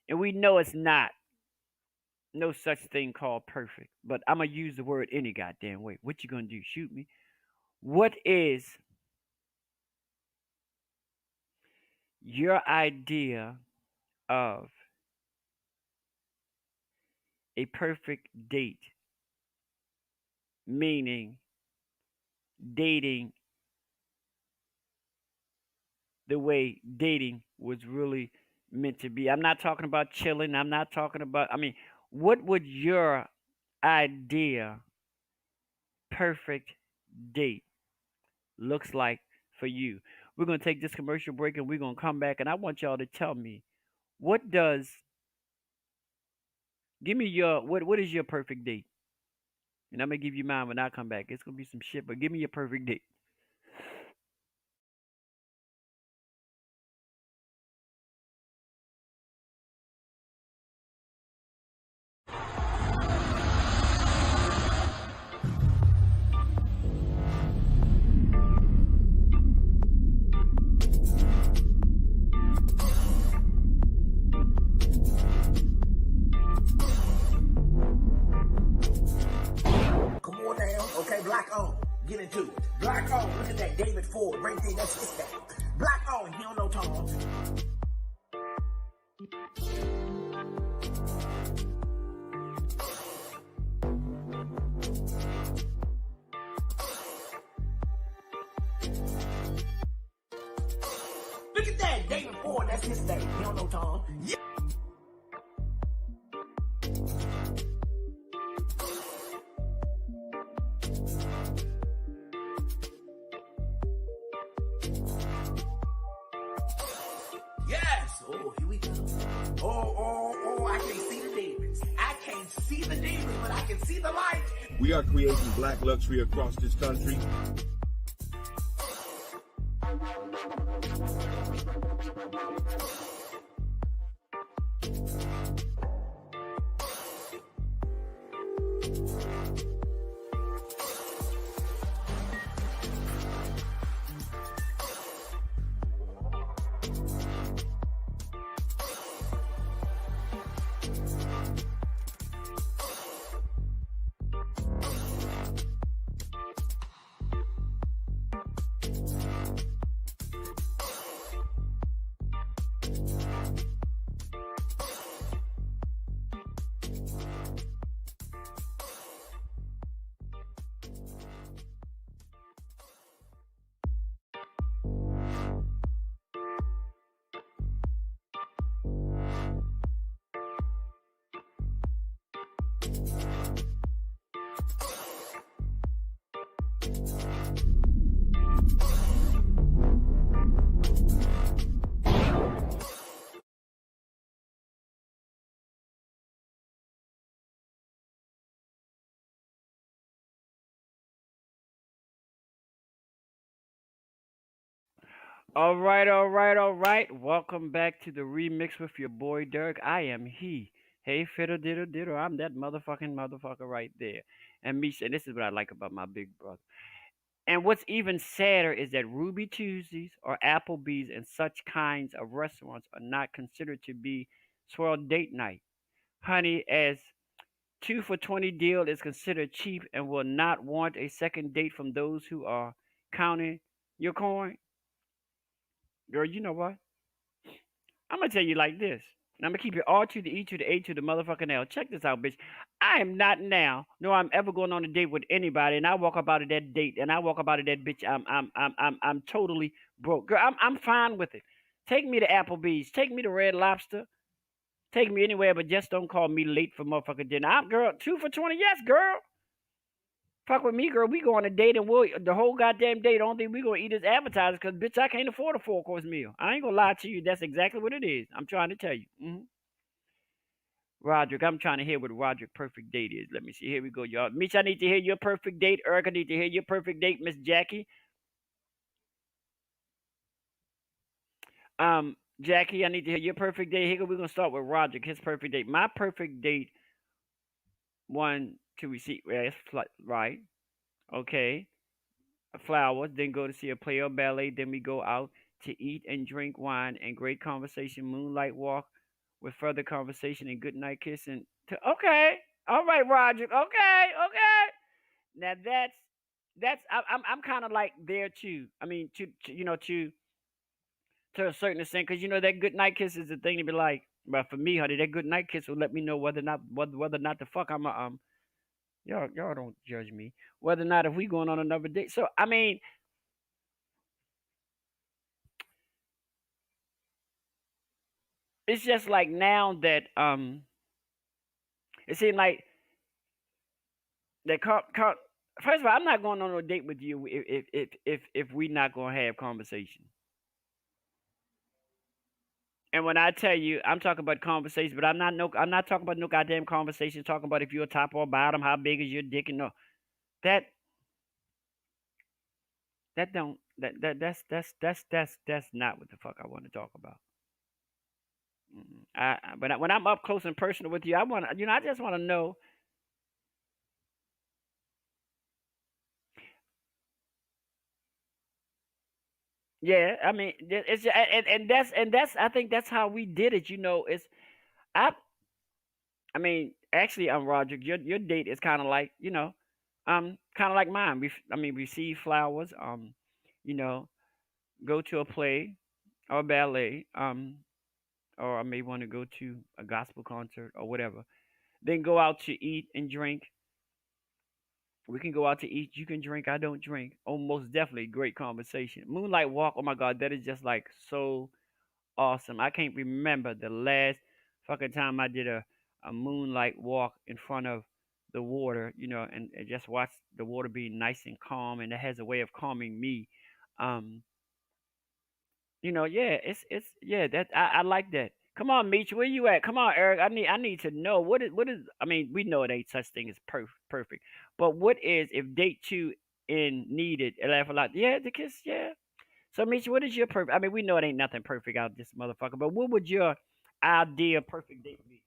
And we know it's not no such thing called perfect, but I'm gonna use the word any goddamn way. What you gonna do? Shoot me? What is your idea of a perfect date? Meaning dating the way dating was really meant to be. I'm not talking about chilling. I'm not talking about, what would your idea perfect date looks like for you? We're going to take this commercial break and we're going to come back and I want y'all to tell me what does give me your what is your perfect date? And I'm going to give you mine when I come back. It's going to be some shit, but give me your perfect date. Come on now. Okay, black on. Get into it. Black on. Look at that David Ford right there. That's his down. Black on. He don't know Tom. Look at that, David Ford, that's his name. You don't know Tom. Yeah. Yes. Oh, here we go. Oh, I can't see the demons. I can't see the demons, but I can see the light. We are creating black luxury across this country. All right, all right, all right. Welcome back to the remix with your boy Derrick. I am he. Hey, fiddle diddle diddle. I'm that motherfucking motherfucker right there. And me saying this is what I like about my big brother. And what's even sadder is that Ruby Tuesdays or Applebee's and such kinds of restaurants are not considered to be swell date night. Honey, as 2 for 20 deal is considered cheap and will not warrant a second date from those who are counting your coin. Girl, you know what? I'm gonna tell you like this. And I'm gonna keep it R to the E to the A to the motherfucking L. Check this out, bitch. I am not now, nor I'm ever going on a date with anybody, and I walk up out of that date, and I walk up out of that bitch. I'm totally broke, girl. I'm fine with it. Take me to Applebee's. Take me to Red Lobster. Take me anywhere, but just don't call me late for motherfucking dinner. I'm girl 2 for 20. Yes, girl. Fuck with me, girl. We go on a date and we'll the whole goddamn date. The only thing we gonna eat is appetizers, cause bitch, I can't afford a 4 course meal. I ain't gonna lie to you. That's exactly what it is. I'm trying to tell you. Roderick, I'm trying to hear what Roderick perfect date is. Let me see. Here we go, y'all. Mitch, I need to hear your perfect date. Eric, I need to hear your perfect date. Miss Jackie. Jackie, I need to hear your perfect date. Here we're gonna start with Roderick. His perfect date. My perfect date. One to receive. Right. Okay. Flowers, then go to see a play or ballet, then we go out to eat and drink wine and great conversation, moonlight walk with further conversation and good night kissing. Okay, all right, Roger. Okay, okay. Now that's I'm kind of like there too. I mean, to to a certain extent, because that good night kiss is the thing to be like. But for me, honey, that good night kiss will let me know whether or not the fuck I'm a. Y'all don't judge me. Whether or not if we going on another date. So I mean, it's just like now that it seems like that. First of all, I'm not going on a date with you if we not gonna have conversation. And when I tell you, I'm talking about conversation, but I'm not talking about no goddamn conversation. Talking about if you're top or bottom, how big is your dick, and no, that that don't that's not what the fuck I want to talk about. But when I'm up close and personal with you, I want to, I just want to know. Yeah, I mean, it's and that's I think that's how we did it. It's I I mean, actually, Roger, your date is kind of like kind of like mine. I mean, receive flowers. You know, go to a play or a ballet. Or I may want to go to a gospel concert or whatever. Then go out to eat and drink We can go out to eat. You can drink. I don't drink. Oh, most definitely great conversation. Moonlight walk. Oh my God, that is just like so awesome. I can't remember the last fucking time I did a moonlight walk in front of the water, and just watch the water be nice and calm, and it has a way of calming me. Um, yeah, it's yeah, that I like that. Come on, Meech, where you at? Come on, Eric. I need to know what is. I mean, we know it ain't such thing as perfect, but what is if date two in needed? I laugh a lot. Yeah, the kiss. Yeah. So, Meech, what is your perfect? I mean, we know it ain't nothing perfect out this motherfucker, but what would your ideal perfect date be?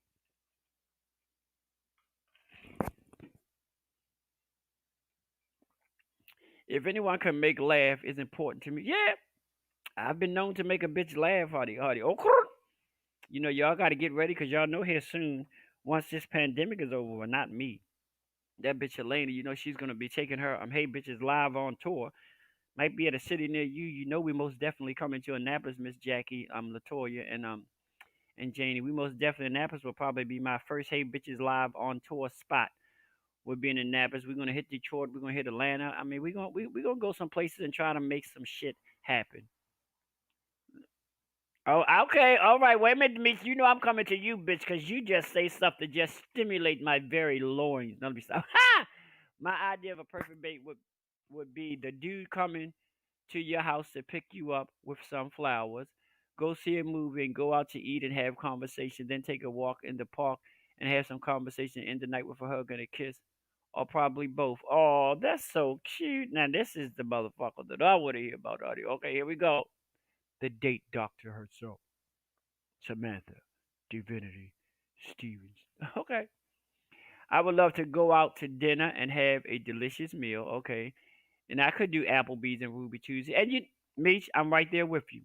If anyone can make laugh, is important to me. Yeah, I've been known to make a bitch laugh, hardy, hardy. Okay. Y'all got to get ready because y'all know here soon, once this pandemic is over, well, not me. That bitch Elena, she's going to be taking her Hey Bitches live on tour. Might be at a city near you. We most definitely coming to Annapolis, Miss Jackie, Latoya, and Janie. We most definitely, Annapolis will probably be my first Hey Bitches live on tour spot. We'll be in Annapolis. We're going to hit Detroit. We're going to hit Atlanta. I mean, we're gonna go some places and try to make some shit happen. Oh, okay. All right. Wait a minute, Mitch. I'm coming to you, bitch, because you just say stuff to just stimulate my very loins. Let me stop. Ha! My idea of a perfect date would be the dude coming to your house to pick you up with some flowers, go see a movie and go out to eat and have conversation, then take a walk in the park and have some conversation, end the night with a hug and a kiss, or probably both. Oh, that's so cute. Now, this is the motherfucker that I want to hear about, audio. Okay, here we go. The date doctor herself, Samantha Divinity Stevens. Okay. I would love to go out to dinner and have a delicious meal. Okay. And I could do Applebee's and Ruby Tuesday. And Meech, I'm right there with you.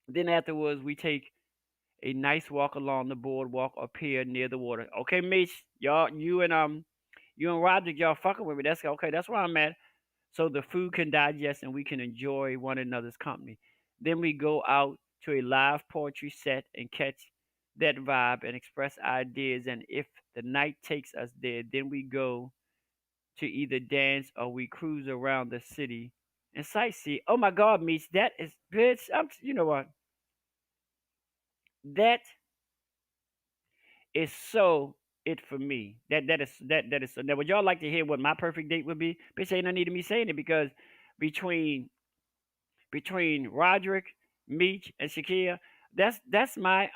Then afterwards, we take a nice walk along the boardwalk or pier near the water. Okay, Meech, you and Roderick, y'all fucking with me. That's okay. That's where I'm at. So the food can digest and we can enjoy one another's company. Then we go out to a live poetry set and catch that vibe and express ideas. And if the night takes us there, then we go to either dance or we cruise around the city and sightsee. Oh my God, Meech, that is bitch. You know what? That is so it for me. That is so. Now, would y'all like to hear what my perfect date would be? Bitch, ain't no need of me saying it because between Roderick, Meech, and Shakia, that's my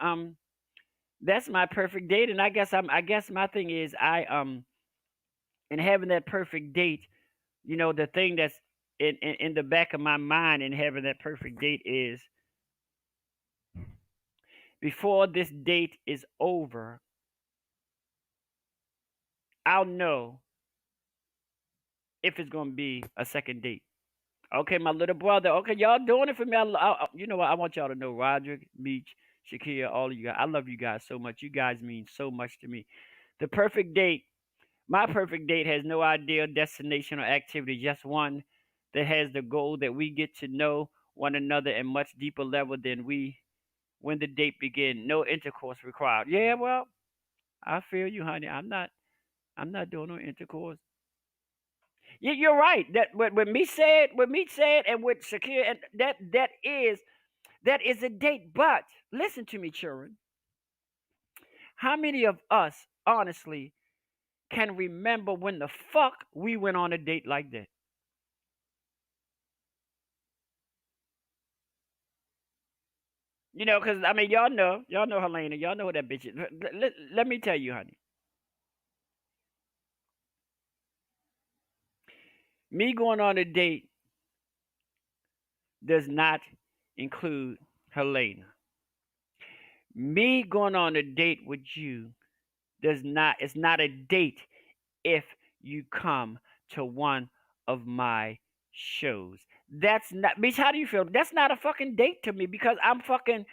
perfect date. And I guess my thing is in having that perfect date, the thing that's in the back of my mind in having that perfect date is before this date is over, I'll know if it's gonna be a second date. Okay, my little brother. Okay, y'all doing it for me. You know what? I want y'all to know, Roderick, Meech, Shakia, all of you guys. I love you guys so much. You guys mean so much to me. The perfect date. My perfect date has no ideal destination or activity, just one that has the goal that we get to know one another at much deeper level than when the date begin. No intercourse required. Yeah, well, I feel you, honey. I'm not doing no intercourse. Yeah, you're right. That what me said, and what Shakir, and that is a date. But listen to me, children. How many of us, honestly, can remember when the fuck we went on a date like that? Because I mean, y'all know Helena, y'all know who that bitch is. Let me tell you, honey. Me going on a date does not include Helena. Me going on a date with you it's not a date if you come to one of my shows. That's not bitch, how do you feel? That's not a fucking date to me because I'm fucking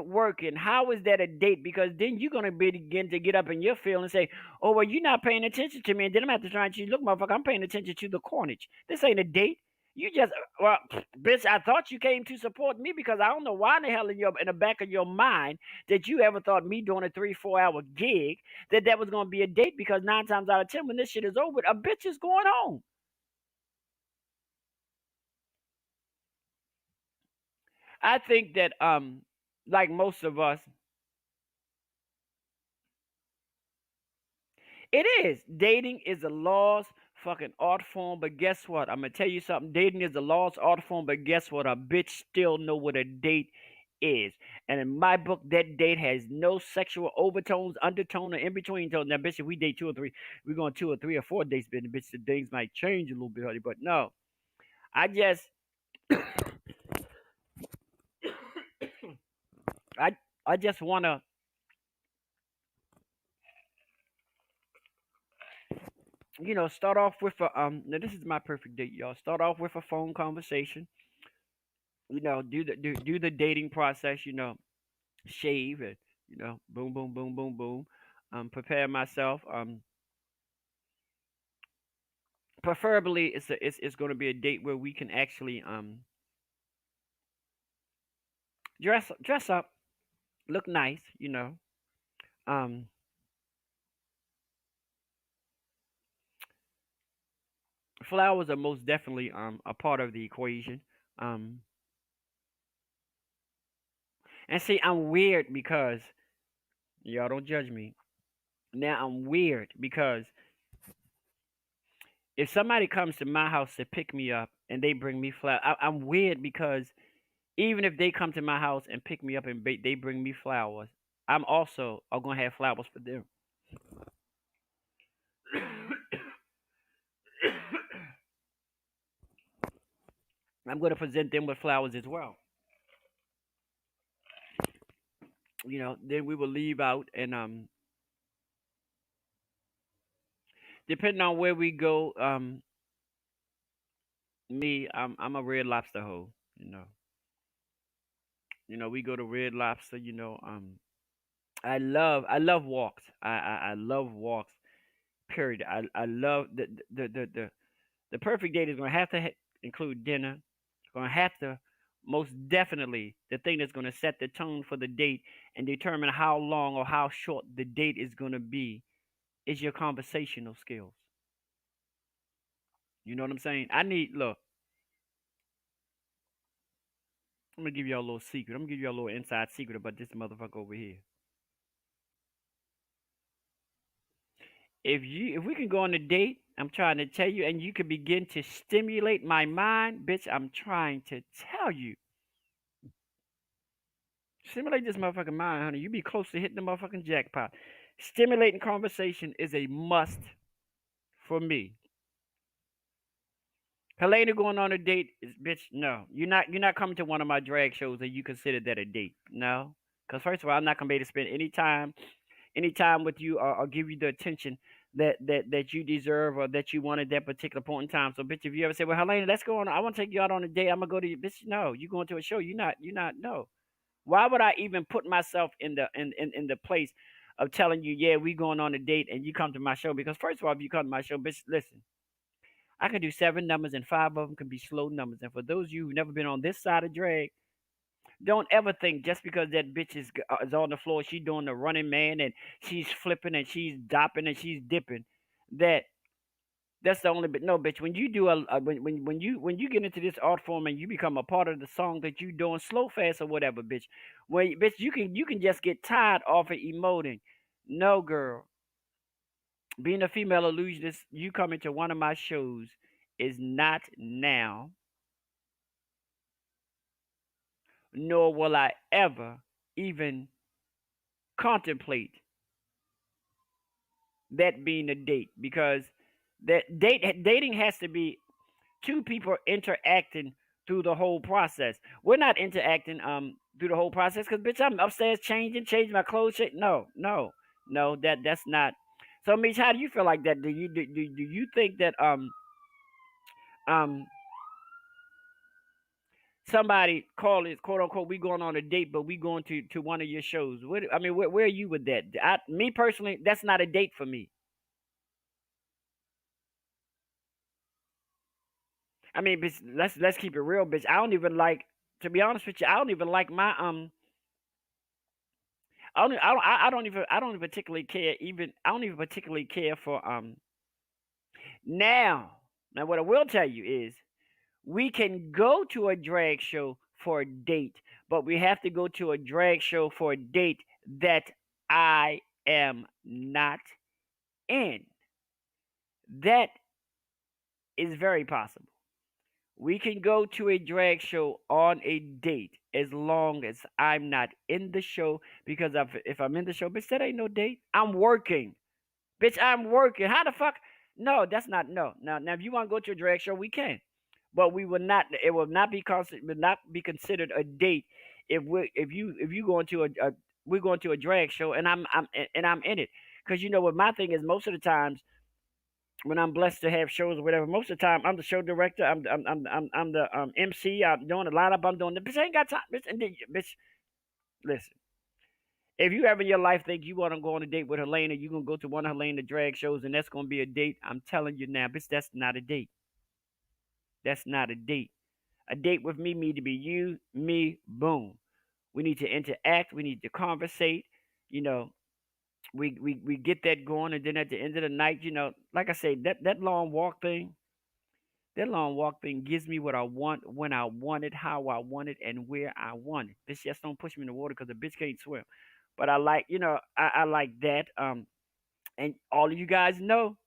working. How is that a date? Because then you're gonna begin to get up in your field and say, "Oh well, you're not paying attention to me," and then I'm gonna have to try and you look, motherfucker. I'm paying attention to the cornage. This ain't a date. You just well, bitch. I thought you came to support me because I don't know why in the hell in the back of your mind that you ever thought me doing a 3-4 hour gig that was gonna be a date. Because 9 times out of 10, when this shit is over, a bitch is going home. I think that like most of us, it is. Dating is a lost fucking art form, but guess what? I'm gonna tell you something. Dating is a lost art form, but guess what? A bitch still know what a date is. And in my book, that date has no sexual overtones, undertone, or in between tones. Now, bitch, if we date 2 or 3, we're going 2 or 3 or 4 dates, bitch, the things might change a little bit, honey. But no, I just, I, I just wanna, start off with a Now this is my perfect date, y'all. Start off with a phone conversation. Do the dating process. Shave and boom, boom, boom, boom, boom. Prepare myself. Preferably it's going to be a date where we can actually dress up, look nice. Um, Flowers are most definitely a part of the equation. Um, and see, I'm weird because y'all don't judge me. Now I'm weird because if somebody comes to my house to pick me up and they bring me flowers, I'm weird because even if they come to my house and pick me up and they bring me flowers, I'm also gonna have flowers for them. I'm gonna present them with flowers as well. Then we will leave out and depending on where we go, I'm a Red Lobster hoe. You know, we go to Red Lobster. I love walks. I love walks. Period. I love the perfect date is gonna have to include dinner. Gonna have to most definitely the thing that's gonna set the tone for the date and determine how long or how short the date is gonna be is your conversational skills. You know what I'm saying? Look. I'm gonna give y'all a little secret. I'm gonna give y'all a little inside secret about this motherfucker over here. If we can go on a date, I'm trying to tell you, and you can begin to stimulate my mind, bitch. I'm trying to tell you. Stimulate this motherfucking mind, honey. You be close to hitting the motherfucking jackpot. Stimulating conversation is a must for me. Helena going on a date is bitch. No, you're not coming to one of my drag shows and you consider that a date. No, because first of all, I'm not gonna be able to spend any time with you or give you the attention that you deserve or that you want at that particular point in time. So, bitch, if you ever say, "Well, Helena, let's go on. I want to take you out on a date. I'm gonna go to you," bitch. No, you going to a show. You're not. No. Why would I even put myself in the place of telling you, yeah, we going on a date and you come to my show? Because first of all, if you come to my show, bitch, listen, I can do 7 numbers and 5 of them can be slow numbers. And for those of you who've never been on this side of drag, don't ever think just because that bitch is on the floor, she doing the running man and she's flipping and she's dopping and she's dipping, that that's the only bit. No, bitch. When you do when you get into this art form and you become a part of the song that you doing slow fast or whatever, bitch. When bitch you can just get tired off of emoting. No, girl. Being a female illusionist, you coming to one of my shows is not now, nor will I ever even contemplate that being a date because dating has to be two people interacting through the whole process. We're not interacting through the whole process because bitch, I'm upstairs changing my clothes. No, that's not. So, Mitch, how do you feel like that? Do you think that um somebody call it quote unquote we going on a date, but we going to one of your shows? I mean, where are you with that? Me personally, that's not a date for me. I mean, bitch, let's keep it real, bitch. I don't even like. To be honest with you, I don't even like my I don't even particularly care. Even I don't even particularly care for now. Now, what I will tell you is we can go to a drag show for a date, but we have to go to a drag show for a date that I am not in. That is very possible. We can go to a drag show on a date as long as I'm not in the show. Because if I'm in the show, bitch, that ain't no date. I'm working. Bitch, I'm working. How the fuck? No, that's not no. Now if you want to go to a drag show, we can. But we will not. It will not be would not be considered a date if you go into a we're going to a drag show and I'm in it. Because you know what my thing is, most of the times when I'm blessed to have shows or whatever, most of the time I'm the show director. I'm the MC. I'm doing the lineup. I'm doing the bitch. I ain't got time, bitch. And then, bitch, listen. If you ever in your life think you want to go on a date with Helena, you gonna go to one of Helena drag shows and that's gonna be a date. I'm telling you now, bitch, that's not a date. That's not a date. A date with me need to be you, me, boom. We need to interact. We need to conversate. You know, we get that going, and then at the end of the night, you know, like I say, that long walk thing, that long walk thing gives me what I want, when I want it, how I want it, and where I want it. Bitch, just don't push me in the water because the bitch can't swim. But I like, you know, I like that. And all of you guys know,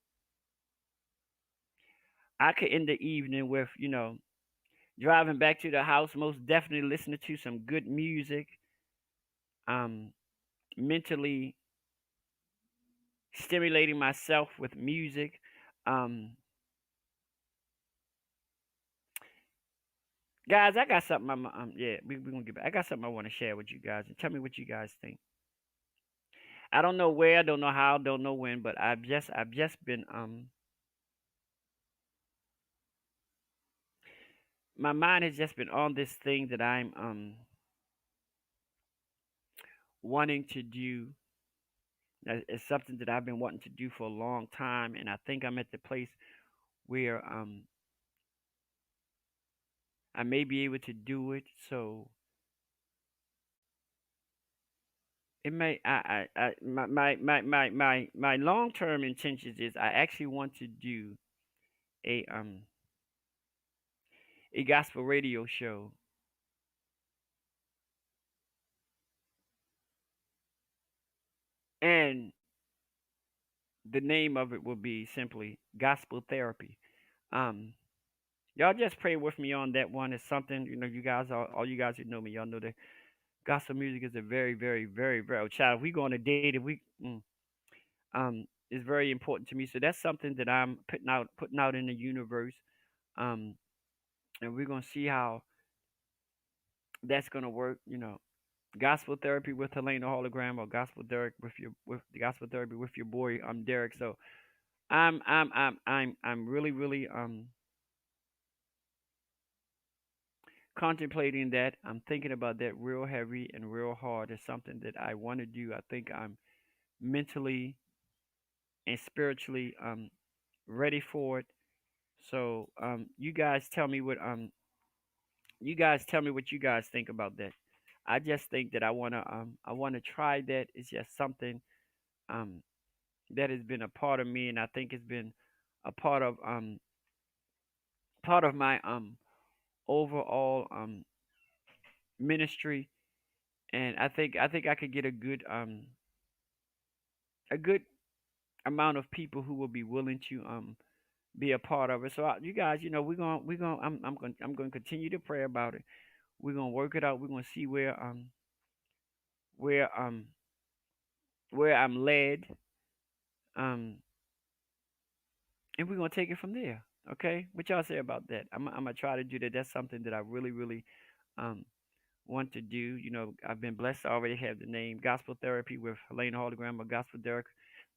I could end the evening with, you know, driving back to the house, most definitely listening to some good music, um, mentally stimulating myself with music. Um, Guys, I got something. Yeah, we gonna get back. I got something I want to share with you guys, and tell me what you guys think. I don't know where, I don't know how, don't know when, but I've just been my mind has just been on this thing that I'm wanting to do. It's something that I've been wanting to do for a long time, and I think I'm at the place where I may be able to do it. So it may my long term intentions is I actually want to do a um a gospel radio show, and the name of it will be simply gospel therapy. Um, y'all just pray with me on that one. It's something, you know, you guys, all you guys who know me, y'all know that gospel music is a very, very, very, very child. If we go on a date, if we is very important to me. So that's something that I'm putting out in the universe. Um, and we're gonna see how that's gonna work. You know, gospel therapy with Helena Hologram, or gospel Derrick with the gospel therapy with your boy Derrick. So I'm really really contemplating that. I'm thinking about that real heavy and real hard. It's something that I want to do. I think I'm mentally and spiritually ready for it. So you guys tell me what you guys think about that. I just think that I wanna try that. It's just something um that has been a part of me, and I think it's been a part of my overall ministry. And I think I could get a good amount of people who will be willing to be a part of it. So you guys, you know, we're going to I'm going to continue to pray about it. We're going to work it out. We're going to see where um where I'm led, um and we're going to take it from there. Okay? What y'all say about that? I'm going to try to do that. That's something that I really really um want to do. You know, I've been blessed to already have the name Gospel Therapy with Helena Hologram, or Gospel Derrick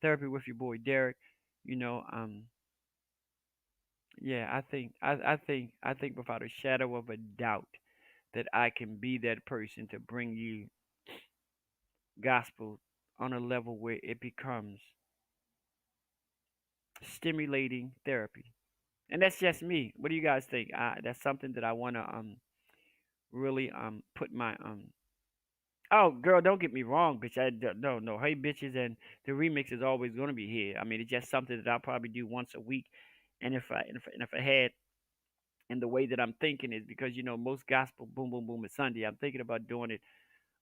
Therapy with your boy Derrick. You know, yeah, I think without a shadow of a doubt that I can be that person to bring you gospel on a level where it becomes stimulating therapy. And that's just me. What do you guys think? That's something that I want to really put my Oh, girl, don't get me wrong, bitch. No, no. Hey, bitches, and the remix is always gonna be here. I mean, it's just something that I'll probably do once a week. And if I had, and the way that I'm thinking is because most gospel boom boom boom is Sunday. I'm thinking about doing it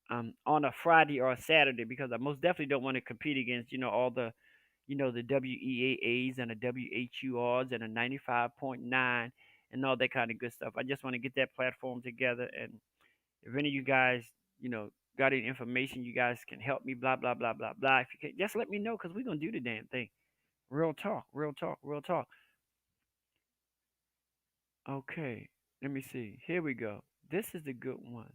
on a Friday or a Saturday because I most definitely don't want to compete against all the the WEAAs and the WHURs and the 95.9 and all that kind of good stuff. I just want to get that platform together. And if any of you guys, you know, got any information, you guys can help me, blah, blah, blah, blah, blah. If you can, just let me know because we're going to do the damn thing. Real talk, real talk, real talk. Okay, let me see. Here we go. This is the good one.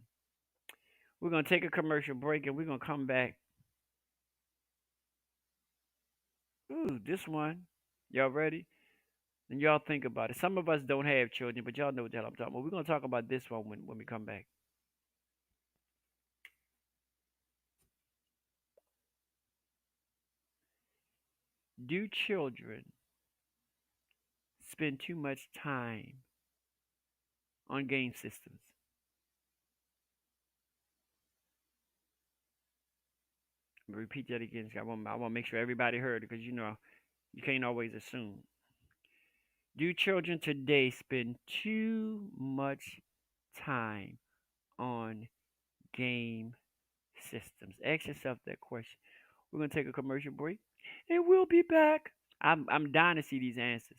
We're going to take a commercial break and we're going to come back. Ooh, this one. Y'all ready? And y'all think about it. Some of us don't have children, but y'all know what the hell I'm talking about. We're going to talk about this one when we come back. Do children spend too much time on game systems? Repeat that again. I want to make sure everybody heard it because you can't always assume. Do children today spend too much time on game systems? Ask yourself that question. We're gonna take a commercial break, and we'll be back. I'm dying to see these answers.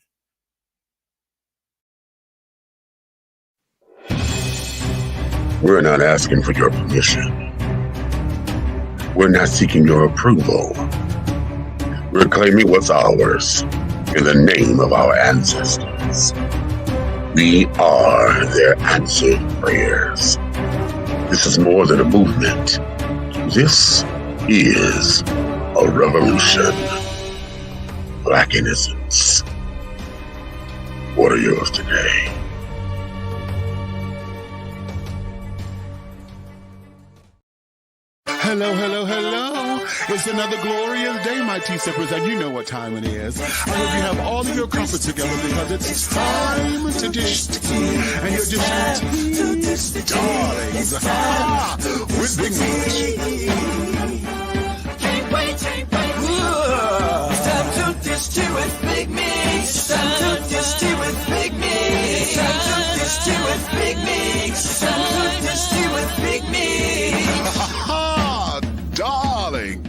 We're not asking for your permission. We're not seeking your approval. We're claiming what's ours in the name of our ancestors. We are their answered prayers. This is more than a movement. This is a revolution. Black innocence. What are yours today? Hello, hello, hello. It's another glorious day, my T-Sippers, and you know what time it is. I hope you have all of your comforts together because it's time to dish tea. And you're dishing to dish darlings. With Big Meat. Can't wait. It's time to dish tea with Big Meat. It's time to dish tea with Big Meat. It's time to dish tea with Big Meat. It's time to dish tea with Big Meat. Darling.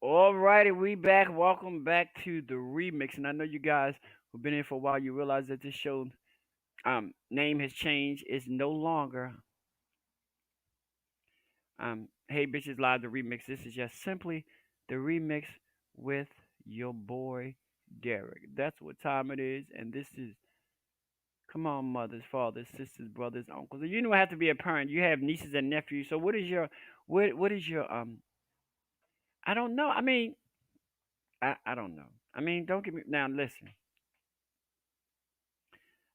Alrighty, we back. Welcome back to the remix. And I know you guys who've been in for a while, you realize that this show name has changed. It's no longer Hey Bitches Live the remix. This is just simply the remix with your boy Derrick. That's what time it is, and this is come on, mothers, fathers, sisters, brothers, uncles. You don't have to be a parent. You have nieces and nephews. So what is your I don't know. I mean, I don't know. I mean, don't get me now. Listen,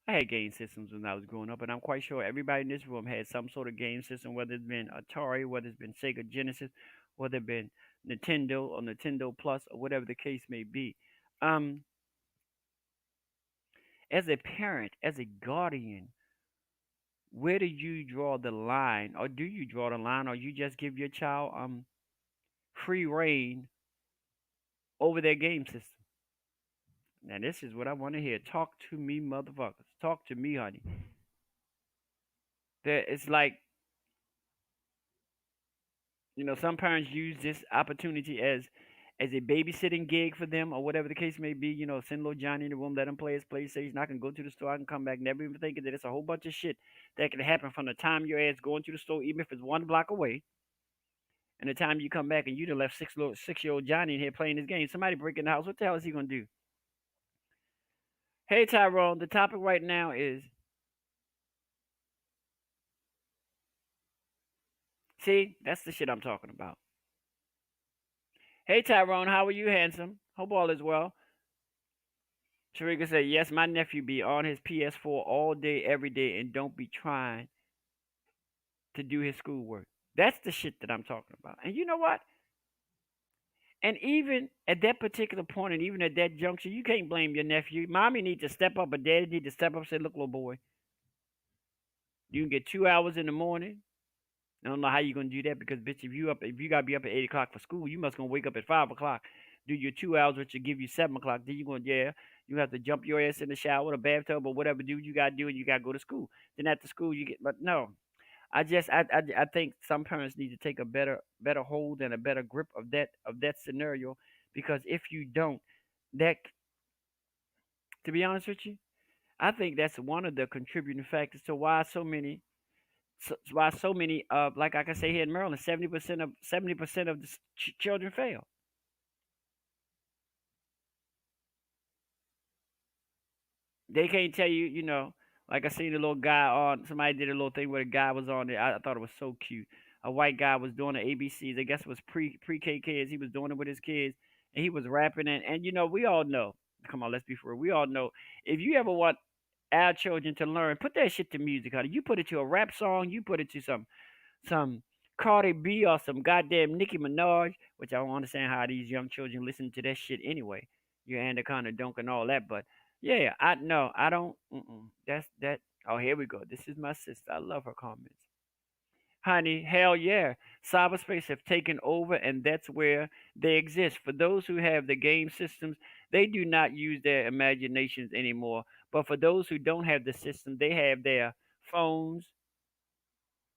I had game systems when I was growing up, and I'm quite sure everybody in this room had some sort of game system, whether it's been Atari, whether it's been Sega Genesis, whether it's been Nintendo or Nintendo Plus, or whatever the case may be. Um, as a parent, as a guardian, where do you draw the line, or do you draw the line, or you just give your child free reign over their game system? Now, this is what I want to hear. Talk to me, motherfuckers. Talk to me, honey. It's like, some parents use this opportunity as as a babysitting gig for them or whatever the case may be. Send little Johnny in the room, let him play his PlayStation. I can go to the store, I can come back, never even thinking that it's a whole bunch of shit that can happen from the time your ass going to the store, even if it's 1 block away, and the time you come back and you done left 6-year-old Johnny in here playing his game. Somebody break in the house. What the hell is he gonna do? Hey Tyrone, the topic right now is, see, that's the shit I'm talking about. Hey Tyrone, how are you, handsome? Hope all is well. Sharika said, yes, my nephew be on his PS4 all day, every day, and don't be trying to do his schoolwork. That's the shit that I'm talking about. And you know what? And even at that particular point, and even at that juncture, you can't blame your nephew. Mommy needs to step up, or daddy needs to step up and say, look, little boy, you can get 2 hours in the morning. I don't know how you're gonna do that because, bitch, if you gotta be up at 8 o'clock for school, you must gonna wake up at 5 o'clock, do your 2 hours, which will give you 7 o'clock. Then you have to jump your ass in the shower, the bathtub, or whatever do you gotta do, and you gotta go to school. Then after school, you get. But no, I think some parents need to take a better hold and a better grip of that scenario, because if you don't, that, to be honest with you, I think that's one of the contributing factors to why so many like I can say here in Maryland, 70% of the children fail. They can't tell you, like I seen a little guy on, somebody did a little thing where a guy was on there. I thought it was so cute. A white guy was doing the ABCs. I guess it was pre-K kids. He was doing it with his kids, and he was rapping. And we all know. Come on, let's be for real. We all know, if you ever want our children to learn, put that shit to music, honey. You put it to a rap song. You put it to some Cardi B or some goddamn Nicki Minaj, which I don't understand how these young children listen to that shit anyway. Your anaconda dunk and all that, but yeah, I no, I don't. That's that. Oh, here we go. This is my sister. I love her comments. Honey, hell yeah. Cyberspace have taken over, and that's where they exist. For those who have the game systems, they do not use their imaginations anymore. But for those who don't have the system, they have their phones,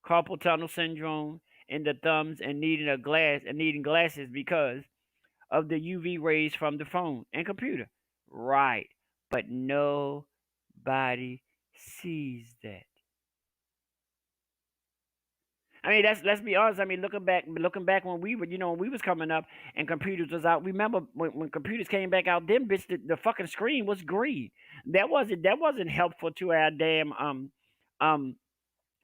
carpal tunnel syndrome in the thumbs, and needing glasses because of the UV rays from the phone and computer. Right. But nobody sees that. I mean, let's be honest. I mean, looking back when when we was coming up and computers was out. Remember when computers came back out? Them bitch, the fucking screen was green. That wasn't helpful to our damn um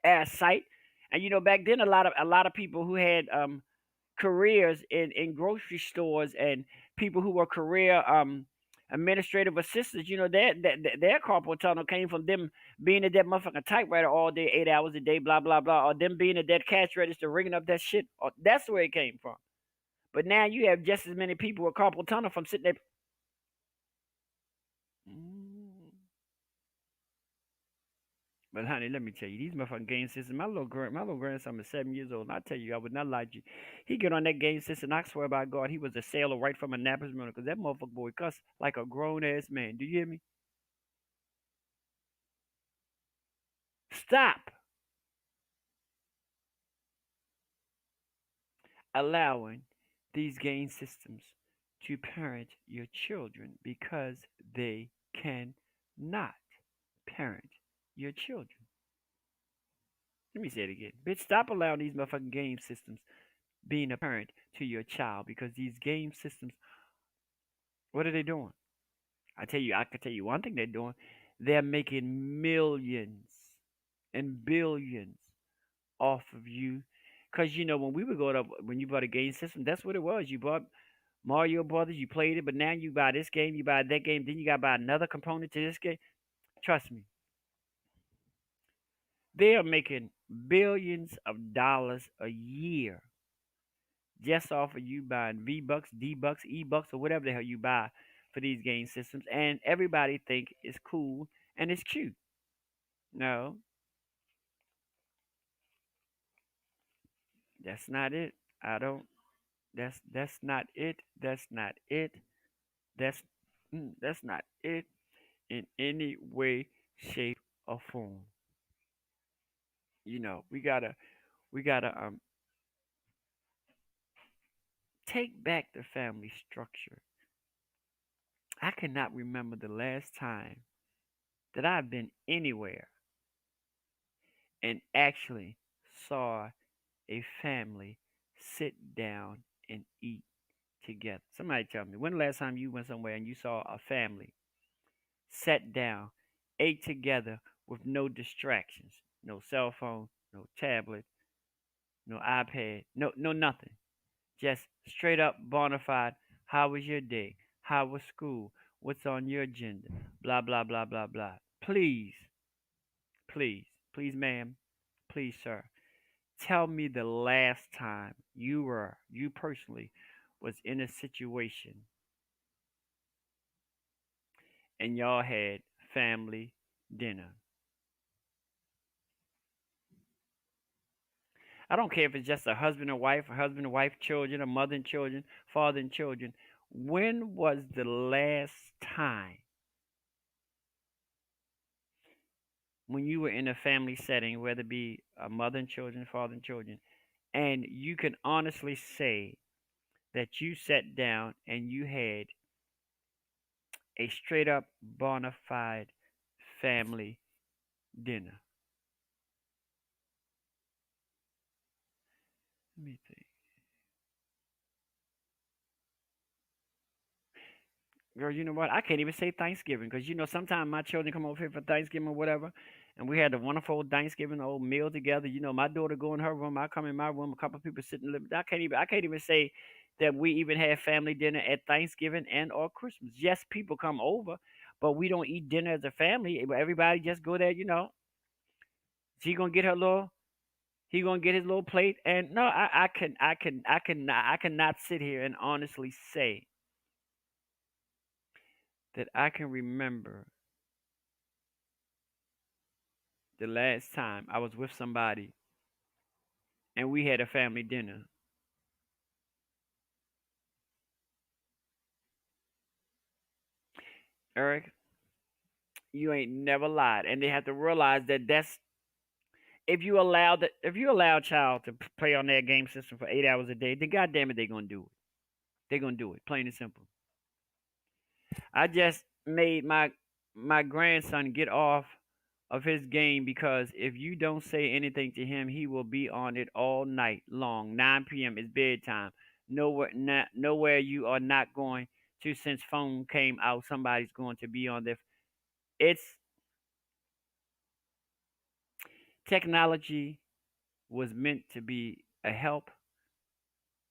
our sight. And back then a lot of people who had careers in grocery stores, and people who were career administrative assistants, their carpal tunnel came from them being at that motherfucking typewriter all day, 8 hours a day, blah blah blah, or them being at that cash register ringing up that shit. Or that's where it came from. But now you have just as many people with carpal tunnel from sitting there. Mm. But honey, let me tell you, these motherfucking game systems. My little grandson is 7 years old, and I tell you, I would not lie to you. He get on that game system, and I swear by God, he was a sailor right from Annapolis, Maryland, because that motherfucker boy cuss like a grown ass man. Do you hear me? Stop allowing these game systems to parent your children, because they cannot parent your children. Let me say it again. Bitch, stop allowing these motherfucking game systems being a parent to your child, because these game systems, what are they doing? I can tell you one thing they're doing. They're making millions and billions off of you. Because, when we would go up, when you bought a game system, that's what it was. You bought Mario Brothers, you played it, but now you buy this game, you buy that game, then you got to buy another component to this game. Trust me. They are making billions of dollars a year just off of you buying V Bucks, D Bucks, E Bucks, or whatever the hell you buy for these game systems, and everybody think it's cool and it's cute. No, that's not it. I don't. That's not it. That's not it. That's that's not it in any way, shape, or form. We gotta Take back the family structure. I cannot remember the last time that I've been anywhere and actually saw a family sit down and eat together. Somebody tell me, when the last time you went somewhere and you saw a family sat down, ate together with no distractions, no cell phone, no tablet, no iPad, no nothing. Just straight up bona fide. How was your day? How was school? What's on your agenda? Blah blah blah blah blah. Please, please, ma'am, please, sir. Tell me the last time you personally was in a situation and y'all had family dinner. I don't care if it's just a husband and wife, children, a mother and children, father and children. When was the last time when you were in a family setting, whether it be a mother and children, father and children, and you can honestly say that you sat down and you had a straight up bona fide family dinner? Let me think. Girl, you know what? I can't even say Thanksgiving because sometimes my children come over here for Thanksgiving or whatever, and we had a wonderful Thanksgiving old meal together. My daughter go in her room, I come in my room, a couple of people sitting. I can't even say that we even had family dinner at Thanksgiving and or Christmas. Yes, people come over, but we don't eat dinner as a family. Everybody just go there. She gonna get her little. He gonna get his little plate, and no, I cannot sit here and honestly say that I can remember the last time I was with somebody and we had a family dinner. Eric, you ain't never lied, and they have to realize that that's if you allow a child to play on that game system for 8 hours a day, then goddamn it, they're gonna do it. They're gonna do it, plain and simple. I just made my grandson get off of his game because if you don't say anything to him, he will be on it all night long. 9 p.m. is bedtime. Nowhere you are not going to since phone came out. Somebody's going to be on there. It's technology was meant to be a help,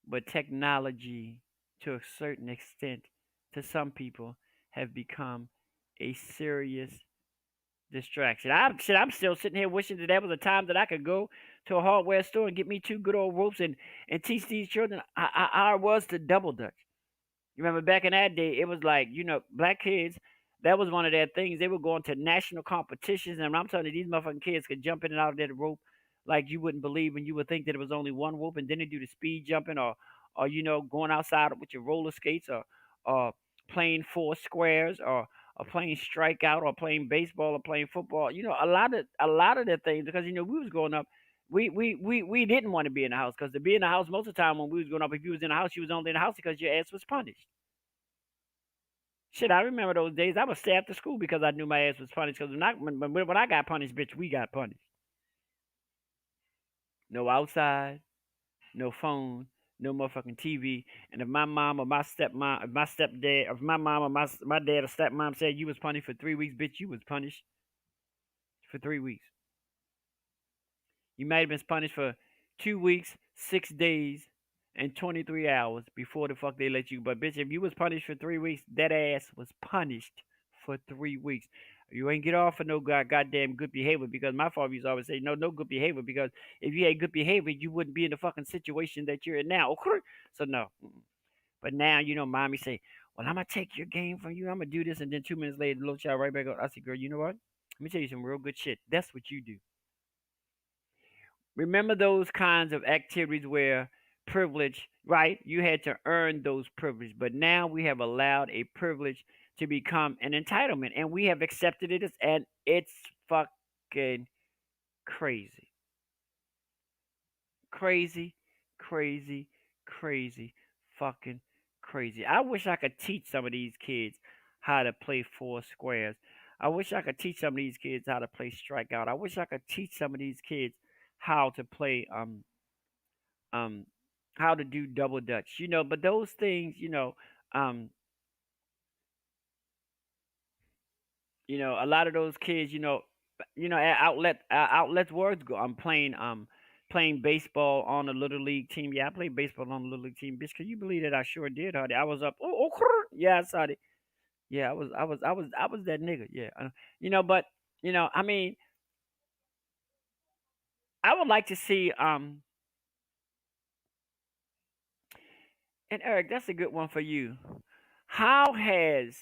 but technology, to a certain extent, to some people, have become a serious distraction. I'm still sitting here wishing that there was a time that I could go to a hardware store and get me two good old ropes and teach these children how it was to double dutch. You remember back in that day, it was like, black kids, that was one of their things. They were going to national competitions, and I'm telling you, these motherfucking kids could jump in and out of that rope like you wouldn't believe, and you would think that it was only one rope, and then they do the speed jumping or going outside with your roller skates or playing four squares or playing strikeout or playing baseball or playing football. A lot of the things because we was growing up. We didn't want to be in the house because to be in the house most of the time when we was growing up, if you was in the house, you was only in the house because your ass was punished. Shit, I remember those days. I would stay after school because I knew my ass was punished. Because when I got punished, bitch, we got punished. No outside, no phone, no motherfucking TV. And if my mom or my stepmom, if my stepdad, if my mom or my dad or stepmom said you was punished for 3 weeks, bitch, you was punished for 3 weeks. You might have been punished for 2 weeks, 6 days, and 23 hours before the fuck they let you. But bitch, if you was punished for 3 weeks, that ass was punished for 3 weeks. You ain't get off for no goddamn good behavior because my father used to always say no good behavior because if you had good behavior, you wouldn't be in the fucking situation that you're in now. Okay? So no. But now, mommy say, well, I'm gonna take your game from you. I'm gonna do this, and then 2 minutes later, the little child right back up. I say, girl, you know what? Let me tell you some real good shit. That's what you do. Remember those kinds of activities where privilege, right? You had to earn those privileges, but now we have allowed a privilege to become an entitlement, and we have accepted it and it's fucking crazy, crazy, crazy, crazy, fucking crazy. I wish I could teach some of these kids how to play four squares. I wish I could teach some of these kids how to play strikeout. I wish I could teach some of these kids how to play um how to do double dutch. But those things, um a lot of those kids, at outlets words go. I'm playing baseball on a little league team. Yeah, I played baseball on a little league team. Bitch, can you believe that? I sure did, honey. I was up. Oh, yeah, I saw it. Yeah, I was that nigga. Yeah, but I mean, I would like to see. And Eric, that's a good one for you. How has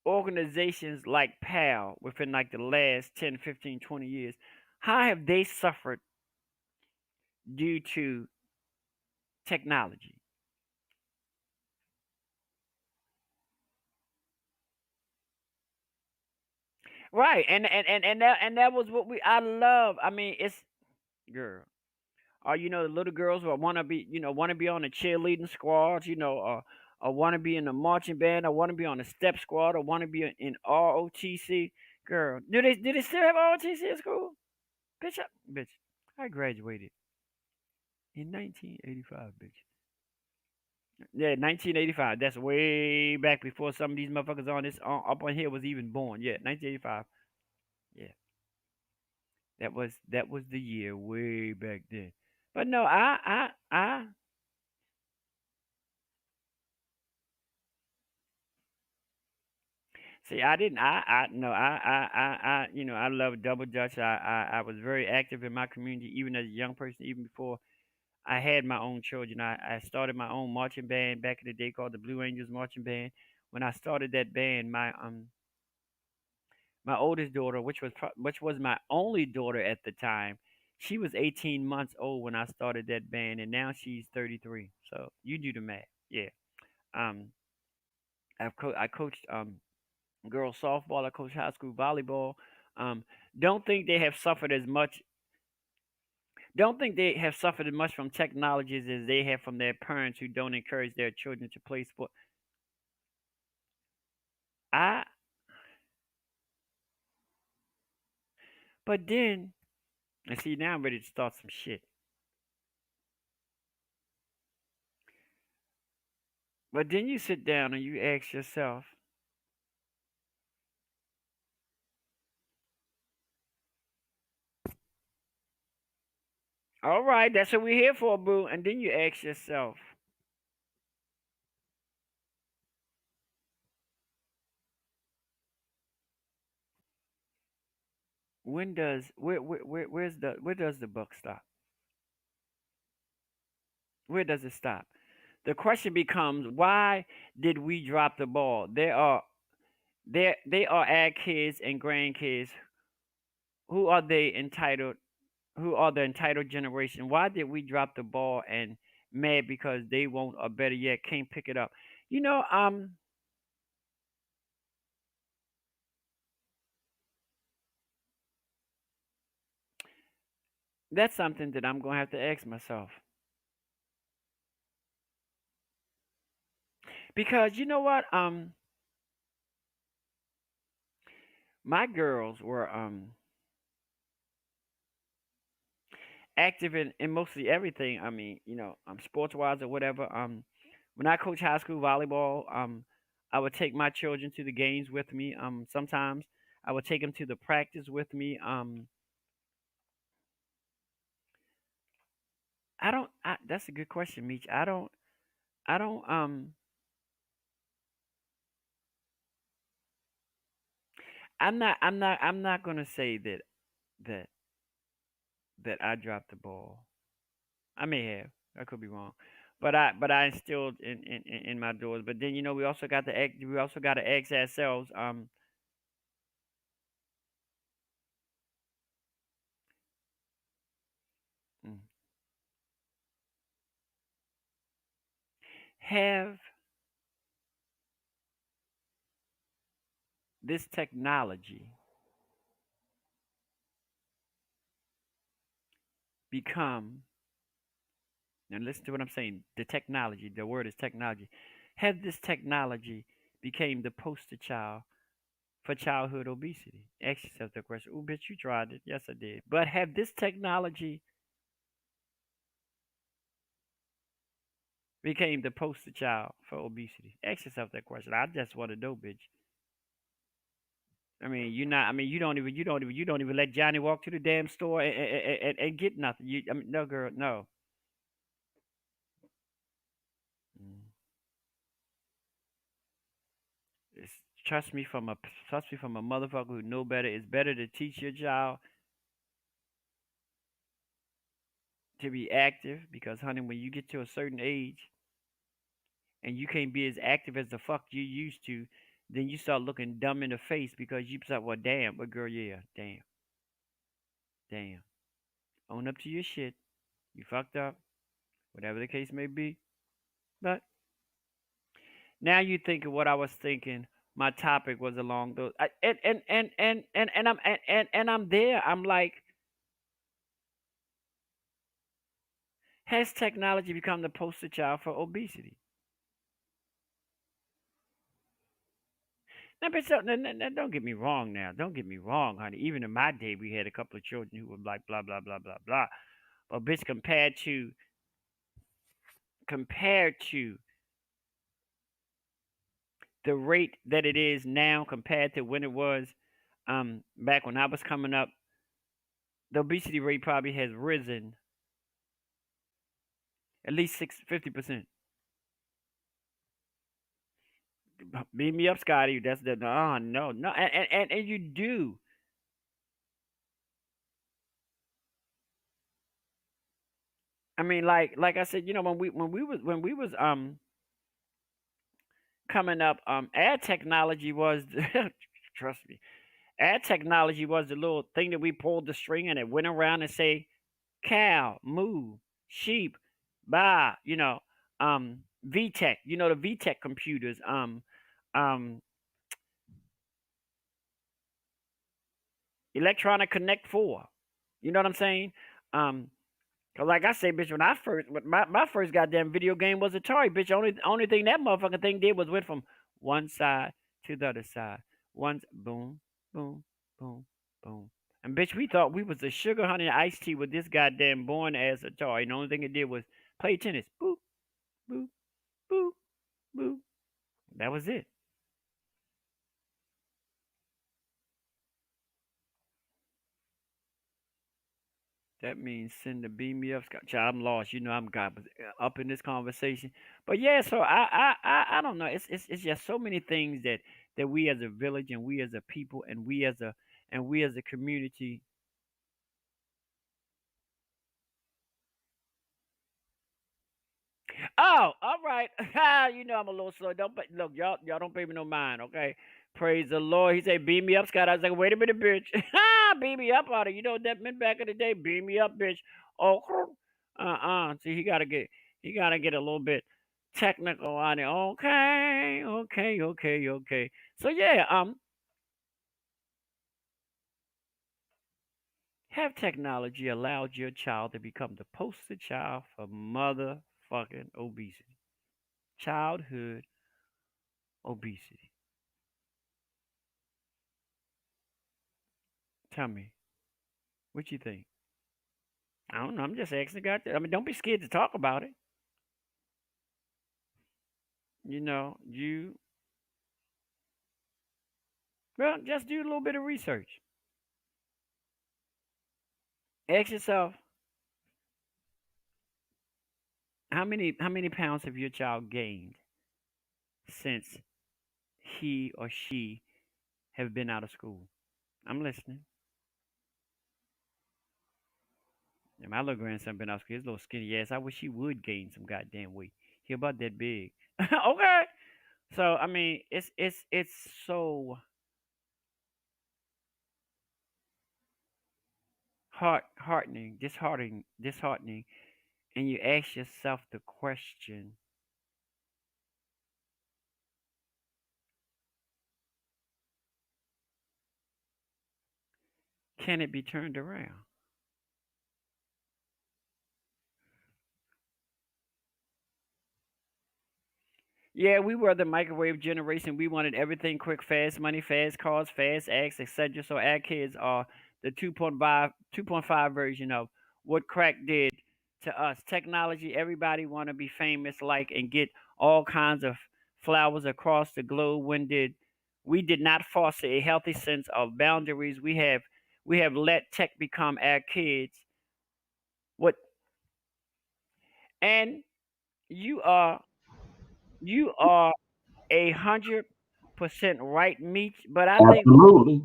organizations like PAL within like the last 10, 15, 20 years, how have they suffered due to technology? Right. And that was what I love. I mean, it's girl. Or the little girls who want to be on the cheerleading squads, or want to be in the marching band, or want to be on the step squad, or want to be in ROTC. Girl, do they still have ROTC at school? Bitch, I graduated in 1985, bitch. Yeah, 1985. That's way back before some of these motherfuckers on this up on here was even born. Yeah, 1985. Yeah, that was the year way back then. But no, I see. I didn't. I no. I love double dutch. I was very active in my community, even as a young person, even before I had my own children. I started my own marching band back in the day called the Blue Angels Marching Band. When I started that band, my oldest daughter, which was my only daughter at the time, she was 18 months old when I started that band, and now she's 33. So you do the math. Yeah. Um, I coached girls softball. I coached high school volleyball. Um, don't think they have suffered as much. Don't think they have suffered as much from technologies as they have from their parents who don't encourage their children to play sport. I, but then, and see now I'm ready to start some shit. But then you sit down and you ask yourself, all right, that's what we're here for, boo. And then you ask yourself, where does the buck stop? Where does it stop? The question becomes, why did we drop the ball? They are our kids and grandkids. Who are they entitled? Who are the entitled generation? Why did we drop the ball and mad because they won't, or better yet, can't pick it up? You know, that's something that I'm gonna have to ask myself. Because you know what? My girls were active in mostly everything. I mean, sports wise or whatever. When I coach high school volleyball, I would take my children to the games with me. Sometimes I would take them to the practice with me. I don't. That's a good question, Meech. I don't. I don't. I'm not. I'm not. I'm not gonna say that that I dropped the ball. I may have. I could be wrong. But I instilled in my daughters. But then we also got to act. We also got to ask ourselves. Mm, have this technology become, and listen to what I'm saying, the technology, the word is technology, have this technology became the poster child for childhood obesity? Ask yourself that question. Oh, bitch, you tried it. Yes, I did. But have this technology became the poster child for obesity? Ask yourself that question. I just want to know, bitch. I mean, you're not. I mean, you don't even let Johnny walk to the damn store and get nothing. I mean, no, girl, no. Mm. It's, trust me from a motherfucker who know better. It's better to teach your child to be active because, honey, when you get to a certain age and you can't be as active as the fuck you used to, then you start looking dumb in the face because you start, well, damn, but girl, yeah, damn. Own up to your shit. You fucked up, whatever the case may be. But now you think of what I was thinking. My topic was along those, and I'm there. I'm like, has technology become the poster child for obesity? Now, but so, now, don't get me wrong. Now, don't get me wrong, honey. Even in my day, we had a couple of children who were like blah blah blah blah blah. But bitch, compared to the rate that it is now, compared to when it was back when I was coming up, the obesity rate probably has risen at least 50%. Beat me up, Scotty. That's the no, and you do. I mean, like I said, when we was coming up, ad technology was trust me, ad technology was the little thing that we pulled the string and it went around and say cow, moo, sheep, baa, VTech, the VTech computers, um, Electronic Connect 4. You know what I'm saying? Um, 'Cause like I say, bitch, when my first goddamn video game was Atari, bitch. Only thing that motherfucking thing did was went from one side to the other side. Once boom, boom, boom, boom. And bitch, we thought we was the sugar honey iced tea with this goddamn born ass Atari. And the only thing it did was play tennis. Boop, boop, boop, boop. That was it. That means send the beam me up, Scott. Child, I'm lost. I'm got up in this conversation. But yeah, so I don't know. It's just so many things that we as a village and we as a people and we as a community. Oh, all right. I'm a little slow. Don't look, y'all don't pay me no mind, okay? Praise the Lord. He said, "Beam me up, Scott." I was like, "Wait a minute, bitch. Beam me up out of you know what that meant back in the day. Beam me up, bitch." Oh, See, he gotta get a little bit technical on it. Okay, okay, okay, okay. So yeah, have technology allowed your child to become the poster child for motherfucking obesity, childhood obesity? Tell me, what you think? I don't know. I'm just asking God. I mean, don't be scared to talk about it. You well, just do a little bit of research. Ask yourself, how many pounds have your child gained since he or she have been out of school? I'm listening. And my little grandson been out of school. His little skinny ass. I wish he would gain some goddamn weight. He about that big. Okay. So I mean, it's so disheartening, and you ask yourself the question: can it be turned around? Yeah, we were the microwave generation. We wanted everything quick, fast money, fast cars, fast acts, etc. So our kids are the 2.5 version of what crack did to us. Technology, everybody want to be famous, like, and get all kinds of flowers across the globe. When did we did not foster a healthy sense of boundaries? We have let tech become our kids. What and you are you are 100% right, Meech. Absolutely.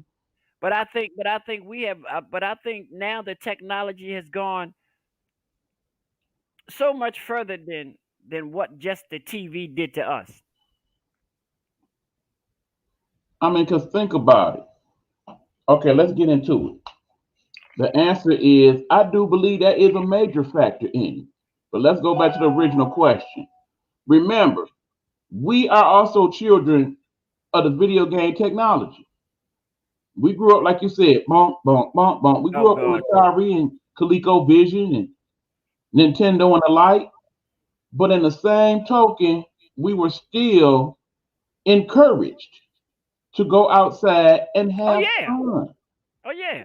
But I think now the technology has gone so much further than what just the TV did to us. I mean, because think about it. Okay, let's get into it. The answer is I do believe that is a major factor in it. But let's go back to the original question. Remember, we are also children of the video game technology. We grew up, like you said, bump, bump, bump, bump. We Oh grew up God. with Atari and ColecoVision and Nintendo and the like. But in the same token, we were still encouraged to go outside and Oh have yeah. fun. Oh yeah.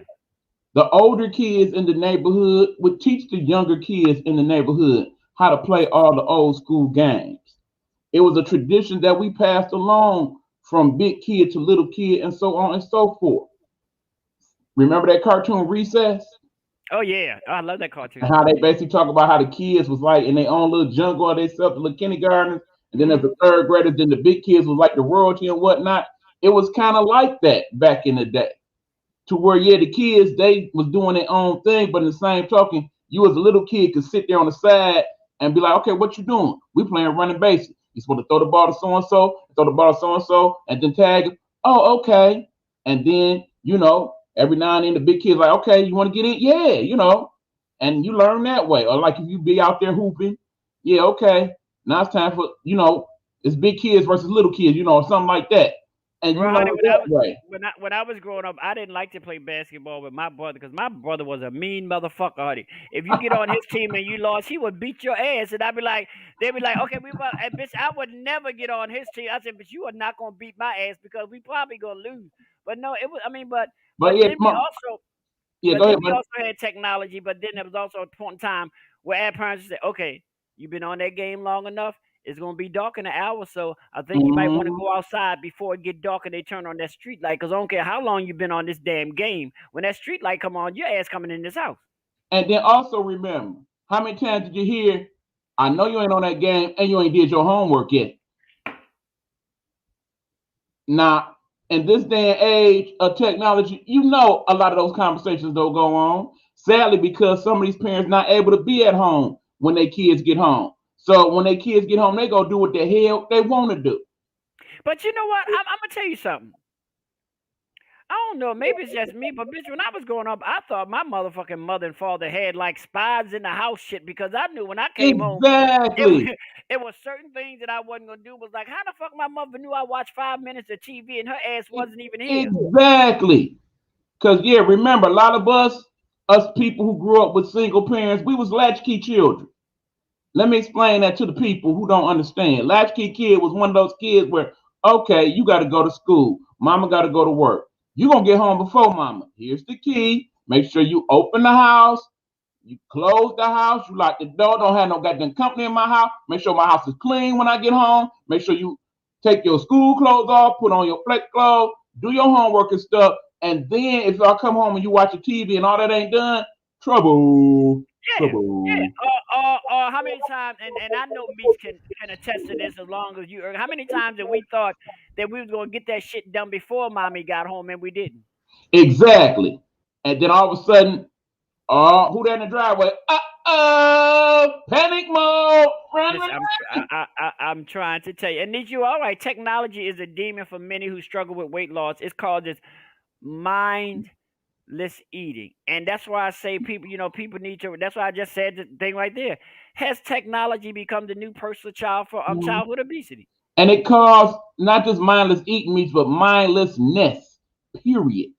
The older kids in the neighborhood would teach the younger kids in the neighborhood how to play all the old school games. It was a tradition that we passed along from big kid to little kid and so on and so forth. Remember that cartoon Recess? Oh yeah. Oh, I love that And cartoon. how they basically talk about how the kids was like in their own little jungle or they self the little kindergartners, and then as Hmm. the third graders, then the big kids was like the royalty and whatnot. It was kind of like that back in the day. To where yeah, the kids they was doing their own thing, but in the same token, you as a little kid could sit there on the side and be like, okay, what you doing? We playing running bases. You supposed to throw the ball to so and so, throw the ball to so and so, and then tag. Oh, okay. And then every now and then the big kids like, okay, you want to get in? Yeah, and you learn that way. Or like if you be out there hooping, yeah, okay. Now it's time for it's big kids versus little kids, or something like that, and you Well, learn honey, that way. when I was growing up, I didn't like to play basketball with my brother because my brother was a mean motherfucker, honey. If you get on his team and you lost, he would beat your ass, and they'd be like, okay, and bitch, I would never get on his team. I said, but you are not gonna beat my ass because we probably gonna lose. But no, it was. I mean, But but yeah, then we also yeah, but go then ahead, we man. also had technology. But then there was also a point in time where our parents said, okay, you've been on that game long enough. It's gonna be dark in an hour, so I think you might want to Mhm. go outside before it get dark and they turn on that street light. Cause I don't care how long you've been on this damn game. When that street light come on, your ass coming in this house. And then also remember, how many times did you hear, I know you ain't on that game and you ain't did your homework yet. Now, in this day and age of technology, a lot of those conversations don't go on. Sadly, because some of these parents not able to be at home when their kids get home. So when their kids get home, they go do what the hell they want to do. But you know what? I'm gonna tell you something. I don't know, maybe it's just me, but bitch, when I was growing up, I thought my motherfucking mother and father had like spies in the house shit because I knew when I came home, it was, Exactly. it was certain things that I wasn't gonna do. Was like, how the fuck my mother knew I watched 5 minutes of TV and her ass wasn't even here? Exactly. Because, yeah, remember, a lot of us people who grew up with single parents, we was latchkey children. Let me explain that to the people who don't understand. Latchkey kid was one of those kids where, okay, you got to go to school. Mama got to go to work. You're going to get home before mama. Here's the key. Make sure you open the house. You close the house. You lock the door. Don't have no goddamn company in my house. Make sure my house is clean when I get home. Make sure you take your school clothes off. Put on your flex clothes. Do your homework and stuff. And then if I come home and you watch the TV and all that ain't done, trouble. Yeah, yeah. Trouble. How many times? And I know Meech can attest to this as long as you. How many times have we thought that we was gonna get that shit done before mommy got home and we didn't? Exactly. And then all of a sudden, who there in the driveway? Panic mode. Run, Listen, run, I'm trying to tell you. And did you all right? Technology is a demon for many who struggle with weight loss. It's called this mindless eating, and that's why I say people. People need to. That's why I just said the thing right there. Has technology become the new personal child for run. childhood obesity? And it caused not just mindless eating meats, but mindlessness, period.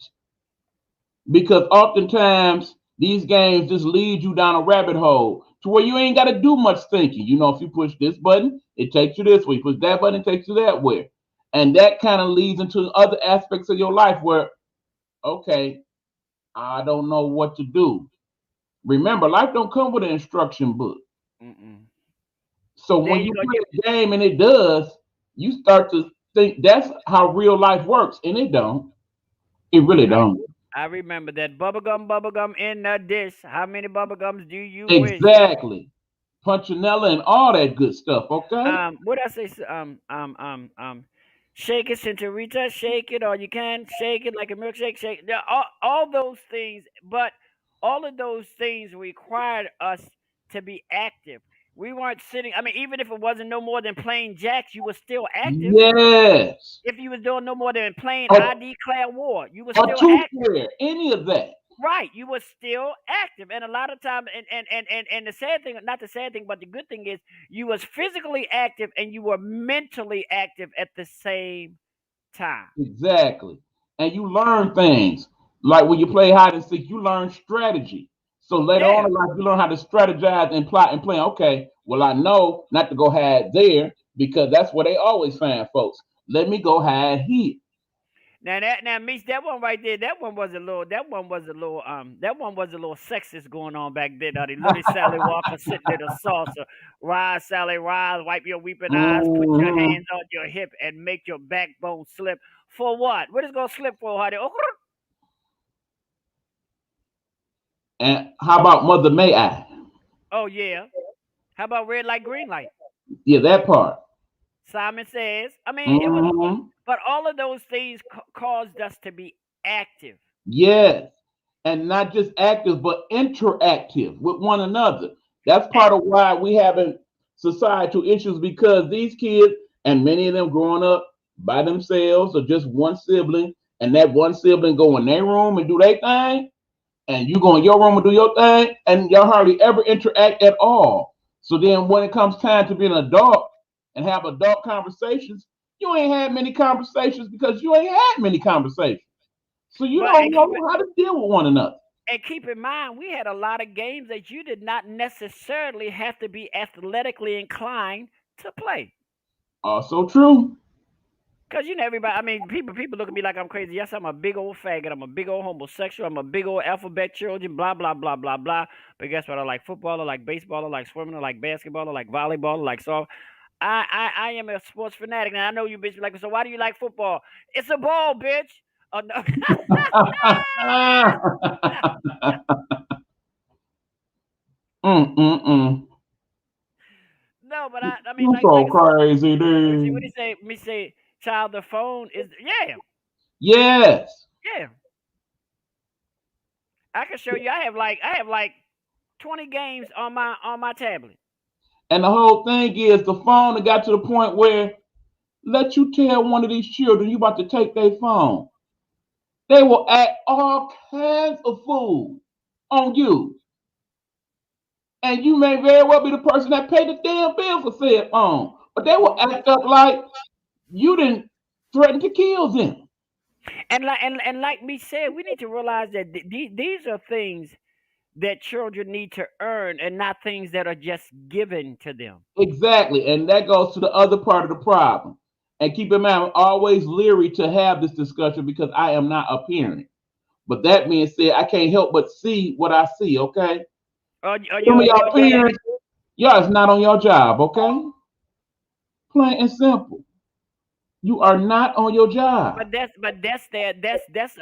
Because oftentimes these games just lead you down a rabbit hole to where you ain't got to do much thinking. You know, if you push this button, it takes you this way. You push that button, it takes you that way. And that kind of leads into other aspects of your life where, okay, I don't know what to do. Remember, life don't come with an instruction book. So There when you you go. play the game and it does, you start to think that's how real life works, and it don't. It really don't. I remember that bubblegum in the dish. How many bubblegums do you wish? Exactly. Punchinella and all that good stuff. Okay. What I say? Shake it, Centurita, shake it, or you can shake it like a milkshake. Shake yeah, all those things, but all of those things required us to be active. We weren't sitting. I mean, even if it wasn't no more than playing jacks, you were still active. Yes. If you was doing no more than playing Or, I declare war, you were or still two active. player, any of that. Right, you were still active, and a lot of time, and the sad thing, not the sad thing, but the good thing is, you was physically active and you were mentally active at the same time. Exactly. And you learn things. Like when you play hide and seek, you learn strategy. So later on Yeah. in life, you learn how to strategize and plot and plan. Okay, well, I know not to go hide there because that's where they always find folks. Let me go hide here. Now, Meech, that one right there, that one was a little sexist going on back then. The little Sally Walker sitting in a saucer, rise, Sally, rise, wipe your weeping eyes, put your Mhm. hands on your hip, and make your backbone slip. For what? What is gonna slip for, honey? And how about Mother May I? Oh yeah. How about red light, green light? Yeah, that part. Simon Says. I mean, it was, Hmm. but all of those things caused us to be active. Yes. And not just active, but interactive with one another. That's And part of why we having societal issues because these kids, and many of them growing up by themselves or just one sibling, and that one sibling go in their room and do their thing, and you go in your room and do your thing, and y'all hardly ever interact at all. So then when it comes time to be an adult and have adult conversations, you ain't had many conversations because you ain't had many conversations. So you but don't know how to deal with one another. and keep in mind, we had a lot of games that you did not necessarily have to be athletically inclined to play. Also true. Cause everybody. I mean, people look at me like I'm crazy. Yes, I'm a big old faggot. I'm a big old homosexual. I'm a big old alphabet children. Blah blah blah blah blah. But guess what? I like football. I like baseball. I like swimming. I like basketball. I like volleyball. I like soft. I am a sports fanatic, and I know you bitch be like. So why do you like football? It's a ball, bitch. Oh no. Mm. No, but I mean, You so like I said, crazy, let me see. What dude. do you say? Let me say, child, the phone is yeah, Yes. yeah. I can show you. I have like 20 games on my tablet. And the whole thing is the phone that got to the point where let you tell one of these children you about to take their phone. They will act all kinds of fool on you. And you may very well be the person that paid the damn bill for said phone. But they will act up like you didn't threaten to kill them. And like me said, we need to realize that these are things that children need to earn, and not things that are just given to them. Exactly. And that goes to the other part of the problem. And keep in mind, I'm always leery to have this discussion because I am not a parent. But that being said, I can't help but see what I see, okay? Are Some you? of y'all parents, y'all is not on your job, okay? Plain and simple. You are not on your job. That's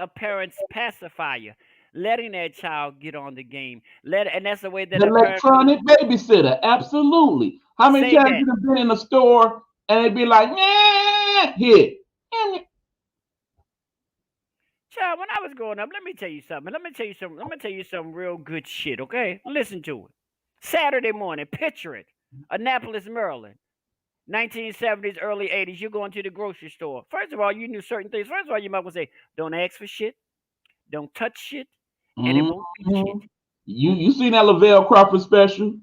a parent's pacifier, letting their child get on the game. And that's the way that The a parent electronic babysitter, absolutely. How many say times that. you have been in the store and it'd be like, nah, here. Child, when I was growing up, let me tell you something. Let me tell you some real good shit, okay? Listen to it. Saturday morning, picture it. Annapolis, Maryland. 1970s, early 80s. You're going to the grocery store. First of all, you knew certain things. First of all, your mother would say, don't ask for shit, don't touch shit, and it won't be shit. You seen that Lavelle Crawford special?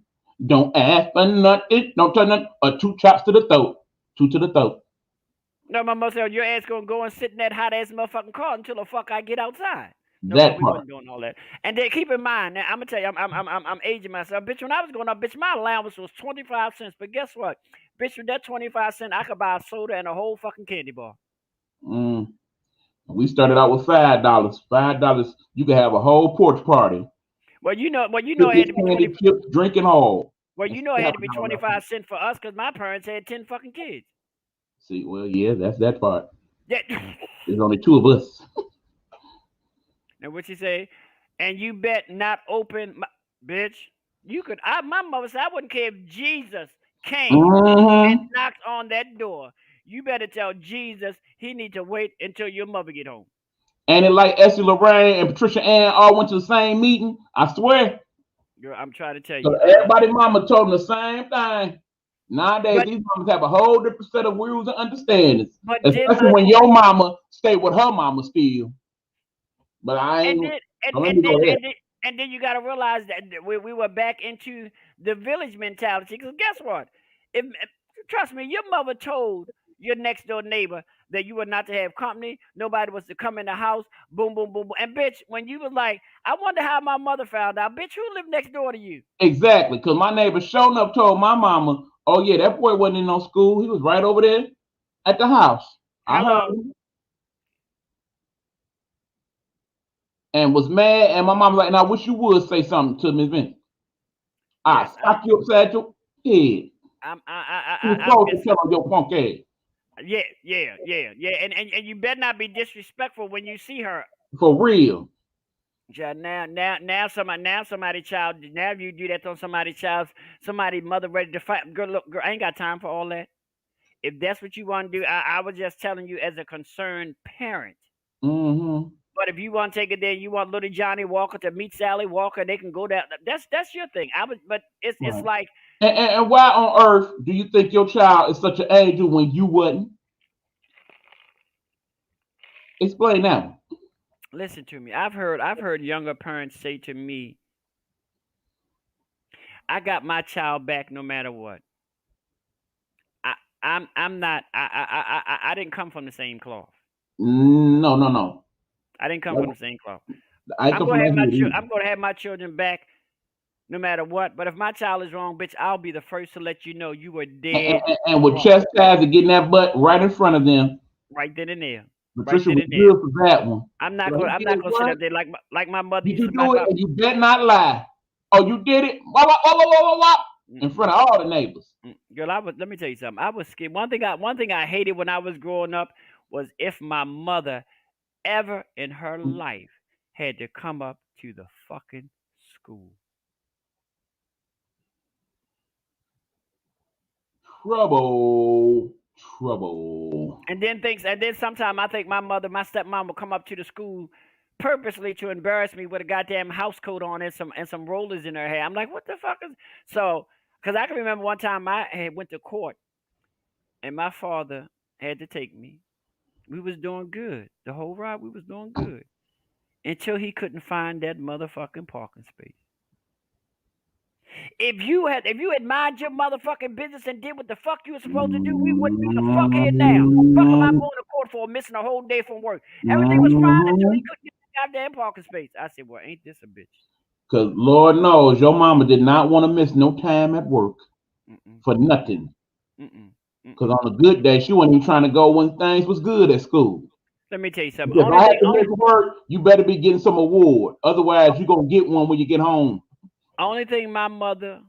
Don't ask for nothing. Don't turn nothing. Two chops to the throat. Two to the throat. No, my mother said, your ass gonna go and sit in that hot ass motherfucking car until the fuck I get outside. No, we part. wasn't doing all that. And then keep in mind, now I'm gonna tell you, I'm aging myself, bitch. When I was growing up, bitch, my allowance was 25 cents. But guess what, bitch? With that 25 cent, I could buy a soda and a whole fucking candy bar. We started out with $5. $5, you could have a whole porch party. Well, it had to be 20. Chips, drinking all. Well, it had to be 25 cents for us because my parents had 10 fucking kids. See, well, yeah, that's that part. Yeah. There's only 2 of us. Now what you say? And you bet not open, bitch. You could. My mother said I wouldn't care if Jesus came and knocked on that door. You better tell Jesus he need to wait until your mother get home. And it like Essie Lorraine and Patricia Ann all went to the same meeting. I swear. Girl, I'm trying to tell you. So everybody mama told them the same thing. Nowadays, these mamas have a whole different set of rules and understandings. Especially when your mama stay with her mama still. But I ain't. And then you got to realize that we were back into the village mentality. Because guess what? Trust me, your mother told your next door neighbor that you were not to have company. Nobody was to come in the house. Boom, boom, boom, boom. And bitch, when you was like, I wonder how my mother found out. Bitch, who lived next door to you? Exactly. Because my neighbor showing up told my mama, oh yeah, that boy wasn't in no school. He was right over there at the house. I heard him. And was mad. And my mom was like, now I wish you would say something to Miss Vince. I sock you upside your head. I'm supposed to tell on your punk ass. Yeah. And you better not be disrespectful when you see her. For real. Yeah, now somebody child. Now you do that on somebody's child, somebody's mother ready to fight. Girl, look, girl, I ain't got time for all that. If that's what you want to do, I was just telling you as a concerned parent. But if you want to take it there, you want little Johnny Walker to meet Sally Walker, they can go down. That's your thing. But it's like. And why on earth do you think your child is such an angel when you wasn't? Explain that. Listen to me. I've heard younger parents say to me, "I got my child back no matter what." I'm not. I didn't come from the same cloth. No. I didn't come from the same cloth. I'm going to have my children back no matter what. But if my child is wrong, bitch, I'll be the first to let you know you were dead. And with chastising, getting that butt right in front of them. Right then and there. Patricia was good for that one. I'm not going to sit up there like my mother used to. Do it, and you better not lie. Oh, you did it? Wah. In front of all the neighbors. Girl, let me tell you something. I was scared. One thing I hated when I was growing up was if my mother ever in her life had to come up to the fucking school. Trouble. And then sometimes I think my stepmom will come up to the school purposely to embarrass me with a goddamn house coat on and some rollers in her hair. I'm like, what the fuck is so? Because I can remember one time I had went to court and my father had to take me. We was doing good. The whole ride we was doing good. Until he couldn't find that motherfucking parking space. If you had mind your motherfucking business and did what the fuck you were supposed to do, we wouldn't be the fuck here now. Fuck am I going to court for missing a whole day from work? Everything was fine until he couldn't get the goddamn parking space. I said, well, ain't this a bitch? Because Lord knows your mama did not want to miss no time at work for nothing. Because on a good day, she wasn't even trying to go when things was good at school. Let me tell you something. If I had to miss work, you better be getting some award. Otherwise, you're going to get one when you get home. Only thing my mother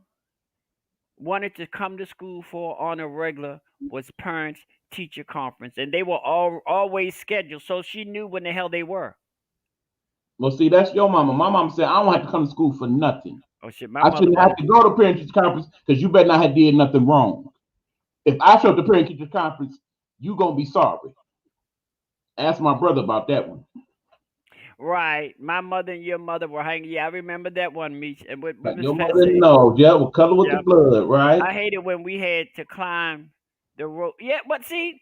wanted to come to school for on a regular was parents-teacher conference. And they were always scheduled, so she knew when the hell they were. Well, see, that's your mama. My mama said, I don't have to come to school for nothing. Oh, shit. I shouldn't have to go to parent-teacher conference because you better not have did nothing wrong. If I show up to parent-teacher conference, you going to be sorry. Ask my brother about that one. Right. My mother and your mother were hanging. Yeah, I remember that one, Meech. And with your mother knows. Yeah, we'll color with the blood, right? I hated when we had to climb the rope. Yeah, but see,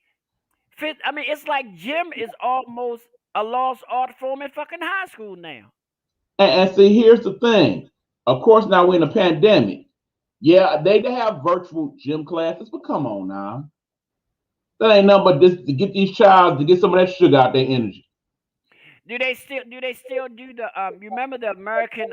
it's like gym is almost a lost art form in fucking high school now. And see, here's the thing. Of course, now we're in a pandemic. Yeah, they have virtual gym classes, but come on now. That ain't nothing but this to get these child to get some of that sugar out their energy. Do they still do the you remember the American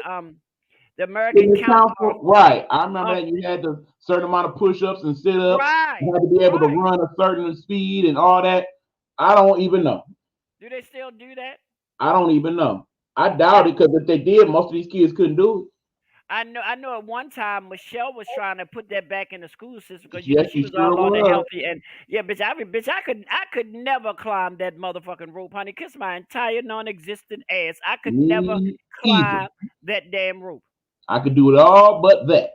Fitness count council, right? I remember um that you had the certain amount of push-ups and sit-ups. right, You had to be able to run a certain speed and all that. I don't even know. do they still do that? I don't even know. I doubt it because if they did, most of these kids couldn't do I know at one time Michelle was trying to put that back in the school system it. because Yes, she she was sure all on the was. healthy and yeah, bitch, I could never climb that motherfucking rope, honey. Kiss my entire non-existent ass. I could never Me either. climb that damn rope. I could do it all but that.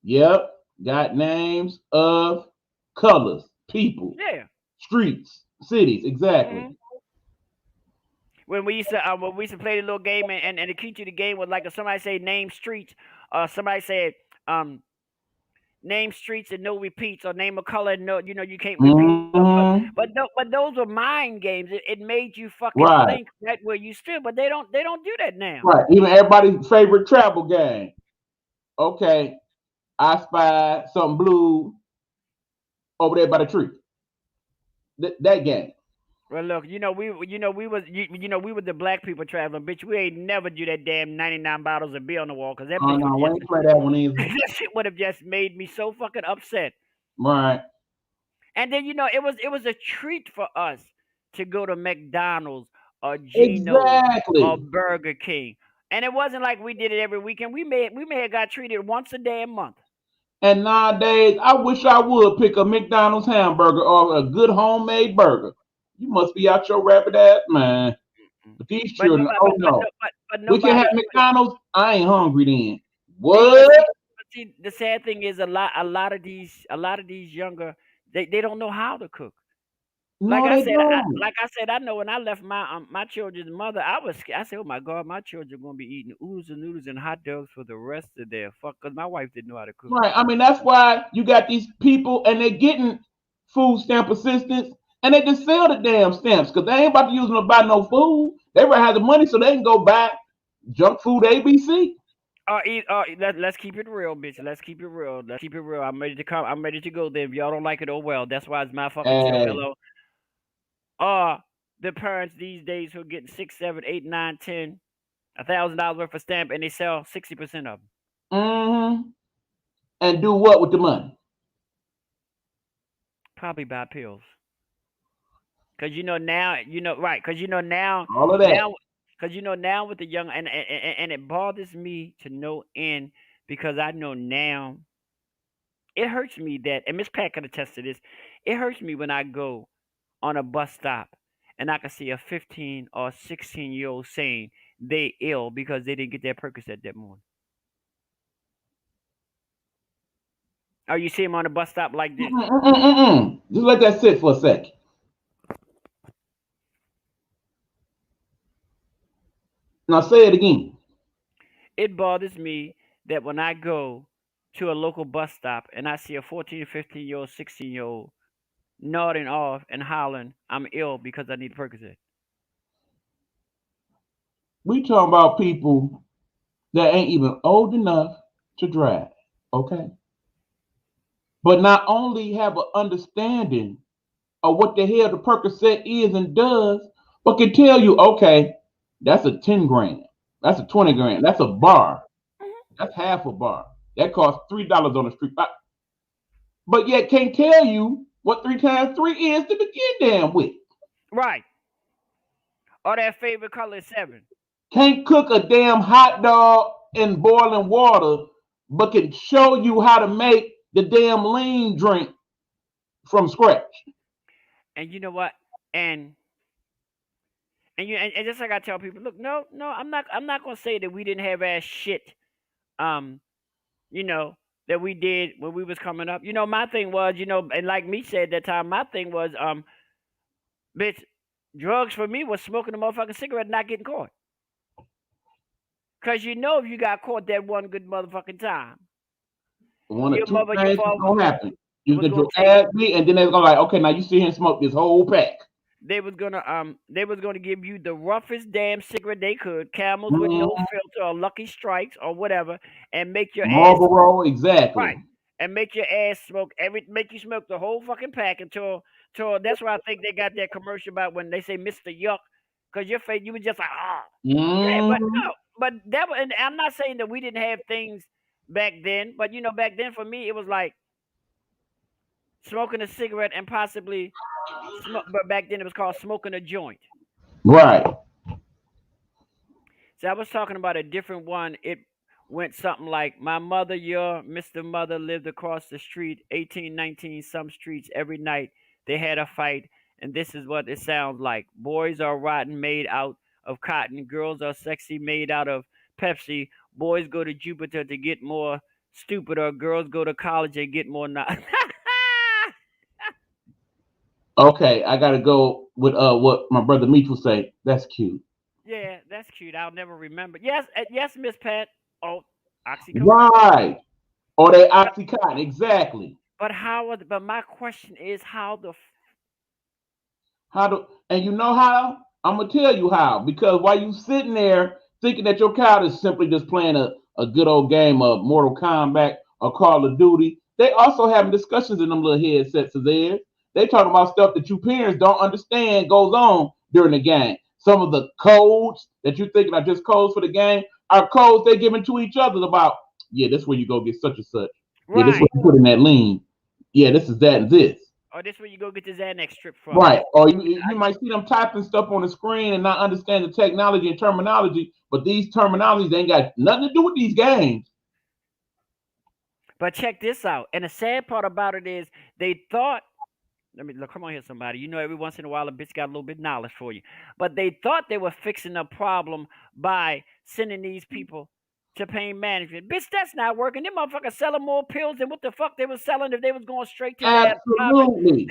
Yep. Got names of colors, people, Yeah. streets, cities. Exactly. hmm when we used to play the little game and the key to the game was like if somebody say name streets, somebody said um name streets and no repeats, or name a color and no you can't repeat. Mhm. But those were mind games. It made you fucking Right. think right where you stood. But they don't do that now. Right. Even everybody's favorite travel game. Okay. I spy something blue over there by the tree. That game. Well, look, we were the black people traveling, bitch. We ain't never do that damn 99 bottles of beer on the wall because that Oh bitch no, would we just ain't play that one either. that shit would have just made me so fucking upset. Right. And then it was a treat for us to go to McDonald's or Geno's or Exactly. Burger King. And it wasn't like we did it every weekend. We may have got treated once a damn month. And nowadays, I wish I would pick a McDonald's hamburger or a good homemade burger. You must be out your rabbit ass, man. But these But children, nobody, oh no. but We can have nobody. McDonald's. I ain't hungry then. But What? see, the sad thing is a lot of these younger they don't know how to cook. No, they don't. Like I said, I know when I left my children's mother, I said, oh my god, my children are gonna be eating oodles and noodles and hot dogs for the rest of their fuck. Cause my wife didn't know how to cook. Right. I mean, that's why you got these people and they're getting food stamp assistance and they just sell the damn stamps because they ain't about to use them to buy no food. They rather have the money so they can go buy junk food ABC. Let's keep it real, bitch. Let's keep it real. Let's keep it real. I'm ready to come. I'm ready to go there. If y'all don't like it, oh well. That's why it's my fucking show. Hey. Hello. The parents these days who are getting 6, 7, 8, 9, 10, $1,000 worth of stamp and they sell 60% of them. Mm-hmm. And do what with the money? Probably buy pills. Cause now, right? Cause now, All of that. now with the young and it bothers me to no end because I know now. It hurts me that, and Miss Pat can attest to this. It hurts me when I go on a bus stop and I can see a 15 or 16-year-old saying they ill because they didn't get their Percocet that morning. Or you see them on a bus stop like this. Just let that sit for a second. Now say it again. It bothers me that when I go to a local bus stop and I see a 14, 15-year-old, 16-year-old nodding off and hollering, I'm ill because I need Percocet. We talking about people that ain't even old enough to drive, okay? But not only have an understanding of what the hell the Percocet is and does, but can tell you, okay, that's a 10 grand, that's a 20 grand, that's a bar, that's half a bar. That costs $3 on the street. But yet can't tell you what 3 times 3 is to begin damn with. Right. Or their favorite color is 7. Can't cook a damn hot dog in boiling water, but can show you how to make the damn lean drink from scratch. And you know what? And just like I tell people, look, no, I'm not gonna say that we didn't have ass shit. That we did when we was coming up. My thing was, and like me said that time, my thing was, bitch, drugs for me was smoking a motherfucking cigarette and not getting caught. Cause if you got caught that one good motherfucking time, one of two things is gonna happen. You can do Adby, and then they're gonna like, okay, now you sit here and smoke this whole pack. They was gonna give you the roughest damn cigarette they could, Camels with no filter or Lucky Strikes or whatever, and make your Marlboro, exactly. Right. And make your ass make you smoke the whole fucking pack until that's why I think they got that commercial about when they say Mr. Yuck, because your face, you were just like, ah. Yeah, but Mm-hmm. no, but that was, and I'm not saying that we didn't have things back then, but back then for me, it was like smoking a cigarette and possibly smoke. But back then it was called smoking a joint. Right. So I was talking about a different one. It went something like, my mother, your Mr. Mother, lived across the street, 1819 some streets. Every night they had a fight, and this is what it sounds like. Boys are rotten, made out of cotton. Girls are sexy, made out of Pepsi. Boys go to Jupiter to get more stupid, or girls go to college and get more Okay, I gotta go with what my brother Meach would say. That's cute. Yeah, that's cute. I'll never remember. Yes, yes, Miss Pat. Oh, oxycodone. Right. Or they oxycontin, exactly. But but my question is how the And you know how? I'm gonna tell you how. Because while you sitting there thinking that your child is simply just playing a good old game of Mortal Kombat or Call of Duty, they also having discussions in them little headsets of theirs. They talking about stuff that you parents don't understand goes on during the game. Some of the codes that you thinking are just codes for the game are codes they giving to each other about, yeah, this is where you go get such and such. Yeah, this is right. where you put in that lean. Yeah, this is that and this. Or this where you go get the Xanax strip from. Right. Or you might see them typing stuff on the screen and not understand the technology and terminology, but these terminologies ain't got nothing to do with these games. But check this out. And the sad part about it is they thought, let me look, come on here, somebody. Every once in a while a bitch got a little bit of knowledge for you. But they thought they were fixing a problem by sending these people to pain management. Bitch, that's not working. Them motherfuckers selling more pills than what the fuck they was selling if they was going straight to Absolutely.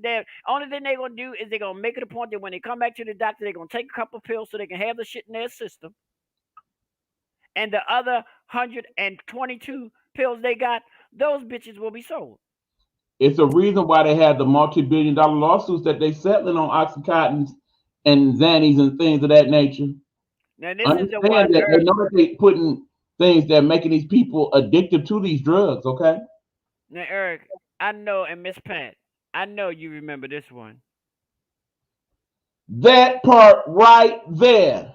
their only thing they're gonna do is they're gonna make it a point that when they come back to the doctor, they're gonna take a couple pills so they can have the shit in their system. And the other 122 pills they got, those bitches will be sold. It's a reason why they have the multi-billion-dollar lawsuits that they settling on Oxycontins and Xannies and things of that nature. Now this is the Understand one. that they know that they putting things that making these people addicted to these drugs, okay? Now, Eric, I know, and Miss Pat, I know you remember this one. That part right there.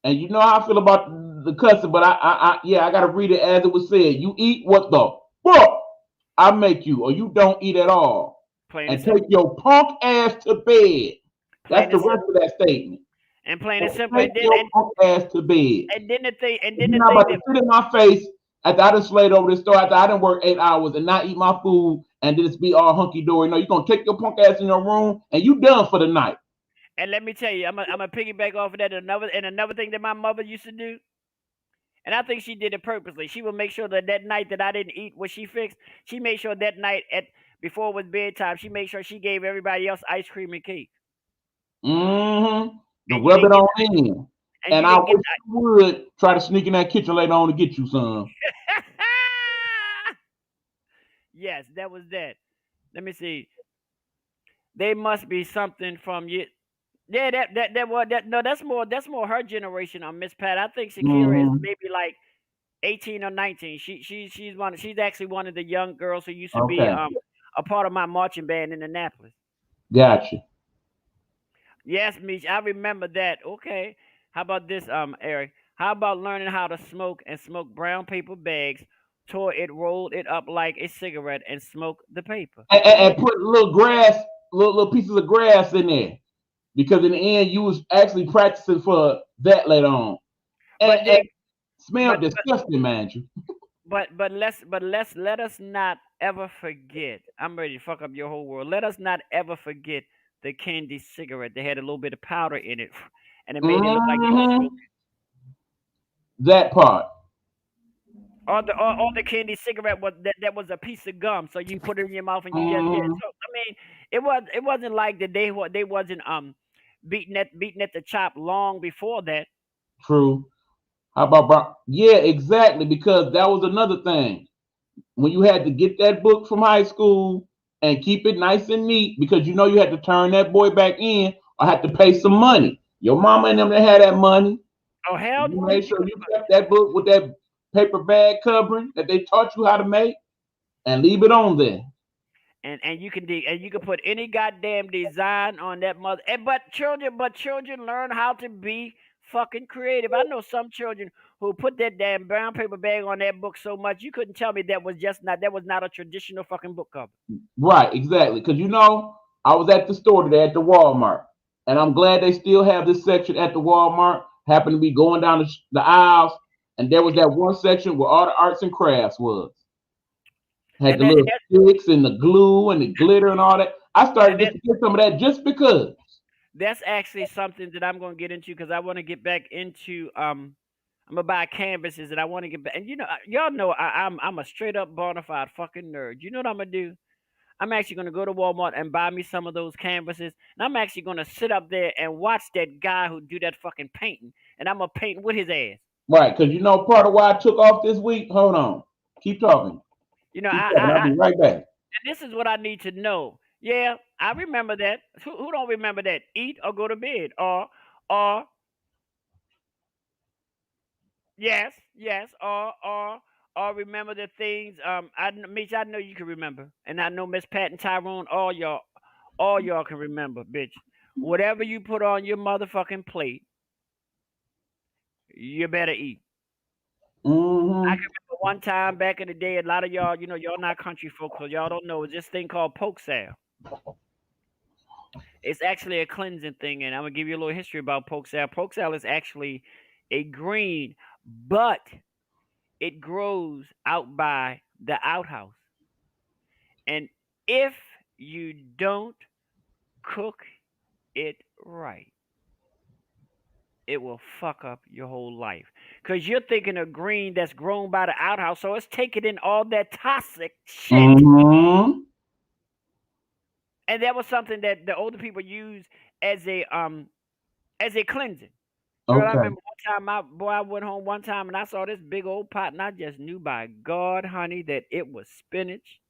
And you know how I feel about the cussing, but I gotta read it as it was said. You eat what the fuck I make you, or you don't eat at all. And take your punk ass to bed. That's the rest of that statement. And plain and simple. Take your punk ass to bed. And then the thing, you're not about to sit in my face after I done slayed over this store, after I done work 8 hours and not eat my food and then just be all hunky dory. No, you're gonna take your punk ass in your room and you done for the night. And let me tell you, I'm a piggyback off of that. Another thing that my mother used to do, and I think she did it purposely. She would make sure that night that I didn't eat what she fixed, she made sure that night before it was bedtime, she made sure she gave everybody else ice cream and cake. Mm-hmm. To rub it on in. And I wish you would try to sneak in that kitchen later on to get you some. Yes, that was that. Let me see. They must be something from you. Yeah, that's more her generation on Miss Pat. I think Shakira is maybe like 18 or 19. She's actually one of the young girls who used to be a part of my marching band in Annapolis. Gotcha. Yes, Meech, I remember that. Okay. How about this, Eric? How about learning how to smoke and smoke brown paper bags, tore it, rolled it up like a cigarette, and smoke the paper. And put little pieces of grass in there. Because in the end, you was actually practicing for that later on. And smelled disgusting, man. But let us not ever forget. I'm ready to fuck up your whole world. Let us not ever forget the candy cigarette. They had a little bit of powder in it, and it made it look like you were smoking. That part. Or the candy cigarette that was a piece of gum, so you put it in your mouth and you just did. So I mean, it wasn't like that they wasn't beating at the chop long before that. True. How about yeah, exactly, because that was another thing. When you had to get that book from high school and keep it nice and neat, because you know you had to turn that boy back in or had to pay some money. Your mama and them that had that money. Oh hell! You made sure you kept that book with that paper bag covering that they taught you how to make, and leave it on there. and you can put any goddamn design on that mother. But children learn how to be fucking creative. I know some children who put that damn brown paper bag on that book so much you couldn't tell me that was not a traditional fucking book cover. Right, exactly. Because I was at the store today at the Walmart, and I'm glad they still have this section at the Walmart. Happened to be going down the aisles, and there was that one section where all the arts and crafts was. Had the little sticks and the glue and the glitter and all that. I started just to get some of that just because. That's actually something that I'm going to get into because I want to get back into. I'm gonna buy canvases and I want to get back. And y'all know I'm a straight up bona fide fucking nerd. You know what I'm gonna do? I'm actually gonna go to Walmart and buy me some of those canvases, and I'm actually gonna sit up there and watch that guy who do that fucking painting, and I'm gonna paint with his ass. Right, because part of why I took off this week. Hold on, keep talking. I'll be right back. And this is what I need to know. Yeah, I remember that. Who don't remember that? Eat or go to bed, or yes, or remember the things. Mitch, I know you can remember, and I know Miss Pat and Tyrone, all y'all can remember, bitch. Whatever you put on your motherfucking plate, you better eat. Mm-hmm. I can remember one time back in the day, a lot of y'all, y'all not country folks, so y'all don't know. It's this thing called poke sale. It's actually a cleansing thing, and I'm gonna give you a little history about poke sale. Poke sale is actually a green, but it grows out by the outhouse. And if you don't cook it right, it will fuck up your whole life. Because you're thinking of green that's grown by the outhouse, so it's taking in all that toxic shit. Mm-hmm. And that was something that the older people use as a cleansing. Okay. Girl, I remember one time I went home one time and I saw this big old pot, and I just knew by God, honey, that it was spinach.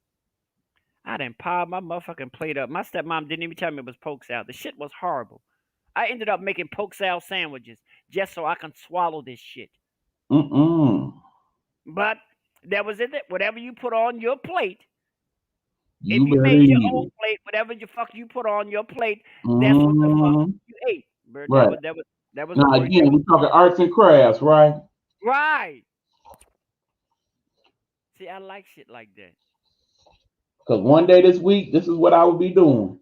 I done piled my motherfucking plate up. My stepmom didn't even tell me it was poke salad. The shit was horrible. I ended up making poke salad sandwiches just so I can swallow this shit. But that was it. Whatever you put on your plate, if you made your own plate, whatever the fuck you put on your plate, that's what the fuck you ate. Right. That was now again, we're talking arts and crafts, right? Right. See, I like shit like that. Because one day this week, this is what I would be doing.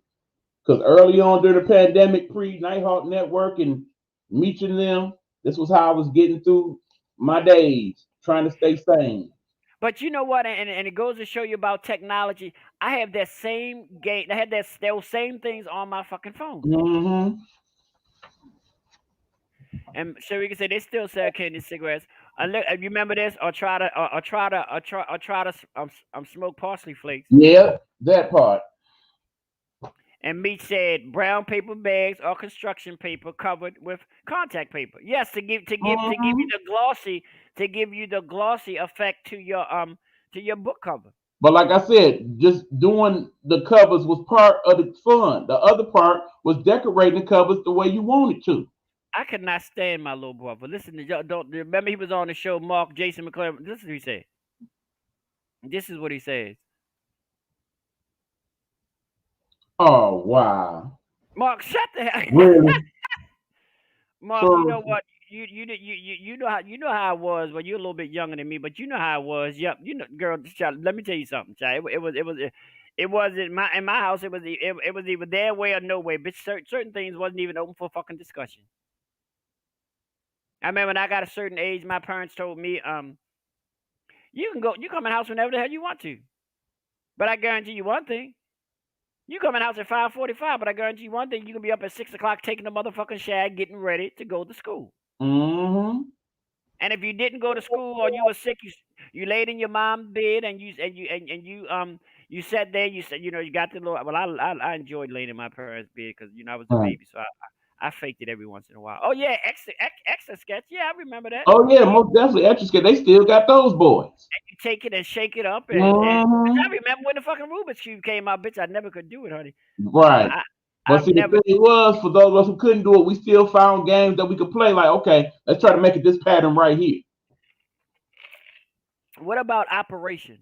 Because early on during the pandemic, pre-Nighthawk Network and meeting them, this was how I was getting through my days, trying to stay sane. But you know what? And it goes to show you about technology. I have that same game. I had those same things on my fucking phone. Mm-hmm. And so we can say they still sell candy cigarettes. You remember this? Or try to smoke parsley flakes. Yeah, that part. And Meat said brown paper bags or construction paper covered with contact paper. Yes, to give you the glossy effect to your book cover. But like I said, just doing the covers was part of the fun. The other part was decorating the covers the way you wanted to. I could not stand my little brother. Listen to y'all. Don't remember he was on the show, Mark Jason McClellan. This is what he said. This is what he says. Oh wow. Mark, shut the hell. Really? Mark, you know what? You know how I was. Well, you're a little bit younger than me, but you know how I was. Yep. Girl, child, let me tell you something, child. It was in my house. It was either their way or no way. But certain things wasn't even open for fucking discussion. I remember when I got a certain age, my parents told me, you come in the house whenever the hell you want to. But I guarantee you one thing. You come in the house at 5:45, but I guarantee you one thing, you can be up at 6 o'clock taking the motherfucking shag, getting ready to go to school. Mm-hmm. And if you didn't go to school or you were sick, you laid in your mom's bed and you sat there, you said, you got the little, well, I enjoyed laying in my parents' bed because, I was a baby, so I faked it every once in a while. Oh, yeah, extra sketch. Yeah, I remember that. Oh, yeah, most definitely. Extra sketch. They still got those boys. And you take it and shake it up. And I remember when the fucking Rubik's Cube came out, bitch. I never could do it, honey. Right. But see, the thing was, for those of us who couldn't do it, we still found games that we could play. Like, okay, let's try to make it this pattern right here. What about Operation?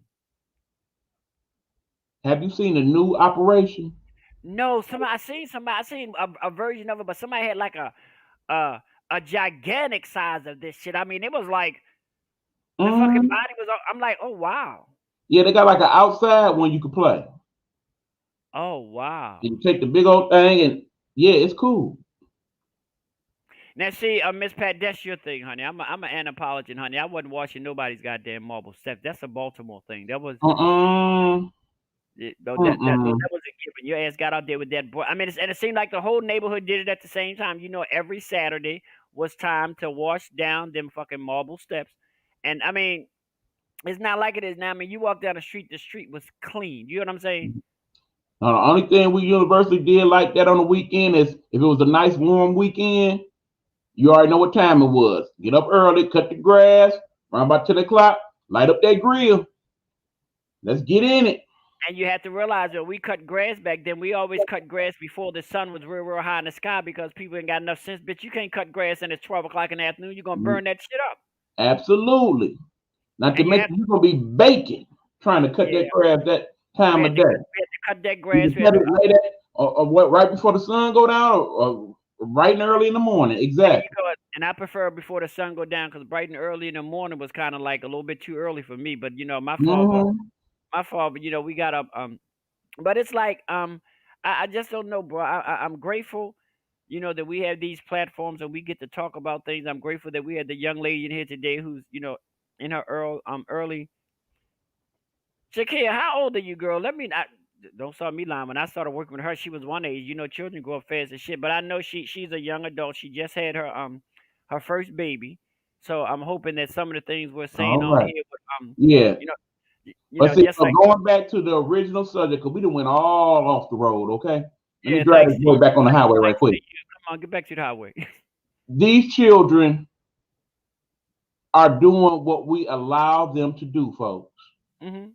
Have you seen the new operation? No, I seen a version of it, but somebody had like a a gigantic size of this shit. I mean, it was like the fucking Hmm. body was. I'm like, oh wow, Yeah, they got like an outside one you can play. oh wow. You take the big old thing and yeah, it's cool. Now see, Miss Pat, that's your thing, honey. I'm an anthropologist, honey. I wasn't watching nobody's goddamn marble steps. That's a Baltimore thing. That was Uh-uh. no, no, Uh-uh. that was a given. Your ass got out there with that boy. I mean, and it seemed like the whole neighborhood did it at the same time. You know, every Saturday was time to wash down them fucking marble steps. And I mean, it's not like it is now. I mean, you walk down the street was clean. You know what I'm saying? Now, the only thing we universally did like that on the weekend is if it was a nice warm weekend, you already know what time it was. Get up early, cut the grass, around about 10 o'clock, light up that grill. Let's get in it. And you have to realize that we cut grass back then. We always cut grass before the sun was real, real high in the sky because people ain't got enough sense. Bitch, you can't cut grass and it's 12 o'clock in the afternoon. You're gonna burn that shit up. Absolutely. Not to And you have mention you're gonna be baking trying to cut yeah. that grass that time of day. We had to cut that You grass. can cut it late at or what right before the sun go down or right and early in the morning. There you Exactly. go. And I prefer before the sun go down because bright and early in the morning was kind of like a little bit too early for me. But you know, Hmm. my fault. But you know, we got up. But it's like I just don't know, bro. I'm grateful, you know, that we have these platforms and we get to talk about things. I'm grateful that we had the young lady in here today who's, you know, in her early. Shakia, how old are you, girl? Don't start me lying. When I started working with her, she was one age. You know, children grow up fast as shit. But I know she's a young adult. She just had her first baby. So I'm hoping that some of the things we're saying All on right. here, Yeah. you know, But see, just so like going back to the original subject, because we done went all off the road, okay? Let me yeah, drive thanks this to boy you, back on the highway right thanks to quick. you. Come on, get back to the highway. These children are doing what we allow them to do, folks. hmm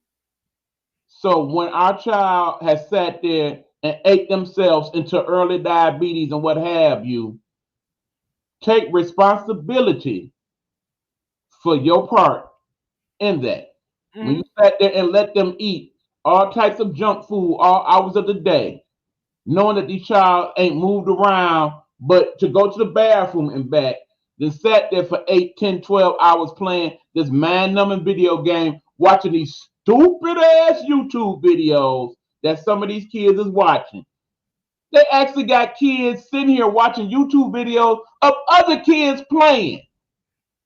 So when our child has sat there and ate themselves into early diabetes and what have you, take responsibility for your part in that. When you hmm sat there and let them eat all types of junk food all hours of the day, knowing that these child ain't moved around, but to go to the bathroom and back, then sat there for 8, 10, 12 hours playing this mind-numbing video game, watching these stupid ass YouTube videos that some of these kids is watching. They actually got kids sitting here watching YouTube videos of other kids playing.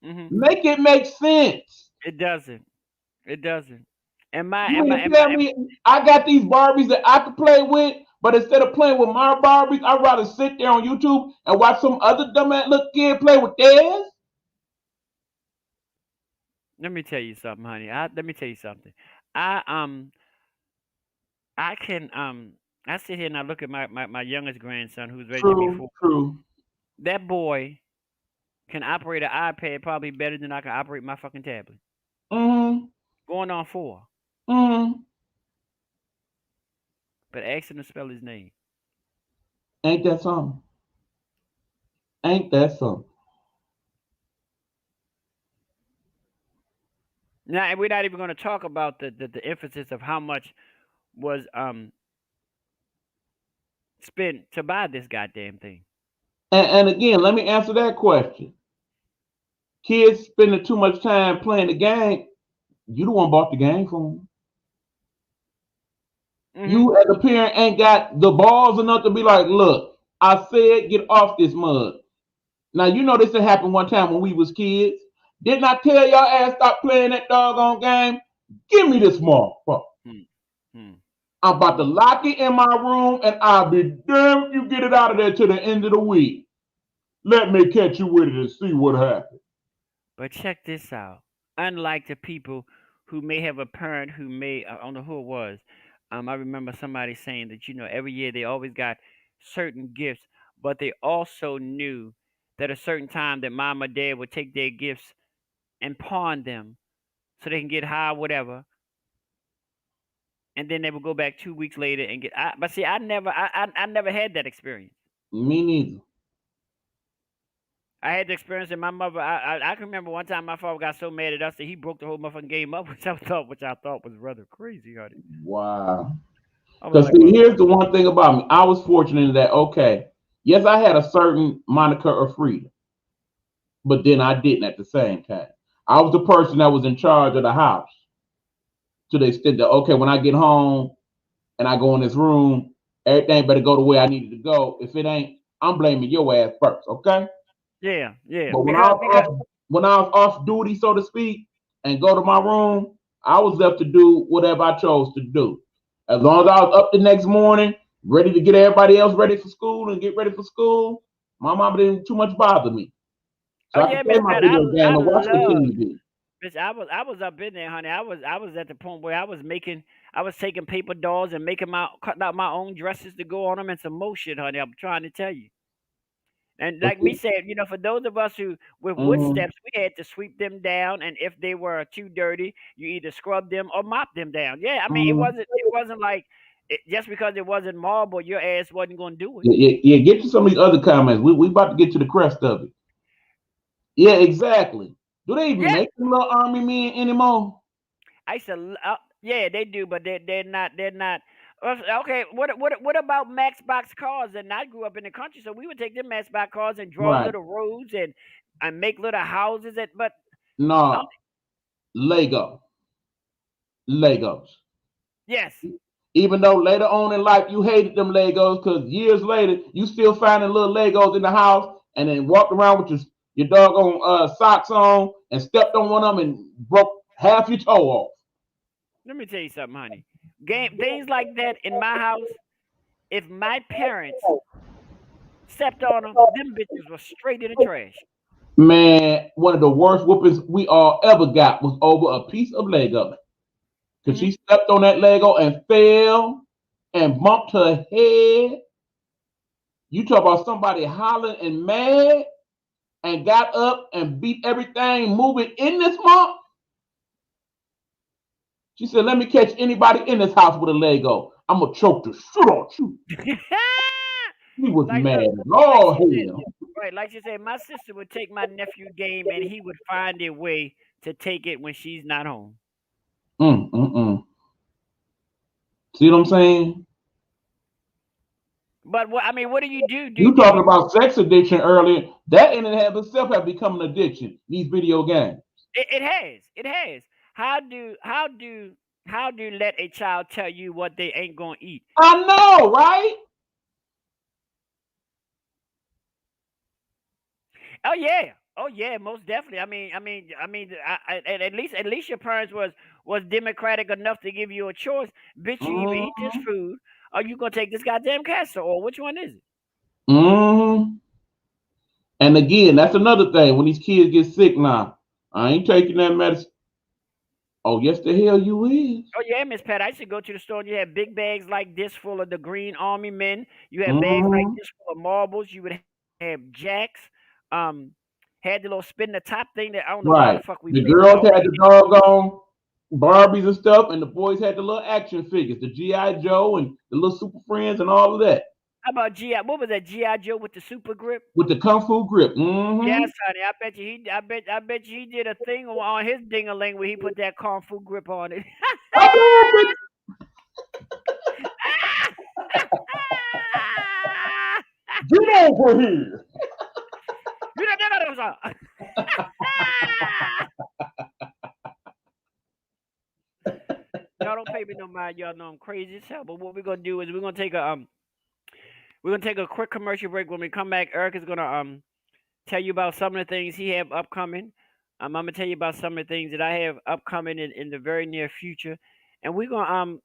hmm Make it make sense. It doesn't. It doesn't. You mean to tell me I got these Barbies that I could play with, but instead of playing with my Barbies, I'd rather sit there on YouTube and watch some other dumbass little kid play with theirs? let me tell you something, honey. Let me tell you something. I I can I sit here and I look at my youngest grandson who's ready to be True, 4. true. That boy can operate an iPad probably better than I can operate my fucking tablet. Mm-hmm. Going on 4. Mm-hmm. But ask him to spell his name. Ain't that something? Ain't that something? Now, and we're not even going to talk about the emphasis of how much was spent to buy this goddamn thing. And again, let me answer that question. Kids spending too much time playing the game, you the one bought the game for them. Mm-hmm. You as a parent ain't got the balls enough to be like, look, I said get off this mud. Now you know this had happened one time when we was kids. Didn't I tell y'all ass stop playing that doggone game? Give me this motherfucker. Hmm. I'm about to lock it in my room and I'll be damned if you get it out of there to the end of the week. Let me catch you with it and see what happens. But check this out. Unlike the people who may have a parent who may, I don't know who it was. I remember somebody saying that, you know, every year they always got certain gifts, but they also knew that a certain time that mom or dad would take their gifts and pawn them so they can get high, whatever. And then they would go back 2 weeks later and get. But see, I never had that experience. Me neither. I had the experience in my mother. I can remember one time my father got so mad at us that he broke the whole motherfucking game up, which I thought was rather crazy, honey. Wow. Because see, here's the one thing about me. I was fortunate in that, okay, yes, I had a certain moniker of freedom, but then I didn't at the same time. I was the person that was in charge of the house to the extent that, okay, when I get home and I go in this room, everything better go the way I needed to go. If it ain't, I'm blaming your ass first, okay? Yeah. But Because when I was off duty, so to speak, and go to my room, I was left to do whatever I chose to do. As long as I was up the next morning, ready to get everybody else ready for school and get ready for school, my mama didn't too much bother me. So I yeah, could play Miss my Pat, video game I and watch the love. TV. Bitch, I was up in there, honey. I was at the point where I was taking paper dolls and cutting out my own dresses to go on them and some more shit, honey. I'm trying to tell you. And But like me said, for those of us who with wood mhm. steps, we had to sweep them down, and if they were too dirty, you either scrub them or mop them down. Yeah, I mean it wasn't like just because it wasn't marble, your ass wasn't gonna do it. Yeah, get to some of these other comments. We about to get to the crest of it. Yeah, exactly. Do they even Yeah, make them little army men anymore? I used to. Yeah, they do, but they're not. Okay, what about Matchbox cars? And I grew up in the country, so we would take them Matchbox cars and draw Right. little roads and make little houses. But No, Lego. Legos. yes, Even though later on in life you hated them Legos, because years later you still finding little Legos in the house, and then walked around with your doggone socks on and stepped on one of them and broke half your toe off. let me tell you something, honey. Things like that in my house. If my parents stepped on them bitches were straight in the trash. Man, one of the worst whoopings we all ever got was over a piece of Lego. Because she stepped on that Lego and fell and bumped her head. You talk about somebody hollering and mad and got up and beat everything moving in this month. She said, let me catch anybody in this house with a Lego. I'm going to choke the shit out you. He was Like mad look, as all hell. right, like she said, my sister would take my nephew game and he would find a way to take it when she's not home. See what I'm saying? But what do you do? You talking about sex addiction earlier. That in and of itself have become an addiction, these video games. It has. How do let a child tell you what they ain't gonna eat? I know, right? Oh yeah, most definitely. At least your parents was democratic enough to give you a choice. Bitch, you either eat this food or you gonna take this goddamn castor oil. Which one is it? And again, that's another thing. When these kids get sick now, I ain't taking that medicine. Oh, yes, the hell you is. Oh yeah, Miss Pat. I used to go to the store and you had big bags like this full of the Green Army men. You had bags like this full of marbles. You would have jacks. Had the little spin the top thing that I don't know why the Right. fuck we The played with. girls had the doggone Barbies and stuff, and the boys had the little action figures, the G.I. Joe and the little Super Friends and all of that. How about G.I.? What was that G.I. Joe with the super grip? With the Kung Fu grip. Yes, honey. I bet you he did a thing on his ding-a-ling where he put that Kung Fu grip on it. Get over here. You don't know those Y'all don't pay me no mind. Y'all know I'm crazy as hell. But what we're gonna do is we're gonna take a quick commercial break. When we come back, Eric is gonna tell you about some of the things he have upcoming. I'm gonna tell you about some of the things that I have upcoming in the very near future, and we're gonna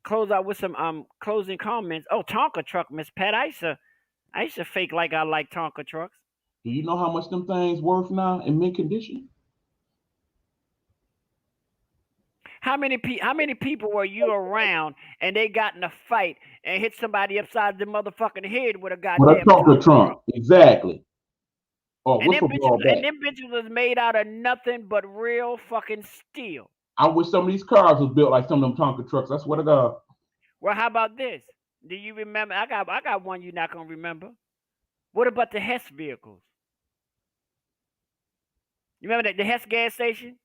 close out with some closing comments. Oh, Tonka truck, Miss Pat. I used to fake like I like Tonka trucks. Do you know how much them things worth now in mint condition? How many people were you around and they got in a fight and hit somebody upside the motherfucking head with a goddamn With a Tonka trunk, exactly. Or whistle blow back. And them bitches was made out of nothing but real fucking steel. I wish some of these cars was built like some of them Tonka trucks. I swear to God. Well, how about this? Do you remember? I got one you're not gonna remember. What about the Hess vehicles? You remember the Hess gas station?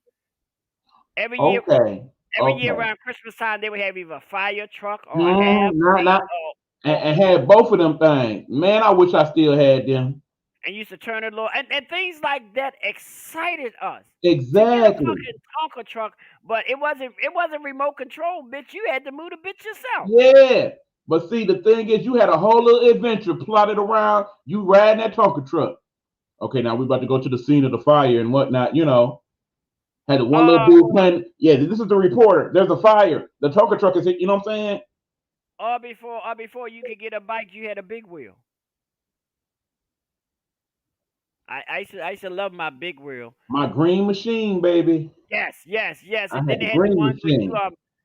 Every Every year Okay. around Christmas time, they would have either a fire truck or a half Not, or and had both of them things. Man, I wish I still had them. and used to turn it low, and things like that excited us to get a Exactly. fucking Tonka truck, but it wasn't remote control, bitch. You had to move the bitch yourself. Yeah. But see, the thing is, you had a whole little adventure plotted around you riding that Tonka truck. Okay, now we about to go to the scene of the fire and whatnot, you know. Had the one little dude playing, yeah, this is the reporter. There's a fire. The Tonka truck is hit, you know what I'm saying? Or before you could get a bike, you had a big wheel. I used to love my big wheel. My green machine, baby. Yes. I And had then the they had the green ones with machine. you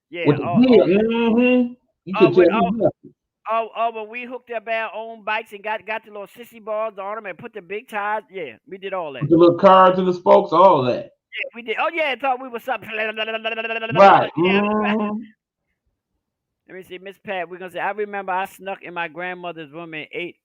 yeah. With the gear. You could tell me nothing. When we hooked up our own bikes and got the little sissy balls on them and put the big tires, yeah, we did all that. With the little cards and the spokes, all that. Yeah, we did. Oh yeah, I thought we was something. Right. Let me see, Miss Pat. We're gonna say I remember I snuck in my grandmother's room and ate.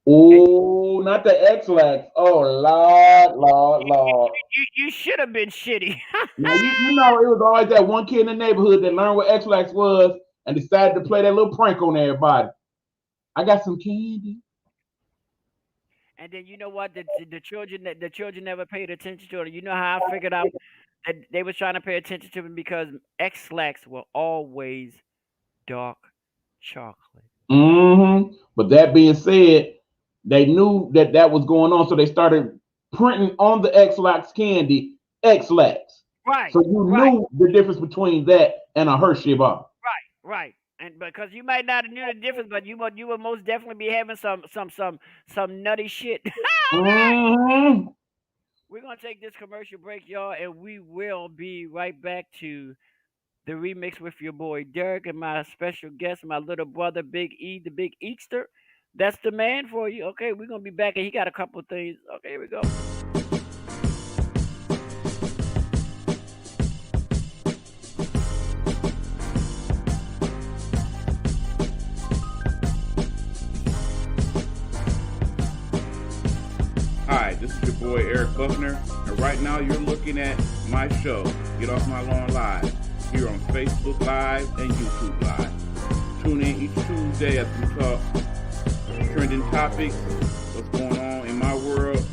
Oh, not the X-Lax. Oh, Lord. You should have been shitty. Now, you know, it was always that one kid in the neighborhood that learned what X-Lax was and decided to play that little prank on everybody. I got some candy. And then you know what? The children never paid attention to it. You know how I figured out that they was trying to pay attention to me because X-Lax were always dark chocolate. But that being said, they knew that was going on, so they started printing on the X-Lax candy X-Lax. Right. So you knew the difference between that and a Hershey bar. Right. And because you might not have knew the difference, but you would most definitely be having some nutty shit. We're gonna take this commercial break, y'all, and we will be right back to the remix with your boy Derrick and my special guest, my little brother Big E, the Big Easter. That's the man for you. Okay, we're gonna be back, and he got a couple of things. Okay, here we go. Hi, this is your boy Eric Buckner, and right now you're looking at my show, Get Off My Lawn Live, here on Facebook Live and YouTube Live. Tune in each Tuesday as we talk trending topics, what's going on in my world,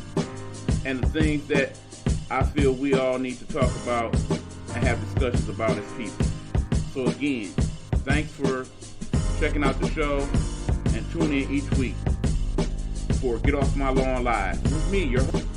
and the things that I feel we all need to talk about and have discussions about as people. So again, thanks for checking out the show and tune in each week for Get Off My Lawn Live with me, your host.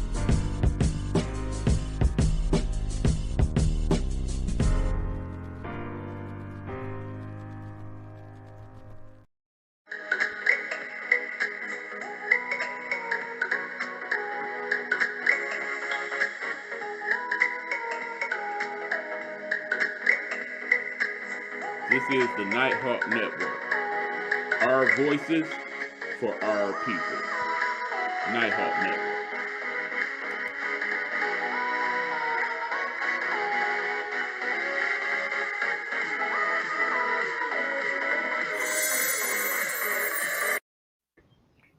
This is the Nighthawk Network. Our voices for our people. Nighthawk Network.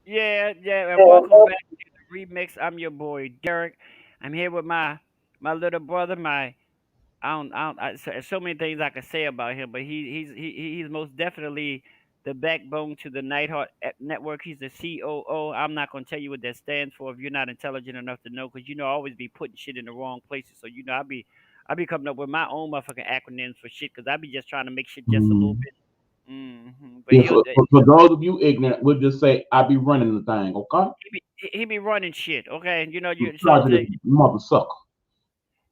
Yeah, and welcome back to the remix. I'm your boy Derrick. I'm here with my little brother. So many things I could say about him, but he's most definitely the backbone to the Nighthawk Network. He's the COO. I'm not gonna tell you what that stands for if you're not intelligent enough to know, because I always be putting shit in the wrong places. So I be coming up with my own motherfucking acronyms for shit, because I be just trying to make shit just a little bit. But yeah, for those of you ignorant, we'll just say I be running the thing, okay? He be running shit, okay? And you mother sucker.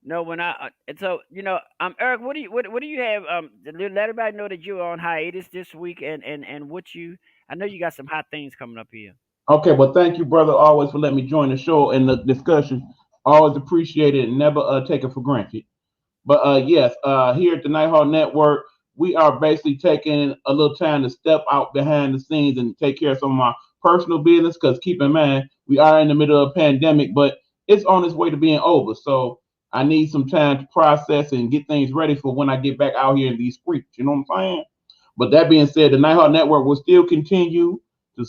No, when Eric, what do you have? Let everybody know that you're on hiatus this week, and I know you got some hot things coming up here. Okay, well, thank you, brother, always for letting me join the show and the discussion. Always appreciate it and never take it for granted. But yes, here at the Nighthawk Network, we are basically taking a little time to step out behind the scenes and take care of some of my personal business. Because keep in mind, we are in the middle of a pandemic, but it's on its way to being over. So I need some time to process and get things ready for when I get back out here in these streets. You know what I'm saying? But that being said, the Nighthawk Network will still continue to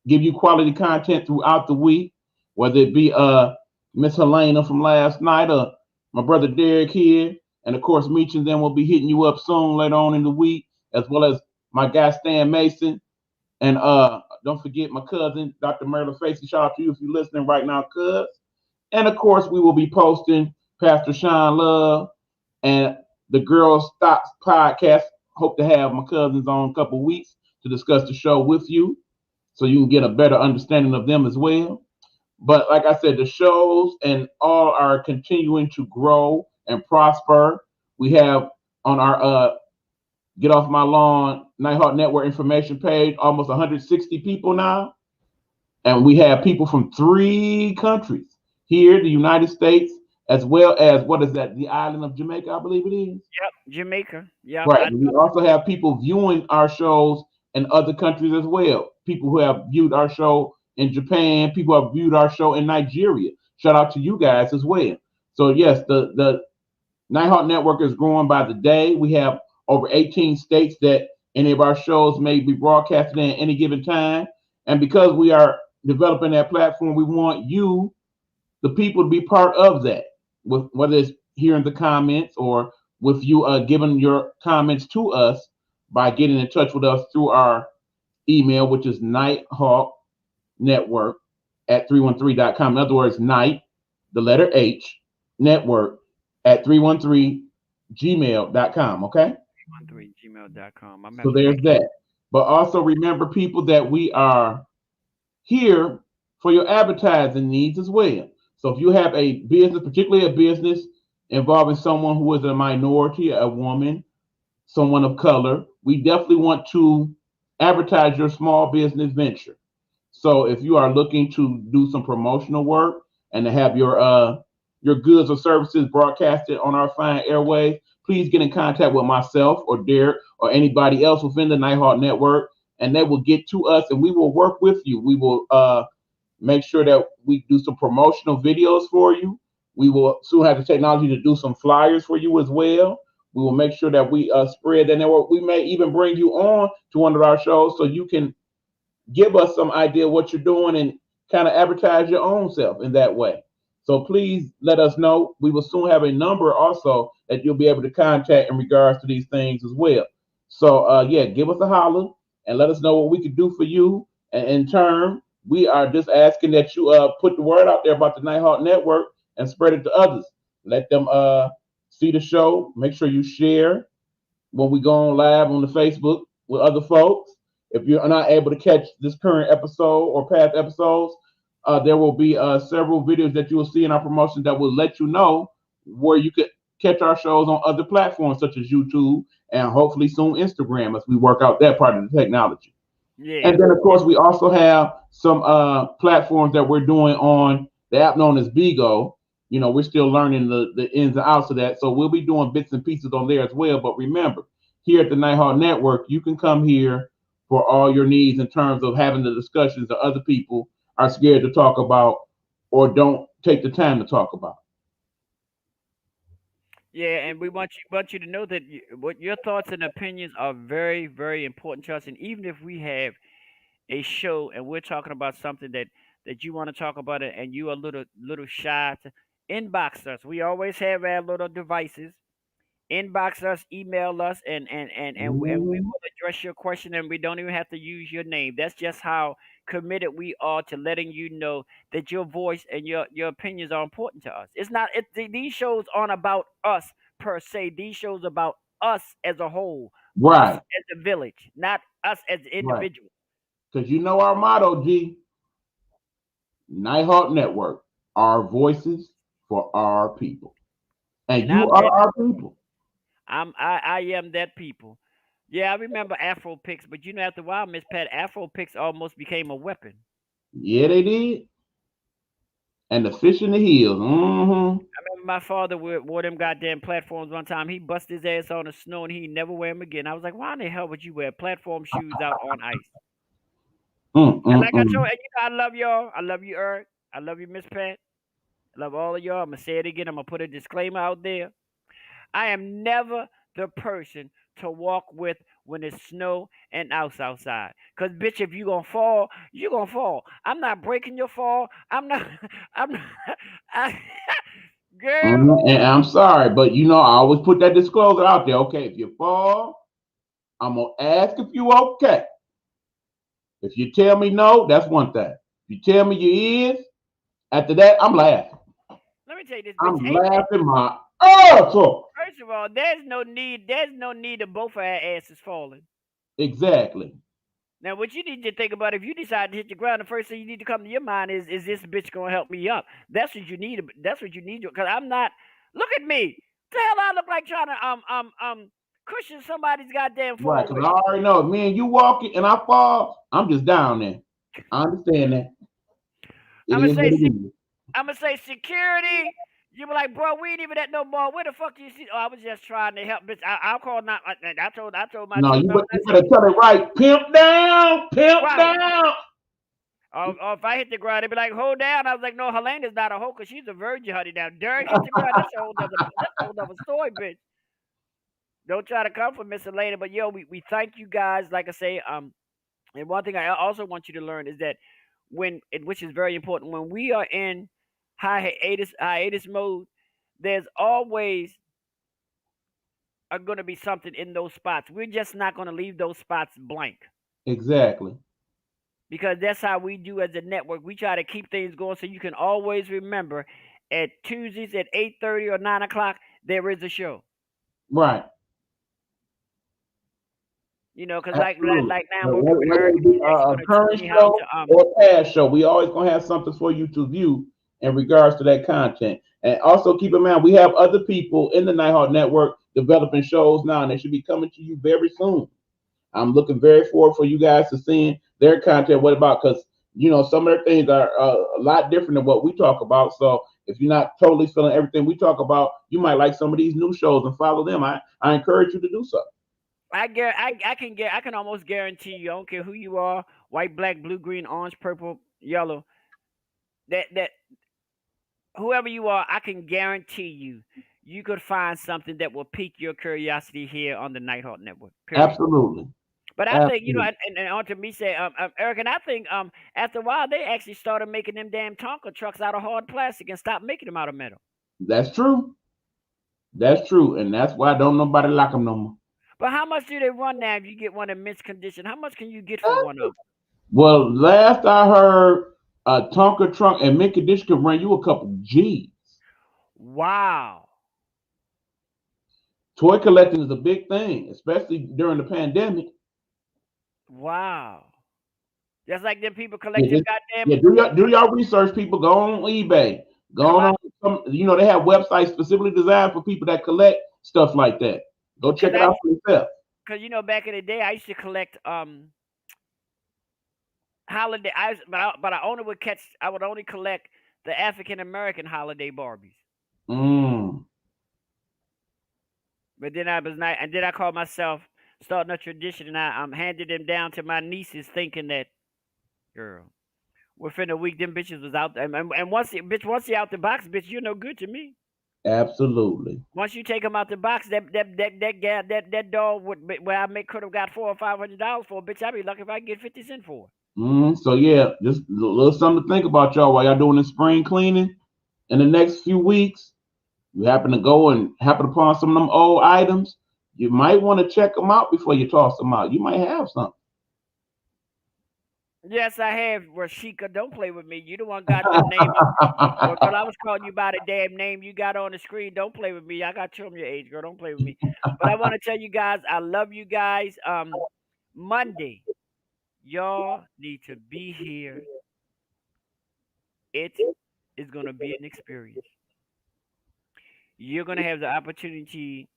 give you quality content throughout the week, whether it be Miss Helena from last night or my brother Derrick here, And of course, Meech and them will be hitting you up soon later on in the week, as well as my guy Stan Mason. And don't forget my cousin, Dr. Merla Facey. Shout out to you if you're listening right now, cuz. And of course, we will be posting Pastor Sean Love and the Girls Stop podcast. Hope to have my cousins on a couple weeks to discuss the show with you so you can get a better understanding of them as well. But like I said, the shows and all are continuing to grow and prosper. We have on our Get Off My Lawn Nighthawk Network information page almost 160 people now. And we have people from 3 countries here, the United States, as well as what is that? The island of Jamaica, I believe it is. Yep, Jamaica. Yep. Right. And we also have people viewing our shows in other countries as well. People who have viewed our show in Japan, people who have viewed our show in Nigeria. Shout out to you guys as well. So yes, the Nighthawk Network is growing by the day. We have over 18 states that any of our shows may be broadcasted in at any given time. And because we are developing that platform, we want you, the people, to be part of that, with whether it's hearing the comments or with you giving your comments to us by getting in touch with us through our email, which is nighthawknetwork at 313.com. In other words, night, the letter H, network at 313gmail.com. Okay? 313gmail.com. So there's that. But also remember, people, that we are here for your advertising needs as well. So if you have a business, particularly a business involving someone who is a minority, a woman, someone of color, we definitely want to advertise your small business venture. So if you are looking to do some promotional work and to have your goods or services broadcasted on our fine airways, please get in contact with myself or Derrick or anybody else within the Nighthawk Network, and they will get to us and we will work with you. We will make sure that we do some promotional videos for you. We will soon have the technology to do some flyers for you as well. We will make sure that we spread the network. We may even bring you on to one of our shows so you can give us some idea of what you're doing and kind of advertise your own self in that way. So please let us know. We will soon have a number also that you'll be able to contact in regards to these things as well. So yeah, give us a holler and let us know what we can do for you. And in turn, we are just asking that you put the word out there about the Nighthawk Network and spread it to others. Let them see the show. Make sure you share when we go on live on the Facebook with other folks. If you're not able to catch this current episode or past episodes, there will be several videos that you will see in our promotion that will let you know where you could catch our shows on other platforms such as YouTube and hopefully soon Instagram as we work out that part of the technology. Yeah. And then, of course, we also have some platforms that we're doing on the app known as Bigo. You know, we're still learning the ins and outs of that. So we'll be doing bits and pieces on there as well. But remember, here at the Nighthawk Network, you can come here for all your needs in terms of having the discussions that other people are scared to talk about or don't take the time to talk about. Yeah, and we want you to know that what your thoughts and opinions are very, very important to us. And even if we have a show and we're talking about something that you want to talk about it and you are a little shy to inbox us. We always have our little devices. Inbox us, email us, and we will address your question, and we don't even have to use your name. That's just how committed we are to letting you know that your voice and your opinions are important to us. It's not these shows aren't about us per se. These shows about us as a whole, us Right. as a village, not us as individuals. Because you know our motto, G. Nighthawk Network, our voices for our people. And you are our people. I am that people. Yeah, I remember Afro picks, but you know, after a while, Miss Pat, Afro picks almost became a weapon. Yeah, they did. And the fish in the hills. Mm-hmm. I remember my father wore them goddamn platforms one time. He busted his ass on the snow and he never wear them again. I was like, why in the hell would you wear platform shoes out on ice? And like I told, and you know, I love y'all. I love you, Eric. I love you, Miss Pat. I love all of y'all. I'm gonna say it again. I'm gonna put a disclaimer out there. I am never the person to walk with when it's snow and outside. Cause bitch, if you gonna fall, you gonna fall. I'm not breaking your fall. I'm not. I'm not. I, Girl. And I'm sorry, but I always put that disclosure out there. Okay, if you fall, I'm gonna ask if you okay. If you tell me no, that's one thing. If you tell me you is, after that, I'm laughing. Let me tell you this, bitch. I'm laughing my ass off. First of all, there's no need of both of our asses falling. Exactly. Now, what you need to think about, if you decide to hit the ground, the first thing you need to come to your mind is this bitch gonna help me up? That's what you need. That's what you need. Because I'm not. Look at me. The hell I look like trying to cushion somebody's goddamn fall Right, because with. I already know, me and you walking and I fall, I'm just down there. I understand that. It I'm is what it is. gonna say security. You be like, bro, we ain't even at no mall. Where the fuck do you see? Oh, I was just trying to help, bitch. I'll call not. I told my No, team you members. better tell it right. Pimp down, pimp Right. down. Or if I hit the ground, they'd be like, hold down. I was like, no, Helena's not a hoe because she's a virgin, honey. Now, Derrick hit the ground. That's a whole other story, bitch. Don't try to come for Miss Helena. But, yo, we thank you guys. Like I say, and one thing I also want you to learn is that which is very important, when we are in hiatus mode, there's always going to be something in those spots. We're just not going to leave those spots blank. Exactly. Because that's how we do as a network. We try to keep things going so you can always remember at Tuesdays at 8:30 or 9 o'clock, there is a show. Right. Because like now, Whether it be a current show or past show, we always going to have something for you to view in regards to that content. And also keep in mind, we have other people in the Nighthawk Network developing shows now, and they should be coming to you very soon. I'm looking very forward for you guys to seeing their content. What about? Because some of their things are a lot different than what we talk about. So if you're not totally feeling everything we talk about, you might like some of these new shows and follow them. I encourage you to do so. I can almost guarantee you. I don't care who you are, white, black, blue, green, orange, purple, yellow. That whoever you are, I can guarantee you could find something that will pique your curiosity here on the Nighthawk Network. Period. Absolutely. But I think, and on to me say, Eric, and I think after a while they actually started making them damn Tonka trucks out of hard plastic and stopped making them out of metal. That's true. That's true, and that's why don't nobody like them no more. But how much do they run now if you get one in mint condition? How much can you get for one of them? Well, last I heard, a Tonka truck and mint condition can run you a couple G's. Wow. Toy collecting is a big thing, especially during the pandemic. Wow. Just like them people collecting goddamn. Yeah, do your research, people. Go on eBay. Go on some, they have websites specifically designed for people that collect stuff like that. Go check it out for yourself. Because back in the day, I used to collect holiday. But I would only collect the African American holiday Barbies. But then I called myself starting a tradition, and I handed them down to my nieces, thinking that, girl, within a week, them bitches was out there. And once you out the box, bitch, you're no good to me. Absolutely. Once you take them out the box, that dog where I could have got $400 or $500 for, bitch, I'd be lucky if I get 50 cents for it. So yeah, just a little something to think about, y'all, while y'all doing the spring cleaning in the next few weeks. You happen to go and happen upon some of them old items, you might want to check them out before you toss them out. You might have something. Yes, I have, Rashika. Don't play with me. You the one got the name. Girl, I was calling you by the damn name you got on the screen. Don't play with me. I got you on your age, girl. Don't play with me. But I want to tell you guys, I love you guys. Monday, y'all need to be here. It is going to be an experience. You're going to have the opportunity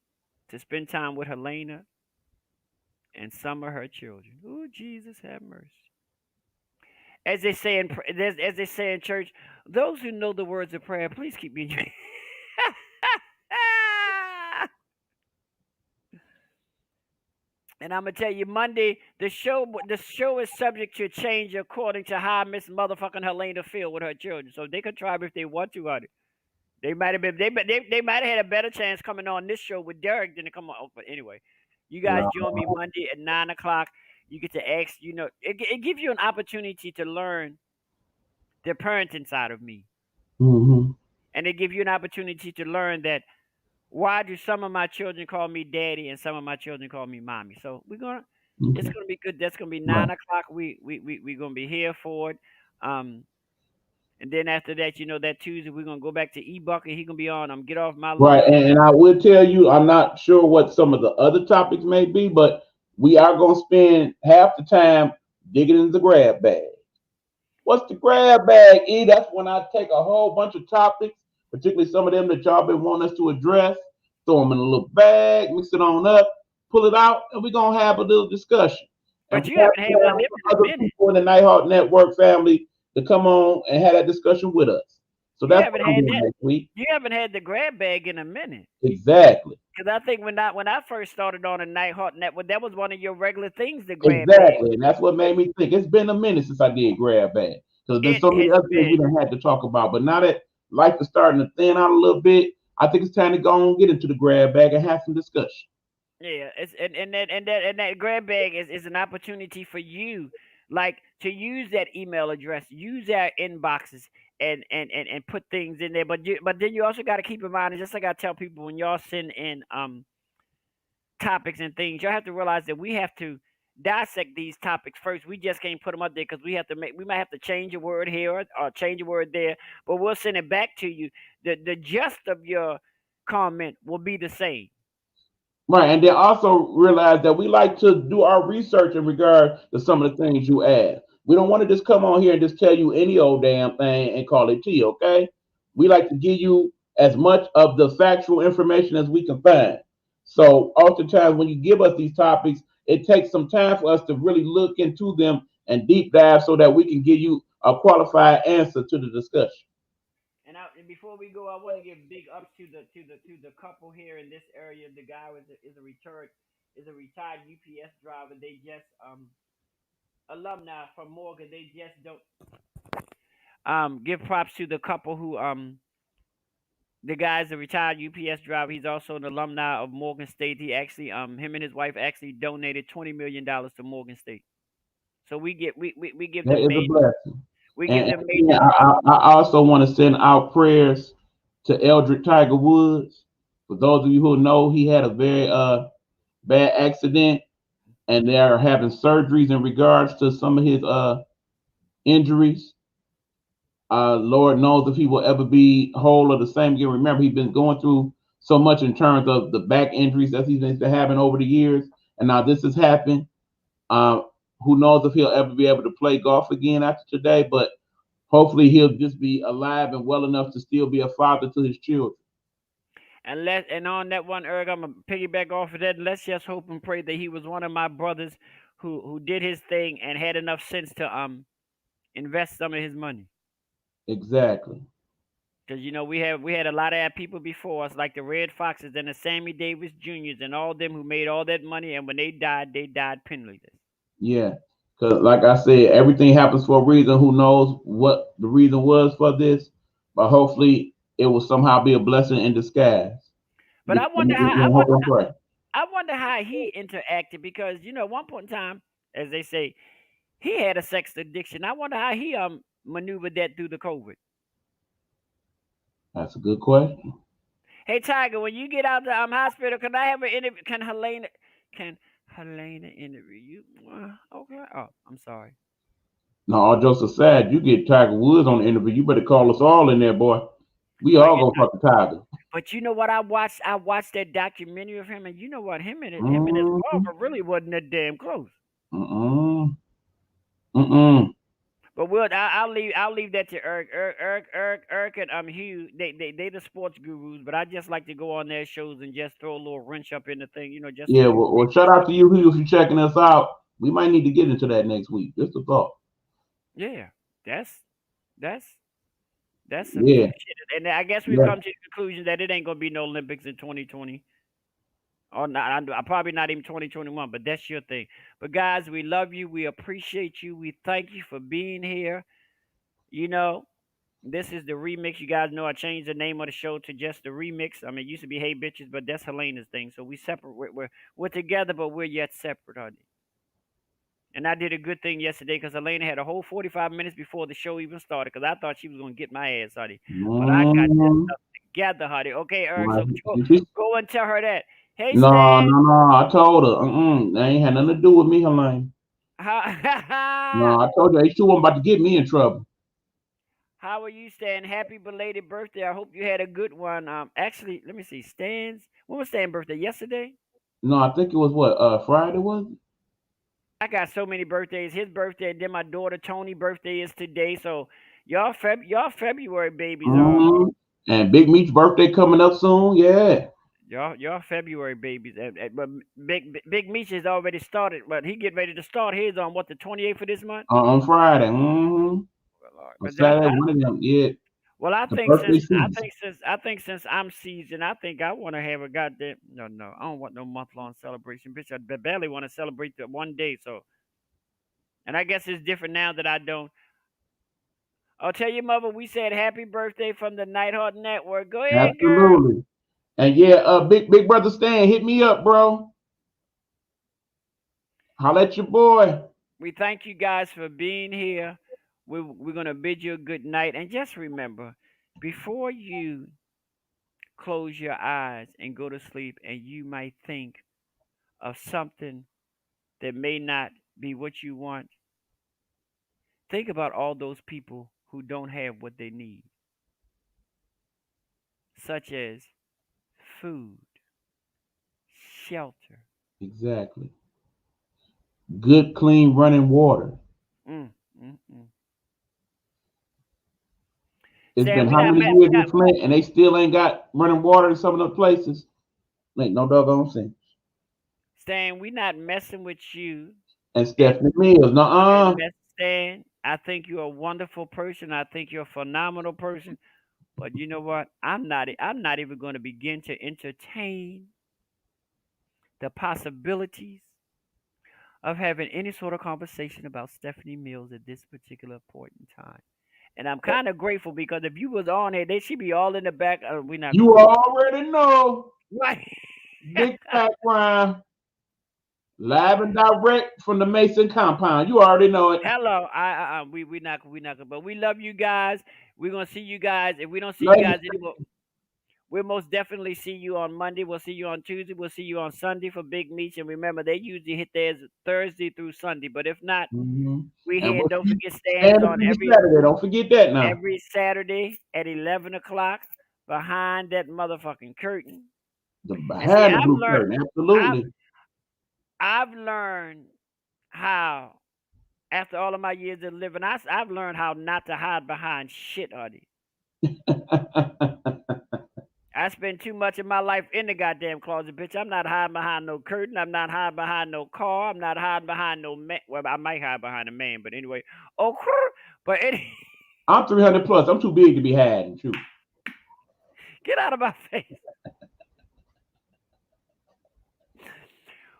to spend time with Helena and some of her children. Oh, Jesus, have mercy. As they say in church, those who know the words of prayer, please keep me in your. And I'm gonna tell you, Monday the show is subject to change according to how Miss Motherfucking Helena feel with her children. So they can try if they want to on it. They might have had a better chance coming on this show with Derrick than to come on. But anyway, you guys join me Monday at 9 o'clock. You get to ask, it gives you an opportunity to learn the parenting side of me. Mm-hmm. and they give you an opportunity to learn that why do some of my children call me daddy and some of my children call me mommy. So it's Okay. gonna be good. That's gonna be Right. 9 o'clock. We gonna be here for it. Um, and then after that, that Tuesday we're gonna go back to E-Buck and he gonna be on. Get off my Right. lawn. And I will tell you, I'm not sure what some of the other topics may be, but we are going to spend half the time digging into the grab bag. What's the grab bag? E? That's when I take a whole bunch of topics, particularly some of them that y'all been wanting us to address, throw them in a little bag, mix it on up, pull it out, and we're going to have a little discussion. And But you perhaps haven't we had one have of them some in a other minute. people in the Nighthawk Network family to come on and have that discussion with us. So You that's haven't what I'm had doing that. next week. You haven't had the grab bag in a minute. Exactly. Because I think when I first started on the Nighthawk Network, that was one of your regular things, the grab bag. Exactly. And that's what made me think it's been a minute since I did grab bag. Because there's It so many has other things we been. done had to talk about. But now that life is starting to thin out a little bit, I think it's time to go and get into the grab bag and have some discussion. Yeah, and that grab bag is an opportunity for you, like to use that email address, use our inboxes, and put things in there. But then you also got to keep in mind, and just like I tell people when y'all send in topics and things, y'all have to realize that we have to dissect these topics first. We just can't put them up there because we might have to change a word here or change a word there, but we'll send it back to you. The gist of your comment will be the same. Right. And then also realize that we like to do our research in regard to some of the things you ask. We don't want to just come on here and just tell you any old damn thing and call it tea, okay? We like to give you as much of the factual information as we can find. So oftentimes when you give us these topics, it takes some time for us to really look into them and deep dive so that we can give you a qualified answer to the discussion. And before we go, I want to give big ups to the couple here in this area. The guy is a retired UPS driver. They just alumni from Morgan. They just don't give props to the couple who the guy's a retired UPS driver. He's also an alumni of Morgan State. He actually him and his wife actually donated $20 million to Morgan State. So we give That them is a major blessing. we give And them again, major props. I also want to send out prayers to Eldrick Tiger Woods. For those of you who know, he had a very bad accident, and they are having surgeries in regards to some of his injuries. Lord knows if he will ever be whole or the same again. Remember, he's been going through so much in terms of the back injuries that he's been having over the years, and now this has happened. Uh, who knows if he'll ever be able to play golf again after today? But hopefully, he'll just be alive and well enough to still be a father to his children. And on that one, Eric, I'm gonna piggyback off of that. Let's just hope and pray that he was one of my brothers who did his thing and had enough sense to invest some of his money. Exactly. Because we had a lot of our people before us, like the Red Foxes and the Sammy Davis Juniors and all them who made all that money, and when they died penniless. Yeah. Because, like I said, everything happens for a reason. Who knows what the reason was for this? But hopefully, it will somehow be a blessing in disguise. But We I wonder how I hope wonder, and pray. I wonder how he interacted because at one point in time, as they say, he had a sex addiction. I wonder how he maneuvered that through the COVID. That's a good question. Hey Tiger, when you get out the hospital, can I have an interview? Can Helena interview you? Okay. Oh, I'm sorry. No, all jokes aside, you get Tiger Woods on the interview, you better call us all in there, boy. We Well, all gonna talk to Tiger. but you know what I watched? I watched that documentary of him, and you know what? Him and his Mm-hmm. father really wasn't that damn close. Mm-mm. Mm-mm. But I'll leave that to Eric, and Hugh. They the sports gurus, but I just like to go on their shows and just throw a little wrench up in the thing, just Yeah, to well, shout out to you, Hugh, if you're checking us out. We might need to get into that next week. Just a thought. yeah. That's that's some Yeah, shit, and I guess we've yeah. come to the conclusion that it ain't gonna be no Olympics in 2020. Or not, probably not even 2021, but that's your thing. But guys, we love you. We appreciate you. We thank you for being here. You know, this is the remix. You guys know I changed the name of the show to just the remix. I mean, it used to be Hey Bitches, but that's Helena's thing. So we separate. We're together, but we're yet separate, honey. And I did a good thing yesterday because Elena had a whole 45 minutes before the show even started because I thought she was going to get my ass, honey. But I got this stuff together, honey. Okay, Eric, so go and tell her that. Hey, No, Stan. no. I told her, that ain't had nothing to do with me, Helene. No, I told you, H2 wasn't about to get me in trouble. How are you, Stan? Happy belated birthday. I hope you had a good one. Actually, let me see. When was Stan's birthday? Yesterday? No, I think it was what, Friday, was it? I got so many birthdays. His birthday, and then my daughter Tony's birthday is today. So y'all February babies. And Big Meat's birthday coming up soon. Yeah. Y'all February babies. But Big Meech has already started, but he get ready to start his on what, the 28th of this month? On Friday. On Saturday, one of them. Yeah. Well, I The think birthday since I'm seasoned, I think I want to have a goddamn no. I don't want no month-long celebration, bitch. I barely want to celebrate the one day. So, and I guess it's different now that I don't. I'll tell your mother we said happy birthday from the Nighthawk Network. Go ahead, girl. Absolutely. And yeah, big brother Stan, hit me up, bro. Holla at your boy. We thank you guys for being here. We're gonna bid you a good night, and just remember, before you close your eyes and go to sleep, and you might think of something that may not be what you want, think about all those people who don't have what they need, such as food, shelter. Exactly. Good, clean, running water. It's Stan, been how many years in Flint, and they still ain't got running water in some of the places. Make no doggone sense. Stan, we not messing with you. And Stephanie Mills, Stan, I think you're a wonderful person. I think you're a phenomenal person. But you know what? I'm not even going to begin to entertain the possibilities of having any sort of conversation about Stephanie Mills at this particular point in time. And I'm kind of grateful because if you was on here, she'd be all in the back. We not. You already know. Right. Big background. Live and direct from the Mason compound. You already know it. Hello. We not. But we love you guys. We're gonna see you guys. If we don't see you guys anymore, we'll most definitely see you on Monday. We'll see you on Tuesday. We'll see you on Sunday for Big Meets. And remember, they usually hit theirs Thursday through Sunday. But if not, we here. And don't forget Stan's on every Saturday. Don't forget that now. Every Saturday at 11 o'clock behind that motherfucking curtain. Behind the blue curtain, absolutely. I've learned how, after all of my years of living, I've learned how not to hide behind shit, honey. I spend too much of my life in the goddamn closet, bitch. I'm not hiding behind no curtain. I'm not hiding behind no car. I'm not hiding behind no man. Well, I might hide behind a man, but anyway. But I'm 300 plus. I'm too big to be hiding. Shoot. Get out of my face.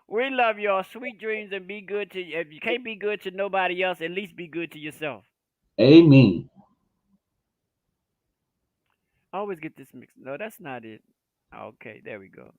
We love y'all. Sweet dreams, and be good to you. If you can't be good to nobody else, at least be good to yourself. Amen. I always get this mixed. No, that's not it. Okay, there we go.